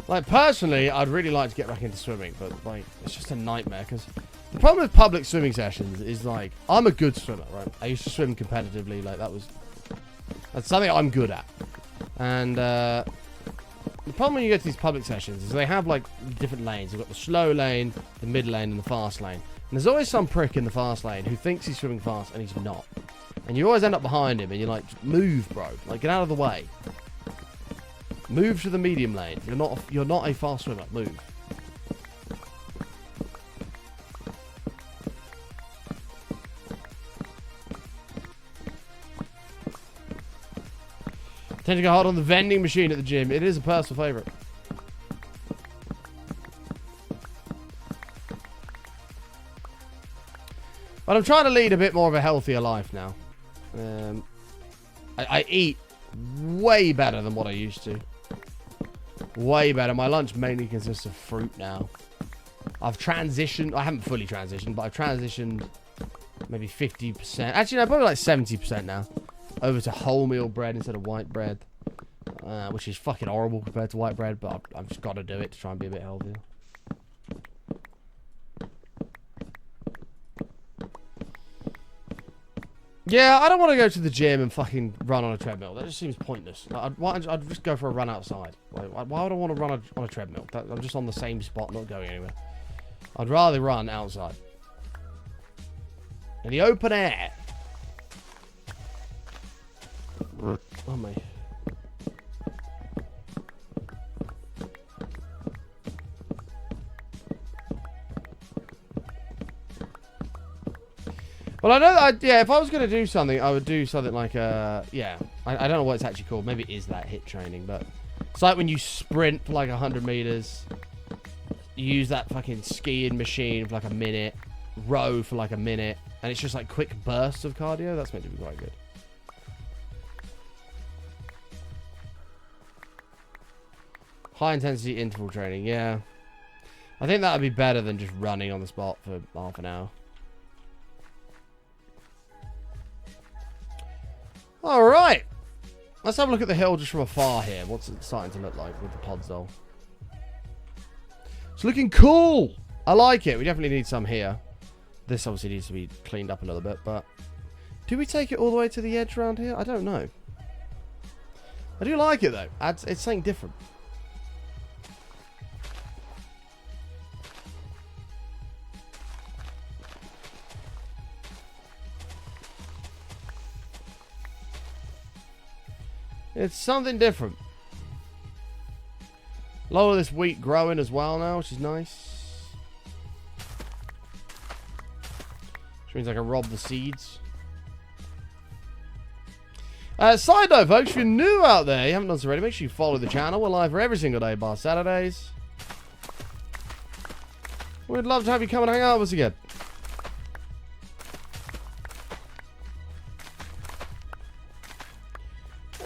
Speaker 2: Like, personally, I'd really like to get back into swimming, but, like, it's just a nightmare, because the problem with public swimming sessions is, like, I'm a good swimmer, right? I used to swim competitively, like, that's something I'm good at. And, the problem when you go to these public sessions is they have, like, different lanes. You've got the slow lane, the mid lane, and the fast lane. And there's always some prick in the fast lane who thinks he's swimming fast, and he's not. And you always end up behind him, and you're like, move, bro. Like, get out of the way. Move to the medium lane. You're not a fast swimmer. Move. Tend to go hard on the vending machine at the gym. It is a personal favourite. But I'm trying to lead a bit more of a healthier life now. I eat way better than what I used to. Way better. My lunch mainly consists of fruit now. I've transitioned. I haven't fully transitioned, but I've transitioned maybe 50%. Actually, no, probably like 70% now. Over to wholemeal bread instead of white bread. Which is fucking horrible compared to white bread, but I've just got to do it to try and be a bit healthier. Yeah, I don't want to go to the gym and fucking run on a treadmill. That just seems pointless. Like, I'd just go for a run outside. Like, why would I want to run on a treadmill? I'm just on the same spot, not going anywhere. I'd rather run outside. In the open air. Oh, my. Well, I know that, yeah, if I was going to do something, I would do something like, yeah, I don't know what it's actually called. Maybe it is that hit training, but it's like when you sprint for like 100 meters, you use that fucking skiing machine for like a minute, row for like a minute, and it's just like quick bursts of cardio. That's meant to be quite good. High intensity interval training, yeah. I think that would be better than just running on the spot for half an hour. Alright. Let's have a look at the hill just from afar here. What's it starting to look like with the podzol? It's looking cool. I like it. We definitely need some here. This obviously needs to be cleaned up a little bit, but do we take it all the way to the edge around here? I don't know. I do like it though. It's something different. It's something different. A lot of this wheat growing as well now, which is nice. Which means I can rob the seeds. Side note, folks, if you're new out there, you haven't done so already, make sure you follow the channel. We're live for every single day, bar Saturdays. We'd love to have you come and hang out with us again.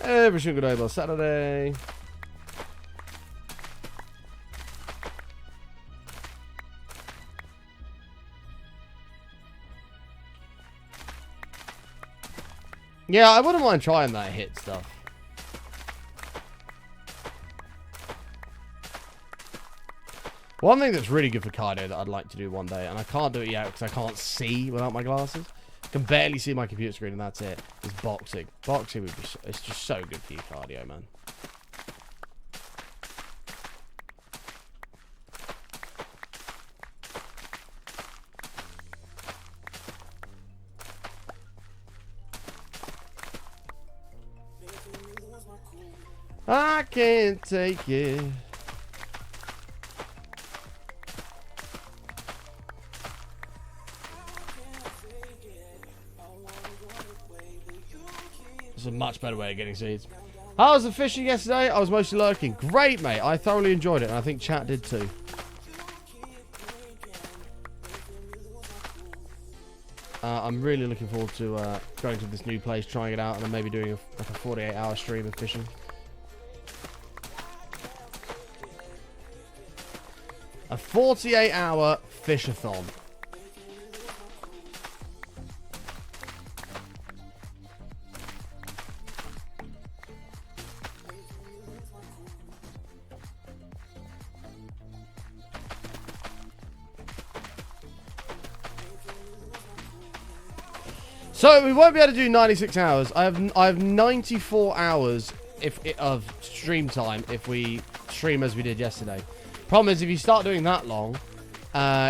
Speaker 2: Every single day by Saturday. Yeah, I wouldn't mind trying that hit stuff. One thing that's really good for cardio that I'd like to do one day, and I can't do it yet because I can't see without my glasses. I can barely see my computer screen and that's it. Is boxing. Boxing would be, it's just so good for your cardio, man. I can't take it. This is a much better way of getting seeds. How was the fishing yesterday? I was mostly lurking. Great, mate. I thoroughly enjoyed it, and I think chat did too. I'm really looking forward to going to this new place, trying it out, and then maybe doing like a 48-hour stream of fishing. A 48-hour fish-a-thon. So we won't be able to do 96 hours. I have 94 hours of stream time if we stream as we did yesterday. Problem is, if you start doing that long,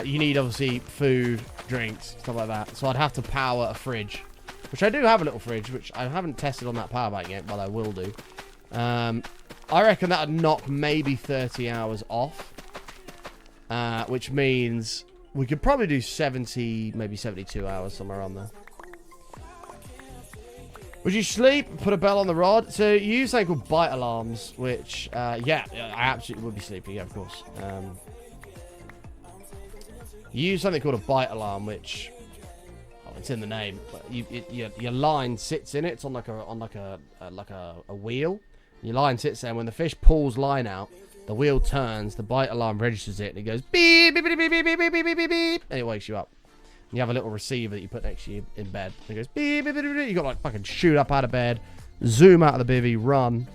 Speaker 2: you need obviously food, drinks, stuff like that. So I'd have to power a fridge, which I do have a little fridge, which I haven't tested on that power bank yet, but I will do. I reckon that would knock maybe 30 hours off, which means we could probably do 70, maybe 72 hours, somewhere around there. Would you sleep? Put a bell on the rod? So you use something called bite alarms, which, yeah, I absolutely would be sleeping, yeah, of course. You use something called a bite alarm, which, oh, it's in the name, but your line sits in it. It's on like a wheel. Your line sits there, and when the fish pulls line out, the wheel turns, the bite alarm registers it, and it goes beep, beep, beep, beep, beep, beep, beep, beep, beep, beep, and it wakes you up. You have a little receiver that you put next to you in bed. It goes beep, beep, beep, beep, beep. You got to like fucking shoot up out of bed, zoom out of the bivvy, run.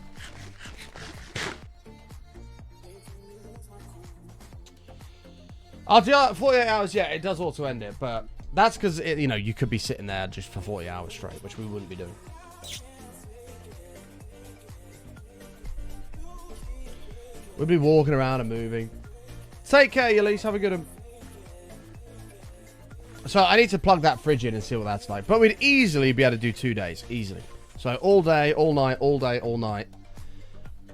Speaker 2: After 48 hours, yeah, it does auto end it, but that's because you know, you could be sitting there just for 40 hours straight, which we wouldn't be doing. We'd be walking around and moving. Take care, Elise. Have a good one. So I need to plug that fridge in and see what that's like. But we'd easily be able to do 2 days. Easily. So all day, all night, all day, all night.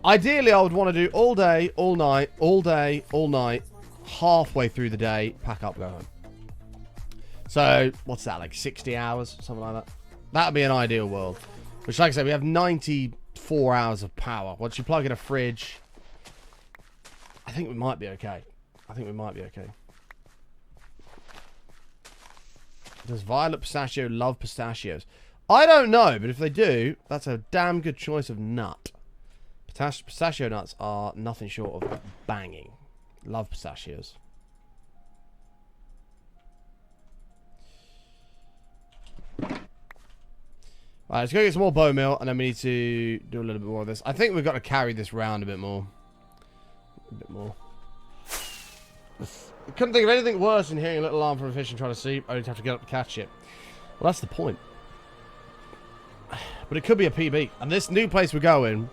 Speaker 2: Ideally, I would want to do all day, all night, all day, all night. Halfway through the day, pack up, go home. So, what's that, like 60 hours? Something like that. That would be an ideal world. Which, like I said, we have 94 hours of power. Once you plug in a fridge, I think we might be okay. I think we might be okay. Does Violet Pistachio love pistachios? I don't know, but if they do, that's a damn good choice of nut. Pistachio nuts are nothing short of banging. Love pistachios. Right, let's go get some more bone meal, and then we need to do a little bit more of this. I think we've got to carry this round a bit more. A bit more. I couldn't think of anything worse than hearing a little alarm from a fish and trying to sleep, only to have to get up to catch it. Well, that's the point. But it could be a PB. And this new place we're going,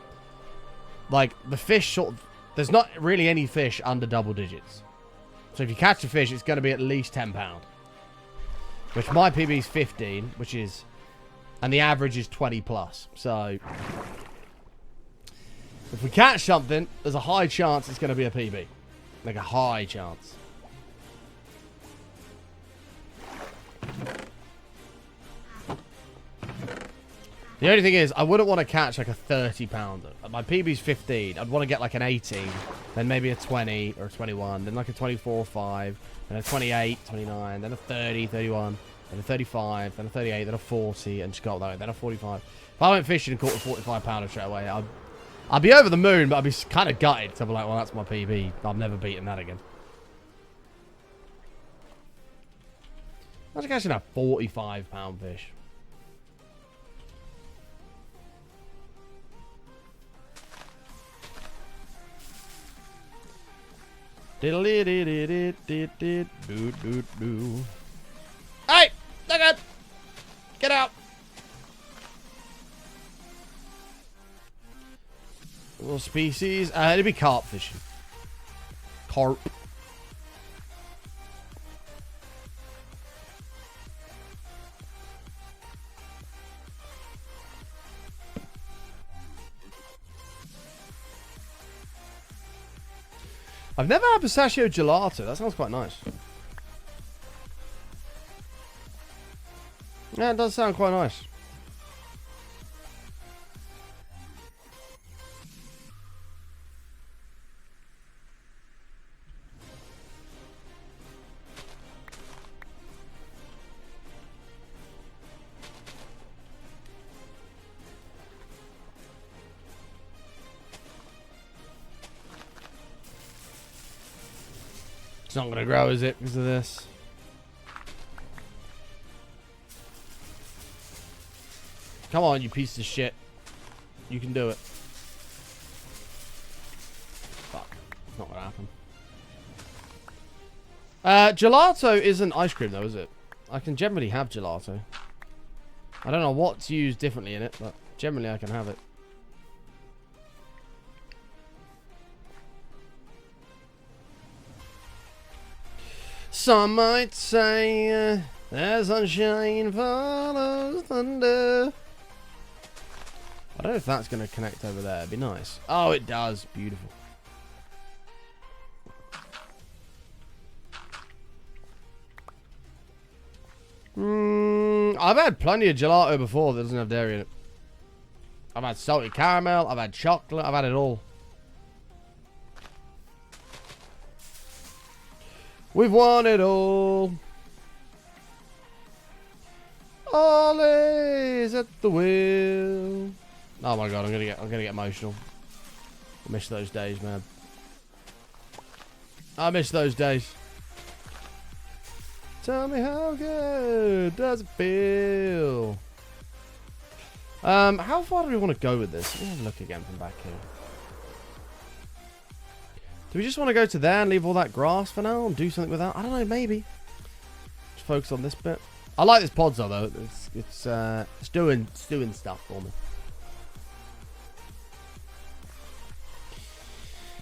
Speaker 2: like, the fish sort of... There's not really any fish under double digits. So if you catch a fish, it's going to be at least £10. Which my PB is 15, which is... And the average is 20 plus. So... If we catch something, there's a high chance it's going to be a PB. Like a high chance. The only thing is, I wouldn't want to catch like a 30 pounder. My PB's 15. I'd want to get like an 18, then maybe a 20 or a 21, then like a 24 or 5, then a 28, 29, then a 30, 31, then a 35, then a 38, then a 40, and just go that way, then a 45. If I went fishing and caught a 45 pounder straight away, I'd be over the moon, but I'd be kind of gutted. So I'd be like, well, that's my PB. I've never beaten that again. Imagine catching a 45-pound fish. Hey! Look it! Get out! Little species. It'd be carp fishing. Carp. I've never had pistachio gelato. That sounds quite nice. Yeah, it does sound quite nice. It's not going to grow, is it, because of this? Come on, you piece of shit. You can do it. Fuck. It's not going to happen. Gelato isn't ice cream, though, is it? I can generally have gelato. I don't know what's used differently in it, but generally I can have it. Some might say, as sunshine follows thunder. I don't know if that's going to connect over there. It'd be nice. Oh, it does. Beautiful. I've had plenty of gelato before that doesn't have dairy in it. I've had salted caramel. I've had chocolate. I've had it all. We've won it all. Always at the wheel. Oh my god, I'm gonna get emotional. I miss those days, man. I miss those days. Tell me how good does it feel? How far do we want to go with this? Let me have a look again from back here. Do we just want to go to there and leave all that grass for now and do something with that? I don't know, maybe. Just focus on this bit. I like this podzo though. It's doing stuff for me.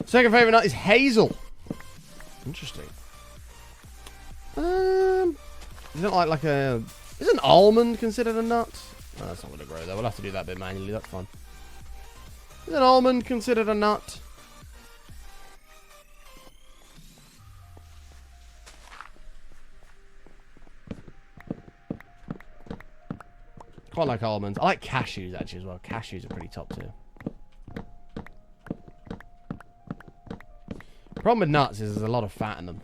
Speaker 2: Second favorite nut is hazel. Interesting. Isn't like a... Isn't almond considered a nut? No, that's not going to grow though. We'll have to do that bit manually. That's fine. Is an almond considered a nut? quite like almonds. I like cashews actually as well. Cashews are pretty top tier. Problem with nuts is there's a lot of fat in them.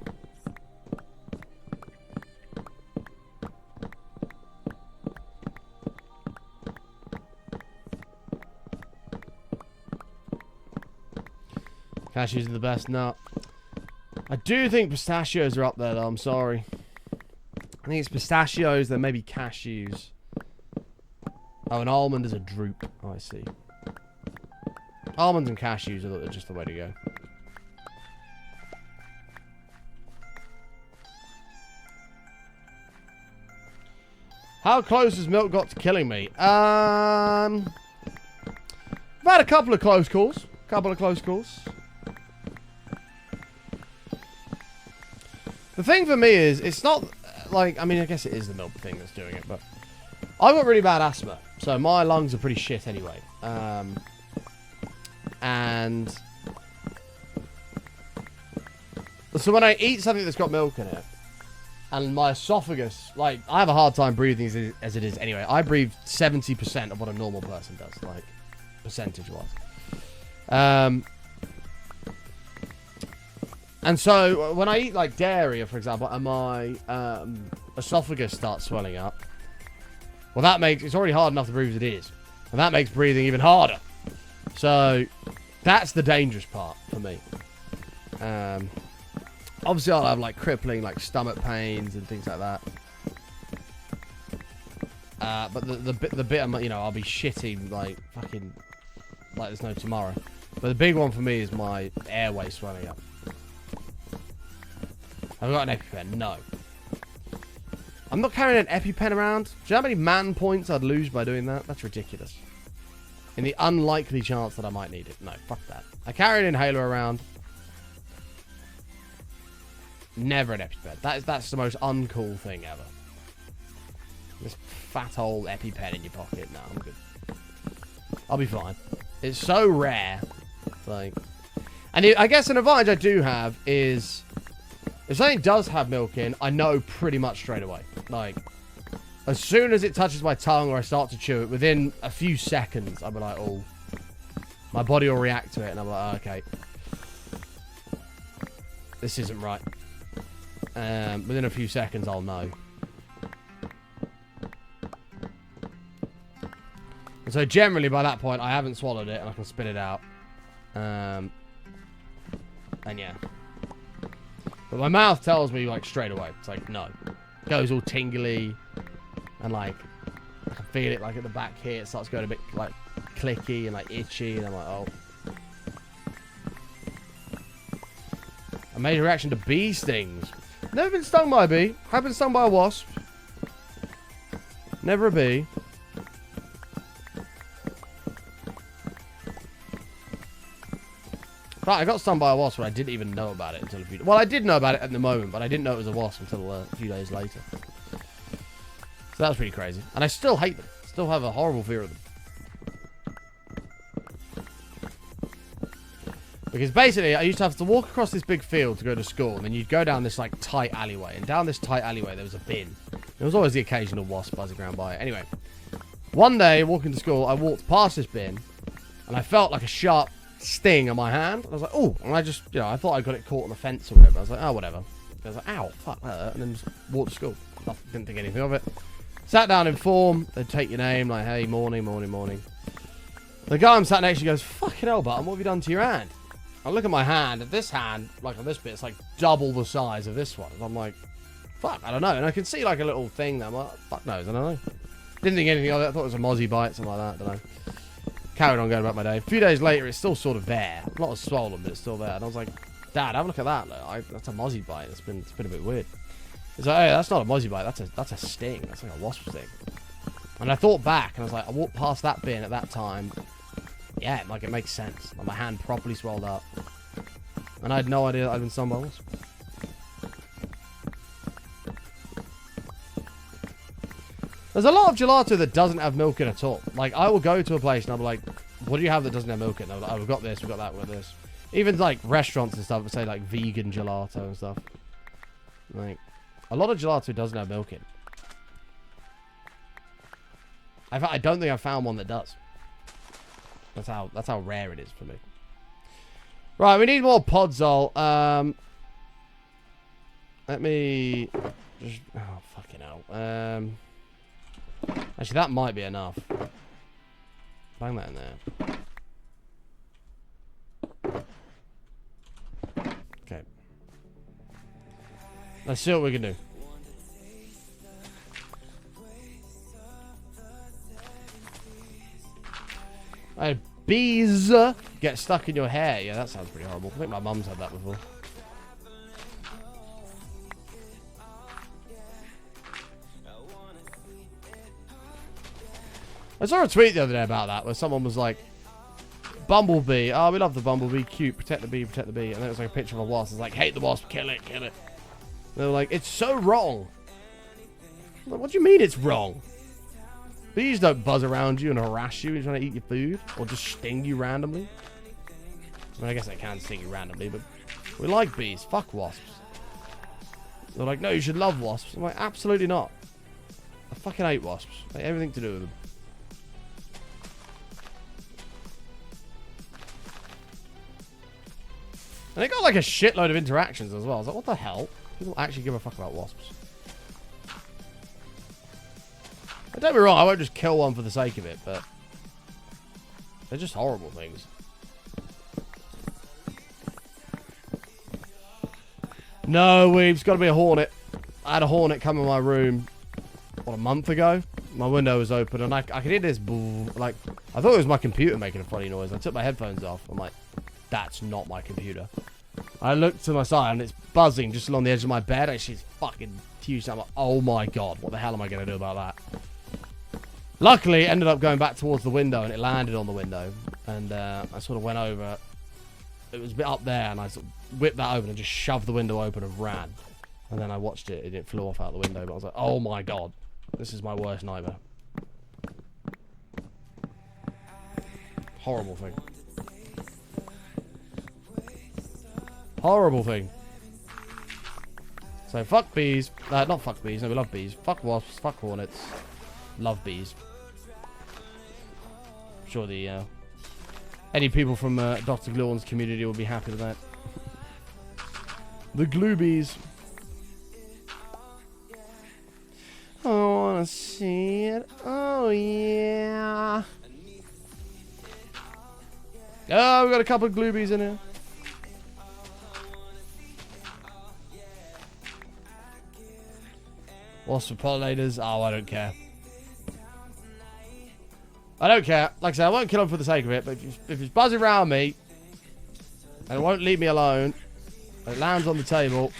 Speaker 2: Cashews are the best nut. I do think pistachios are up there though, I'm sorry. I think it's pistachios, then maybe cashews. Oh, an almond is a droop. Oh, I see. Almonds and cashews are just the way to go. How close has milk got to killing me? I've had a couple of close calls. The thing for me is, it's not like, I mean, I guess it is the milk thing that's doing it, but I've got really bad asthma, so my lungs are pretty shit anyway. And so when I eat something that's got milk in it, and my esophagus, like, I have a hard time breathing as it is anyway. I breathe 70% of what a normal person does, like, percentage-wise. And so when I eat, like, dairy, for example, and my esophagus starts swelling up, well, that makes, it's already hard enough to breathe as it is. And that makes breathing even harder. So that's the dangerous part for me. Obviously, I'll have, like, crippling, like, stomach pains and things like that. But the bit, you know, I'll be shitting, like, fucking, like there's no tomorrow. But the big one for me is my airway swelling up. Have I got an EpiPen? No. I'm not carrying an EpiPen around. Do you know how many man points I'd lose by doing that? That's ridiculous. In the unlikely chance that I might need it. No, fuck that. I carry an inhaler around. Never an EpiPen. That's the most uncool thing ever. This fat old EpiPen in your pocket. No, I'm good. I'll be fine. It's so rare. Like, and I guess an advantage I do have is if something does have milk in, I know pretty much straight away. Like, as soon as it touches my tongue or I start to chew it, within a few seconds, I'll be like, oh, my body will react to it, and I'm like, oh, okay, this isn't right. Within a few seconds, I'll know. And so generally, by that point, I haven't swallowed it, and I can spit it out. And yeah. But my mouth tells me, like, straight away. It's like, no. It goes all tingly. And, like, I can feel it, like, at the back here. It starts going a bit, like, clicky and, like, itchy. And I'm like, oh. A major reaction to bee stings. Never been stung by a bee. Have been stung by a wasp. Never a bee. Right, I got stung by a wasp, but I didn't even know about it until a few days. Well, I did know about it at the moment, but I didn't know it was a wasp until a few days later. So that was pretty crazy. And I still hate them. Still have a horrible fear of them. Because basically, I used to have to walk across this big field to go to school, and then you'd go down this, like, tight alleyway. And down this tight alleyway, there was a bin. There was always the occasional wasp buzzing around by it. Anyway, one day, walking to school, I walked past this bin, and I felt like a sharp sting on my hand. I was like, oh, and I just, you know, I thought I got it caught on the fence or whatever. I was like, oh, whatever. I was like, ow, fuck that, and then just walked to school. Didn't think anything of it. Sat down in form. They'd take your name, like, hey, morning. The guy I'm sat next to goes, fucking hell, Button, what have you done to your hand? I look at my hand, and this hand, like on this bit, it's like double the size of this one. And I'm like, fuck, I don't know. And I can see like a little thing there. I'm like, fuck knows, I don't know. Didn't think anything of it. I thought it was a mozzie bite, something like that. I don't know. Carried on going about my day. A few days later, it's still sort of there. Not as swollen, but it's still there. And I was like, Dad, have a look at that. Look, that's a mozzie bite. It's been a bit weird. It's like, hey, that's not a mozzie bite. That's a sting. That's like a wasp sting. And I thought back, and I was like, I walked past that bin at that time. Yeah, like it makes sense. Like my hand properly swelled up. And I had no idea that I'd been stung by a wasp. There's a lot of gelato that doesn't have milk in at all. Like, I will go to a place and I'll be like, what do you have that doesn't have milk in? And I'll be like, oh, we've got this, we've got that, we've got this. Even, like, restaurants and stuff would say, like, vegan gelato and stuff. Like, a lot of gelato doesn't have milk in. I don't think I've found one that does. That's how rare it is for me. Right, we need more podzol. Let me just... Oh, fucking hell. Actually, that might be enough. Bang that in there. Okay. Let's see what we can do. Bees get stuck in your hair. Yeah, that sounds pretty horrible. I think my mum's had that before. I saw a tweet the other day about that, where someone was like, Bumblebee. Oh, we love the bumblebee. Cute. Protect the bee, protect the bee. And then it was like a picture of a wasp. It's like, hate the wasp. Kill it, kill it. And they were like, it's so wrong. Like, what do you mean it's wrong? Bees don't buzz around you and harass you when you're trying to eat your food. Or just sting you randomly. I mean, I guess they can sting you randomly, but we like bees. Fuck wasps. They're like, no, you should love wasps. I'm like, absolutely not. I fucking hate wasps. I hate everything to do with them. And they got like a shitload of interactions as well. I was like, what the hell? People actually give a fuck about wasps. But don't be wrong, I won't just kill one for the sake of it, but they're just horrible things. No, we've got to be a hornet. I had a hornet come in my room, what, a month ago? My window was open and I could hear this like, I thought it was my computer making a funny noise. I took my headphones off. I'm like, that's not my computer. I looked to my side and it's buzzing just along the edge of my bed. And she's fucking huge. I'm like, oh my god, what the hell am I going to do about that? Luckily, it ended up going back towards the window and it landed on the window. And I sort of went over. It was a bit up there and I sort of whipped that open and just shoved the window open and ran. And then I watched it. It flew off out the window. But I was like, oh my god, this is my worst nightmare. Horrible thing. Horrible thing. So fuck bees. Not fuck bees. No, we love bees. Fuck wasps. Fuck hornets. Love bees. I'm sure the any people from Dr. Gluon's community will be happy with that. The glue bees. I wanna see it. Oh yeah. Oh, we've got a couple of glue bees in here. Wasps for pollinators? Oh, I don't care. I don't care. Like I said, I won't kill them for the sake of it, but if it's buzzing around me, and it won't leave me alone, and it lands on the table,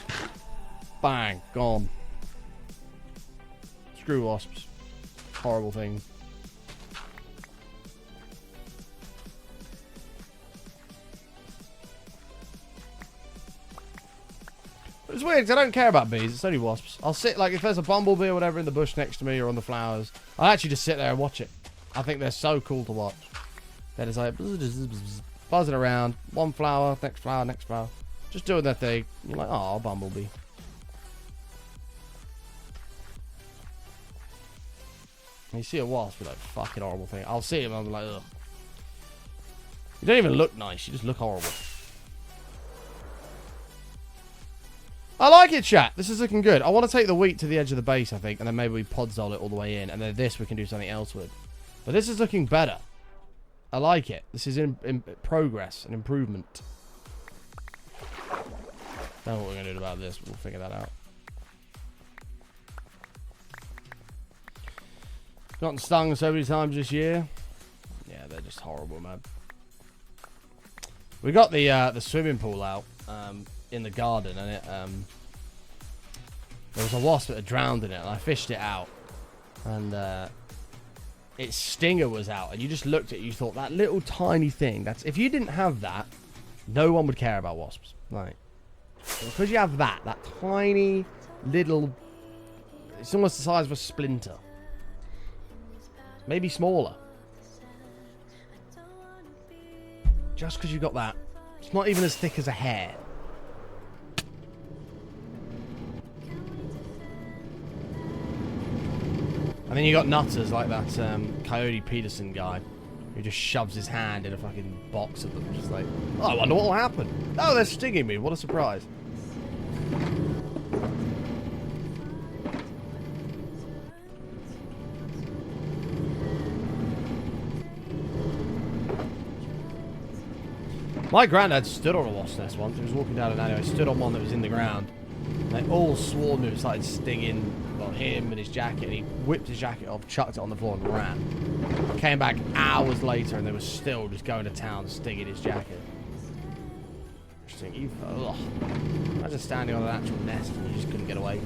Speaker 2: bang, gone. Screw wasps. Horrible thing. It's weird because I don't care about bees. It's only wasps. I'll sit, like, if there's a bumblebee or whatever in the bush next to me or on the flowers, I'll actually just sit there and watch it. I think they're so cool to watch. They're just like buzzing around. One flower, next flower, next flower. Just doing their thing. You're like, oh, bumblebee. And you see a wasp, you're like, fucking horrible thing. I'll see him and I'm like, ugh. You don't even look nice. You just look horrible. I like it, chat. This is looking good. I want to take the wheat to the edge of the base, I think, and then maybe we podzol it all the way in, and then this we can do something else with. But this is looking better. I like it. This is in progress and improvement. Don't know what we're going to do about this, but we'll figure that out. Gotten stung so many times this year. Yeah, they're just horrible, man. We got the swimming pool out. In the garden, and it there was a wasp that had drowned in it, and I fished it out, and its stinger was out, and you just looked at it, you thought, that little tiny thing, that's, if you didn't have that, no one would care about wasps. Like, because you have that tiny little, it's almost the size of a splinter, maybe smaller, just because you got that, it's not even as thick as a hair. And then you got nutters like that Coyote Peterson guy who just shoves his hand in a fucking box of them. Just like, oh, I wonder what will happen. Oh, they're stinging me. What a surprise. My granddad stood on a wasp nest once. He was walking down an alleyway, stood on one that was in the ground. They all swarmed him, started stinging, well, him and his jacket. And he whipped his jacket off, chucked it on the floor and ran. Came back hours later and they were still just going to town stinging his jacket. Interesting. Ugh. Imagine standing on an actual nest and you just couldn't get away.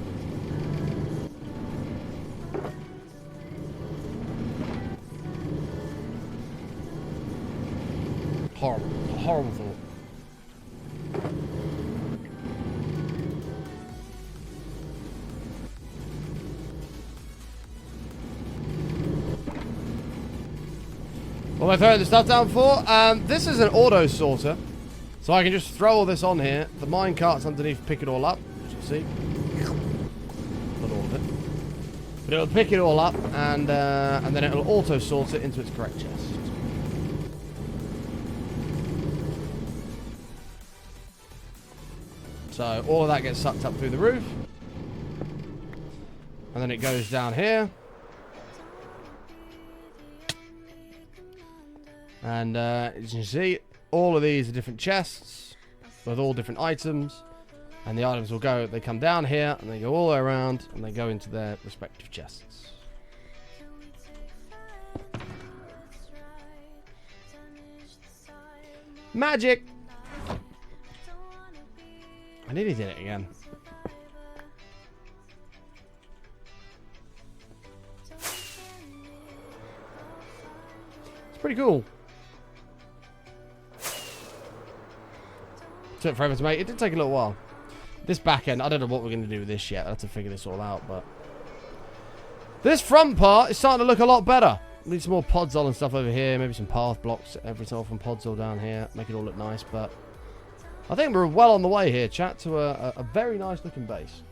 Speaker 2: Horrible. Horrible thought. What am I throwing the stuff down for? This is an auto sorter. So I can just throw all this on here. The mine cart's underneath, pick it all up. As you can see. Not all of it. But it'll pick it all up and then it'll auto sort it into its correct chest. So all of that gets sucked up through the roof. And then it goes down here. And as you can see, all of these are different chests with all different items. And the items will go, they come down here and they go all the way around and they go into their respective chests. Magic! I nearly did it again. It's pretty cool. Took forever to make. It did take a little while. This back end, I don't know what we're going to do with this yet. I have to figure this all out, but this front part is starting to look a lot better. Need some more podzol and stuff over here. Maybe some path blocks every so often. Podzol down here. Make it all look nice, but I think we're well on the way here, chat, to a very nice looking base.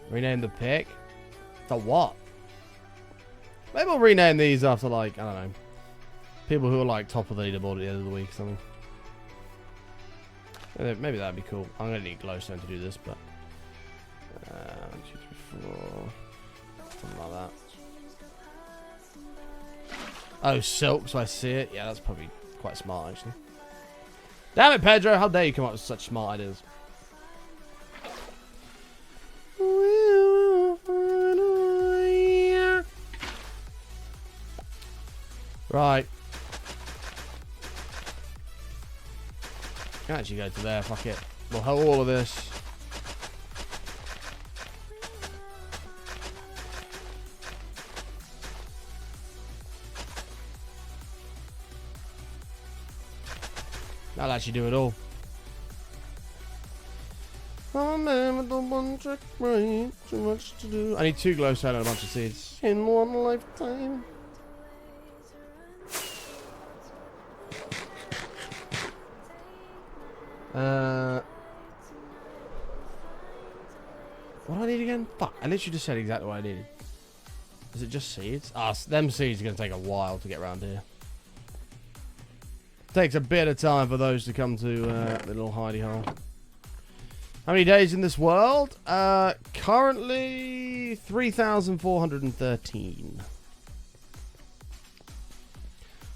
Speaker 2: Rename the pick. To what? Maybe we'll rename these after, like, I don't know, people who are like top of the leaderboard at the end of the week or something. Maybe that'd be cool. I'm gonna need glowstone to do this, but 1, 2, 3, 4, something like that. Oh, silk, so I see it. Yeah, that's probably quite smart, actually. Damn it, Pedro! How dare you come up with such smart ideas? Right. Can actually go to there. Fuck it. We'll have all of this. That'll actually do it all. Oh man, with the one trick brain, too much to do. I need 2 glowstone and a bunch of seeds in one lifetime. What do I need again? Fuck, I literally just said exactly what I needed. Is it just seeds? Ah, them seeds are going to take a while to get around here. Takes a bit of time for those to come to the little hidey hole. How many days in this world? Currently 3,413.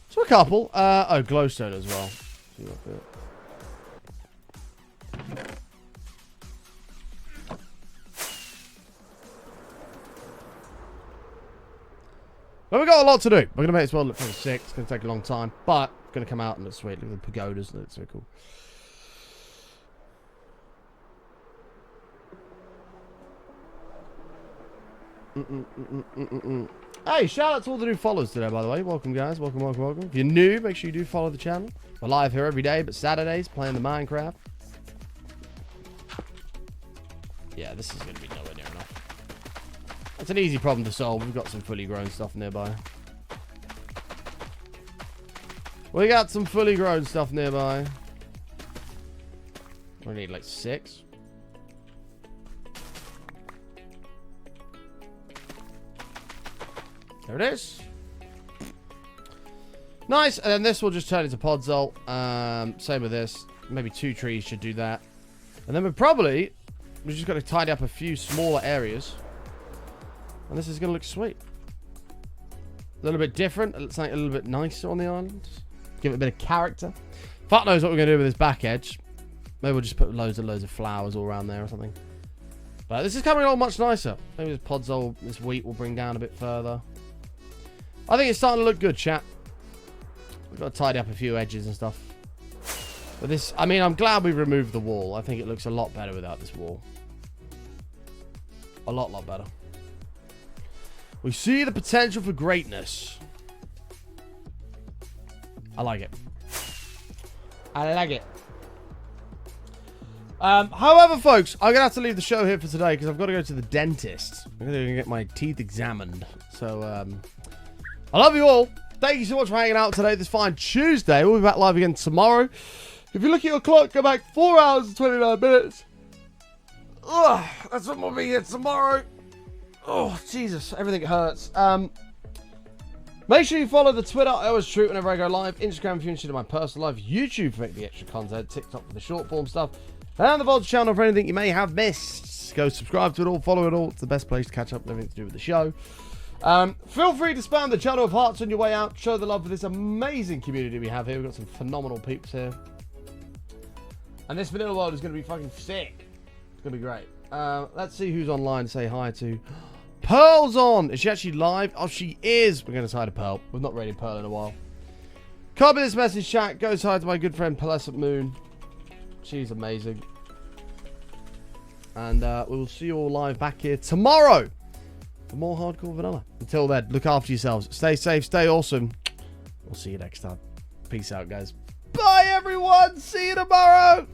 Speaker 2: So a couple. Oh, glowstone as well. Well, we've got a lot to do. We're going to make this world look pretty sick. It's going to take a long time, but it's going to come out and look sweet. Look at the pagodas. That's so cool. Hey, shout out to all the new followers today, by the way. Welcome, guys. Welcome, welcome, welcome. If you're new, make sure you do follow the channel. We're live here every day, but Saturdays playing the Minecraft. Yeah, this is going to be nowhere near enough. That's an easy problem to solve. We've got some fully grown stuff nearby. We got some fully grown stuff nearby. We need like 6. There it is. Nice. And then this will just turn into podzol. Same with this. Maybe 2 trees should do that. And then we've just got to tidy up a few smaller areas. And this is going to look sweet. A little bit different. It looks like a little bit nicer on the island. Give it a bit of character. Fuck knows what we're going to do with this back edge. Maybe we'll just put loads of flowers all around there or something. But this is coming along much nicer. Maybe this podzol, this wheat will bring down a bit further. I think it's starting to look good, chat. We've got to tidy up a few edges and stuff. But this, I mean, I'm glad we removed the wall. I think it looks a lot better without this wall. A lot better. We see the potential for greatness. I like it. I like it. However, folks, I'm going to have to leave the show here for today because I've got to go to the dentist. I'm going to get my teeth examined. So, I love you all. Thank you so much for hanging out today, this fine Tuesday. We'll be back live again tomorrow. If you look at your clock, go back 4 hours and 29 minutes. Ugh, that's when we'll be here tomorrow. Oh, Jesus. Everything hurts. Make sure you follow the Twitter. I always tweet whenever I go live. Instagram if you're interested in my personal life. YouTube for the extra content. TikTok for the short form stuff. And the VODs channel for anything you may have missed. Go subscribe to it all. Follow it all. It's the best place to catch up with everything to do with the show. Feel free to spam the channel of hearts on your way out. Show the love for this amazing community we have here. We've got some phenomenal peeps here. And this vanilla world is going to be fucking sick. It's going to be great. Let's see who's online to say hi to. Pearl's on. Is she actually live? Oh, she is. We're going to say hi to Pearl. We've not rated Pearl in a while. Copy this message, chat. Go hi to my good friend Pearlescent Moon. She's amazing. And we will see you all live back here tomorrow for more hardcore vanilla. Until then, look after yourselves. Stay safe. Stay awesome. We'll see you next time. Peace out, guys. Bye, everyone. See you tomorrow.